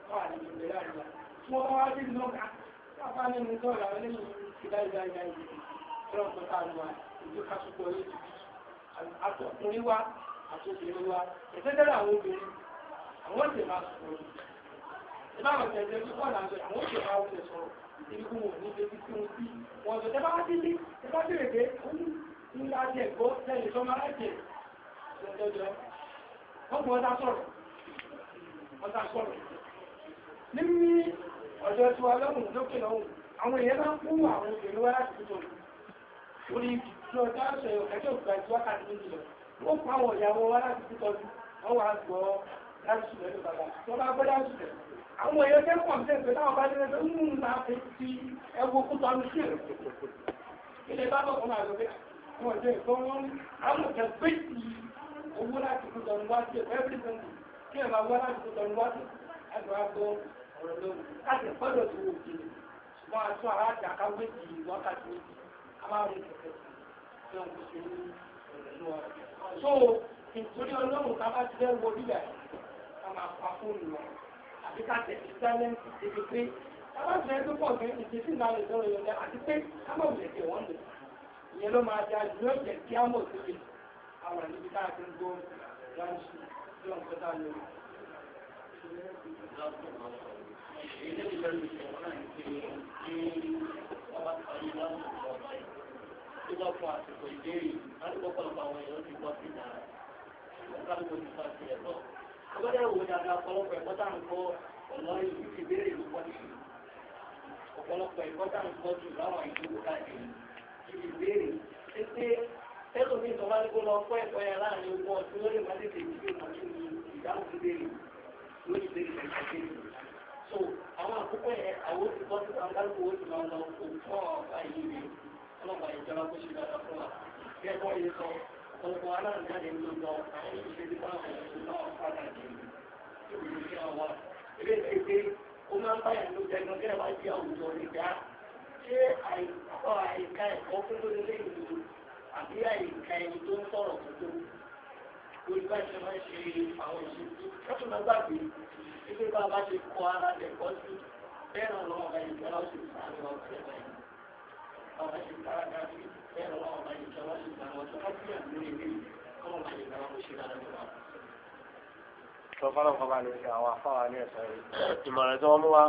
wọn wà ní gbogbo láàrin wa. Tí wọ́n wá sí ìlú náà káfá nínú tó ọ̀la wọn lẹ́yìn ìdá yìí. Tí wọ́n tọ́ka lu wa ìlú kásùpọ̀ yìí. Àtọkùnrin wa àti obìnrin wa. Ìfẹ́tẹ́lẹ̀ àwọn obìnrin àwọn òṣè máa sọ̀rọ̀. Ìbáwọn tẹ̀lé tó pọ̀ láǹṣẹ̀ àwọn òṣè máa wọlé sọ̀rọ̀. Ìlú wọn ní débi tí wọ́n bí. Wọ́n sọ tẹ́bá délé tẹ́bá bèrè pé ó ní láti ẹ̀kọ́ lẹ́yìn tó máa láti ẹ̀kọ́. Wọ́n gbọ́ ọ̀dá sọ̀rọ̀. Nínú ọjọ́ tí wọ́n lọ́rùn lókè lọ́rùn, àwọn èèyàn máa ń fún àwọn obìnrin wá láti tó orí tí ọjọ́ àṣẹ ẹjọ́ ìgbà tí wákàtí méjì lọ. Ó fún àwọn ìyàwó wá láti tó tọ́jú, wọ́n wá gbọ́ láti sùn lẹ́nu bàbá. Wọ́n bá gbọ́ láti sùn àwọn èèyàn tẹ́ pọ̀ tẹ́ pé táwọn bá dẹ́rẹ́ tó ń máa fi ti ẹwọ kútọ́ ní sí ẹ̀rọ. Ilé bá bọ̀ fún àgbẹ̀ wọn jẹ́ ìgbọ́n wọn àwọn òkè pé ti owó láti kútọ́ ní wá sí ẹ̀fẹ́ bí sẹ́ńtì kí ẹ̀ máa wá láti kútọ́ ní wá sí ẹgbẹ́ àgbọ̀ ọ̀rọ̀ lóhùn láti gbọ́dọ̀ tó wò kí ṣùgbọ́n àtún àwọn àti àkáwé ti wákàtí méjì a máa rí kẹ̀kẹ́ tí wọ́n kò ṣe ní ìlú wa. So ìtòrí ọlọ́run ká bá ti fẹ́ wọ bíbẹ̀ ká máa pa fóònù wọn. Àbíkàtẹ̀ ìsẹ́lẹ̀ǹtì ti fi pé aláṣẹ ẹgbẹ́ pọ̀ gẹ́ ìdísí náà lè sọ̀rọ̀ ìyọ̀lẹ́ àti pé kámọ̀ wùlẹ̀ tẹ̀ wọ́n lè. Ìyẹn ló máa da ìlú ọ̀jẹ̀ kí á mọ̀ síbi àwọn àníbi tá a ti ń gbọ́ láńṣì tí wọ́n fẹ́ tá a lè rí. Ìjọba fún àsìkò ìbéèrè láti gbọ́pọ̀lọpọ̀ àwọn èèyàn ti gbọ́ sí ìdára. Ìjọba ti fa sí ẹ̀tọ́. Ọgbọ́dọ̀ wo dáadáa ọ̀pọ̀lọpọ̀ ẹ̀kọ́ tá à ń kọ́ ọ̀nà ìlú ti béèrè ló pọ̀ jù. Ọ̀pọ̀lọpọ̀ ẹ̀kọ́ tá à ń kọ́ jù láwọn ìdúró káàkiri ti béèrè. Ṣé pé ẹlòmíì tó bá ní kó lọ kọ́ ẹ̀kọ́ yẹn láàrin ogún ọdún lórí ìwà tètè ìdílé ìmọ̀tí ni ìdáhùn ti béèrè lórí ìbéèrè ẹ̀kọ́ béèrè. So àwọn àkókò yẹn àwọn ti bọ́ sí àǹkálùkù ó ti máa lọ fún ọ̀gá yìí rẹ̀ ọlọ́pàá ìjọba kó ṣe dáadáa fún wa. Bí ẹ̀kọ́ yìí sọ ọ̀pọ̀lọpọ̀ aláǹjáde ń lọ àwọn ìṣèlú bá wọn náà padà jẹ́ ilé ìpèsè ó máa ń báyà ló jẹ́ ẹgbẹ́ kẹ́rẹ́ bá jẹ́ àwùjọ nígbà ṣé àìka ẹ̀kọ́ fún lórí lẹ́yìn àbí àìka ẹni tó ń sọ̀rọ̀ tuntun lórí bá ṣe máa ń ṣe àwọn ìṣèlú lọ́tún náà gbàgbé wípé bá a bá ṣe kọ́ ara ẹ̀kọ́ sí bẹ́ẹ̀ náà lọ́wọ́ bá yìí jọlá ó sì fà á lọ sí ẹ̀ka yìí bàbá ṣe kára kárí bẹ́ẹ̀ náà lọ́wọ́ bá yìí jọlá ó sì fà á lọ sí ẹ̀ka yìí kọ́mọ̀ bá yìí jọlá ó ṣe dáadáa sọfọlọ́n kọba lè fi àwọn afáwa ní ẹ̀sọ́ yìí ìmọ̀ràn tí wọ́n mú wá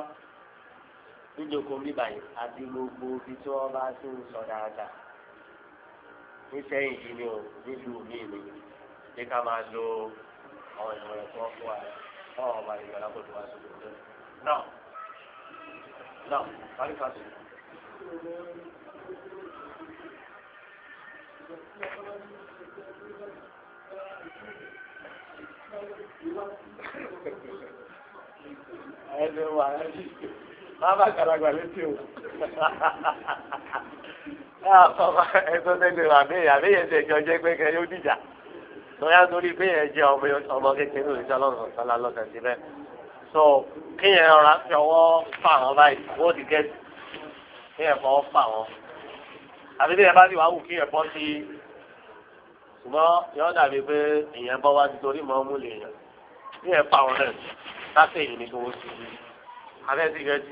níjókòó bí báyìí àti gbogbo ibi tí wọ́n bá ti ń sọ dáadáa nísẹ́yìn yìí ni o nílùú mi ni ní ká máa lo àwọn ìmọ̀ràn tí wọ́n fún wa báwọn ọba ìgbà lápòtò wá sí gbogbo náà wálé fásitì. ẹni wà ẹni má bá kàràgbà létí o ẹ̀tọ́ tẹ́lẹ̀ wà bẹ́ẹ̀ àbẹ́yẹ tẹ̀ jọ jẹ́ pé kẹ́ yóò dìjà lọ́yà torí pé yẹn jẹ́ ọmọ kékeré òṣìṣẹ́ ọlọ́run sọ́lá lọ́sẹ̀ síbẹ̀ so kíyẹn ọ̀rá fi ọwọ́ fà wọ́n báyìí wọ́n ti gẹ́sì kíyẹn fọwọ́ fà wọ́n àbí bí yẹn bá ti wá wù kíyẹn bọ́ sí ṣùgbọ́n yọ dàbí pé ìyẹn bọ́ wá nítorí mọ́ mú lè yàn kíyẹn fà wọ́n náà sáfẹ́ yìí ni kí wọ́n ti rí abẹ́ ti gẹ́sì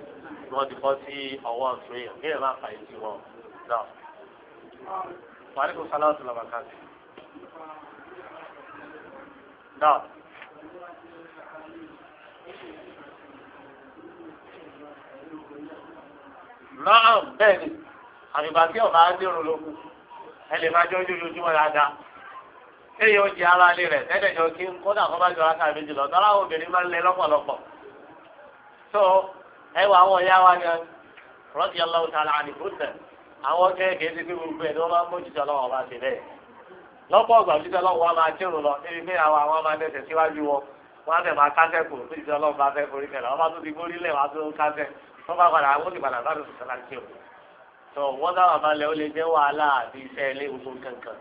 ni wọ́n ti bọ́ sí ọwọ́ ọ̀tún yẹn kíyẹn má fà yìí sí wọn náà. Wàhálà sálá ọ̀tún lọ́ba káàkiri. Náà. Náà bẹ́ẹ̀ ni àbíbá tí ọba á dérò lókun ẹ lè máa jọ ojoojúmọ́ dáadáa kéèyàn ó jẹ ara lé rẹ̀ tẹ́lẹ̀jọ kí kódà kó bá jọ rákà méjì lọ tọ́lá obìnrin máa ń lẹ lọ́pọ̀lọpọ̀ tó ẹ wọ àwọn ìyá wa gan radiyallahu ta'ala anhunna àwọn kéèké ti fi gbogbo ẹ̀ ní wọ́n máa ń mójútó ọlọ́wọ́ bá ti bẹ́ẹ̀ lọ́pọ̀ ọgbà òjútó ọlọ́wọ́ wa máa kírun lọ níbi pé àwọn máa tẹ̀sẹ̀ síwájú wọn wọ́n á tẹ̀ máa kásẹ̀ kù òjútó ọlọ́wọ́ bá fẹ́ forí kẹlẹ̀ wọ́n bá tún ti gbórí lẹ̀ wọ́n á tún kásẹ̀ wọ́n bá padà wọ́n ti padà bá tún sọ̀rọ̀ kírun tó wọ́n dáwà máa lẹ̀ ó lè jẹ́ wàhálà àti iṣẹ́ ilé gbogbo kankan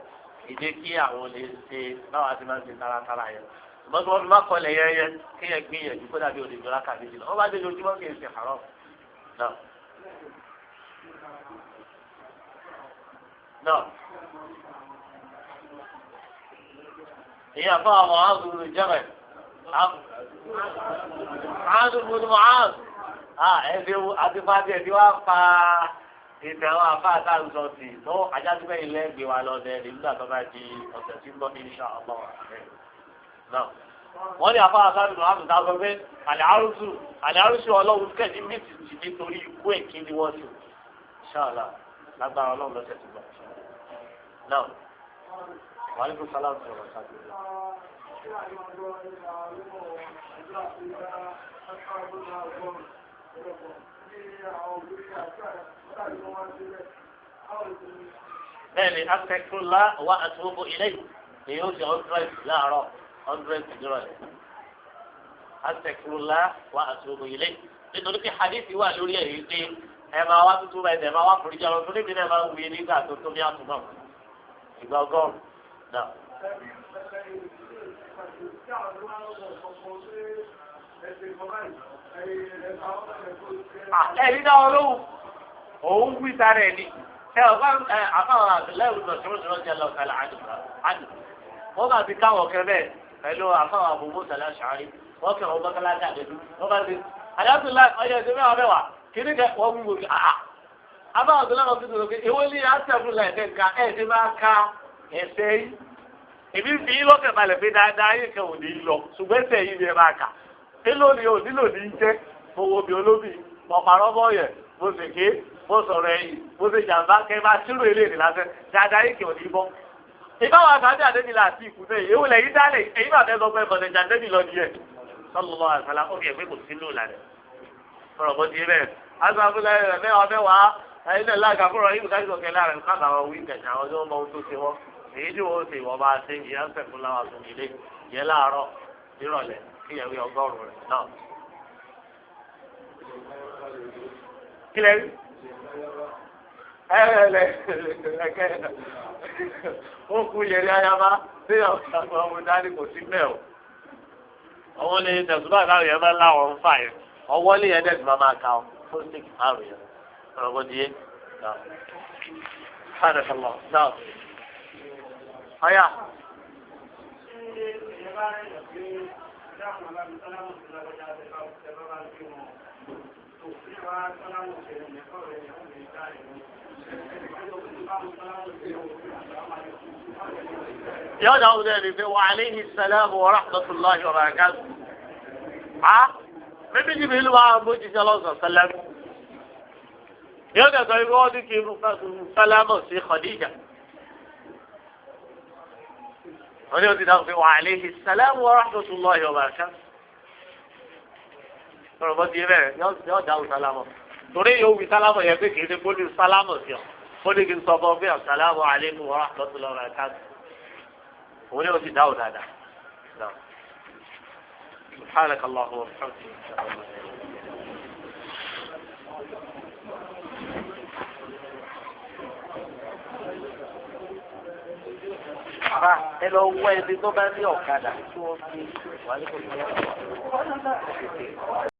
ìdí kí àwọn lè ṣe báwa ti máa ń ṣe taratara yẹn ṣùgbọ́n tí wọ́n fi má kọ́lẹ̀ yẹ́yẹ́ kí yẹn gbìyànjú kó dàbí òdìjọ́ lákàtí jùlọ wọ́n bá dé lójúmọ́ kì í ṣe àárọ̀ náà. náà ìyá fún àwọn àgùrù jẹ́rẹ̀ àgùrù mọ̀ọ́d ẹ̀dínwó àti fàdí ẹ̀dí wá pa ìtẹ̀ àwọn afáàtà ń sọ sí i tó ajásígbẹ́ ilé gbé wa lọ dẹ̀ nígbà tó bá di ọ̀sẹ̀ tí ń bọ̀ insha Allah náà wọ́n ní afáàtà ń sọ àtúntà sọ pé àlẹ́ àrùsù ọlọ́run kẹ́ẹ̀dí méjì ti nítorí ikú ẹ̀ kí ni wọ́n sì insha Allah lágbára ọlọ́run lọ́sẹ̀ tó gbà náà wàlúùkù sálàmù sọ̀rọ̀ sáájú. bẹ́ẹ̀ni asẹ́kúrúlá wà àtúbọ̀ ilé ni yóò ṣe 100 láàárọ̀ 100 ìdúrọ̀lẹ́ asẹ́kúrúlá wà àtúbọ̀ ilé nítorí pé hadithi wà lórí èyí pé ẹ máa wá tuntun bẹ́ẹ̀ ẹ máa wá foríjì ọ̀rọ̀ tó níbi náà máa ń wuyé nígbà tó tó ní àtúbọ̀ ìgbà ọgọ́rùn náà. ẹ̀rí náà olóhùn òun wí sára ẹ̀ ní àfáwọn àtìlẹ́yìn ìdọ̀tún ìdọ̀tún jẹ́ lọ́kàlà àdùn wọ́n bá ti káwọn kẹ bẹ́ẹ̀ pẹ̀lú àfáwọn àbúrò sẹ̀lẹ̀ ṣàárí wọ́n kẹ́ wọn bọ́kálá dàdédú wọ́n bá ti àyàtúlá ọjọ́ ìdí mẹ́wàá mẹ́wàá kìíní kẹ wọ́n wí wò kí àbáwọn àtìlẹ́yìn ọ̀sìn tó kí èwo ní àtẹ̀fúnlẹ̀ ẹ̀dẹ̀ ká ẹ̀ ti máa ka ẹ̀sẹ̀ yìí èmi fi lọ́kẹ̀ balẹ̀ pé dáadáa yìí kẹ́ ò ní lọ ṣùgbọ́n ẹ̀sẹ̀ yìí ni ẹ máa kà èló ni ò nílò ní jẹ́ fowó bí olóbì ọ̀pàrọ̀ bọ́ọ̀yẹ̀ mo sì ké mo sọ̀rọ̀ ẹ̀yìn mo sì jàǹbá kẹ́ máa ṣírò ilé ìrìn lásẹ̀ dáadáa yìí kẹ́ ò ní bọ́. ìbáwọ̀ àgbàdo àdébí là sí ìkú sẹ́yìn èwo lẹ́yìn dálẹ̀ èyí bá fẹ́ sọ pé bọ̀dẹ̀ jàǹdẹ́bì lọ ní ẹ̀ sọ́lọ́lọ́ àṣàlá ó fi ẹ̀gbẹ́ kò sí lò lálẹ́ sọ̀rọ̀ bó ti bẹ́ẹ̀ agbábọ́lá rẹ̀ mẹ́wàá ẹ̀yin náà lága fúnra yìí ká sọ̀kẹ́ láàrin káàkiri àwọn wí kẹ̀kẹ́ àwọn tó ń mọ ohun tó ṣe wọ́n èyí tí wọ́n ṣe ìwọ́n máa ṣe ìyá ń fẹ̀kún láwọn àtúntò ilé ìyẹn láàárọ̀ nírọ̀lẹ́ kíyàwó ọgọ́rùn-ún rẹ̀ náà. kílẹ̀ rí ẹ̀ẹ́dẹ̀ ó kú yẹrí ayaba tí àwọn ọmọ dání kò sí mẹ́ o. ọwọ́ ní tẹ̀sùbá káwọn yẹn máa ń láwọn ń fà yẹn ọwọ́ ní yẹn dẹ̀sùn máa ka ọ fún six márùn yẹn ọ̀rọ̀ bó di yé náà. náà. ọ̀yà. يا أولاد وعليه السلام ورحمة الله وبركاته. ما بيجي بيلوا بوجي صلى الله عليه وسلم. يا ده طيب كيف سلام سي خديجة. وعليه السلام ورحمة الله وبركاته. sọ̀rọ̀ bọ́ di ẹ bẹ́ẹ̀ yọ dáhùn sálámọ̀ torí yóò wí sálámọ̀ yẹn pé kìí ṣe gbódì sálámọ̀ sí ọ gbódì kìí sọ fún ọ pé assalamu alaikum wa rahmatullahi wa barakatuh òun yóò ti dáhùn dáadáa. سبحانك اللهم وبحمدك ẹ lọ wọ ẹbí tó bá ní ọ̀kadà tí wọ́n fi wà ní kò tó lọ́wọ́.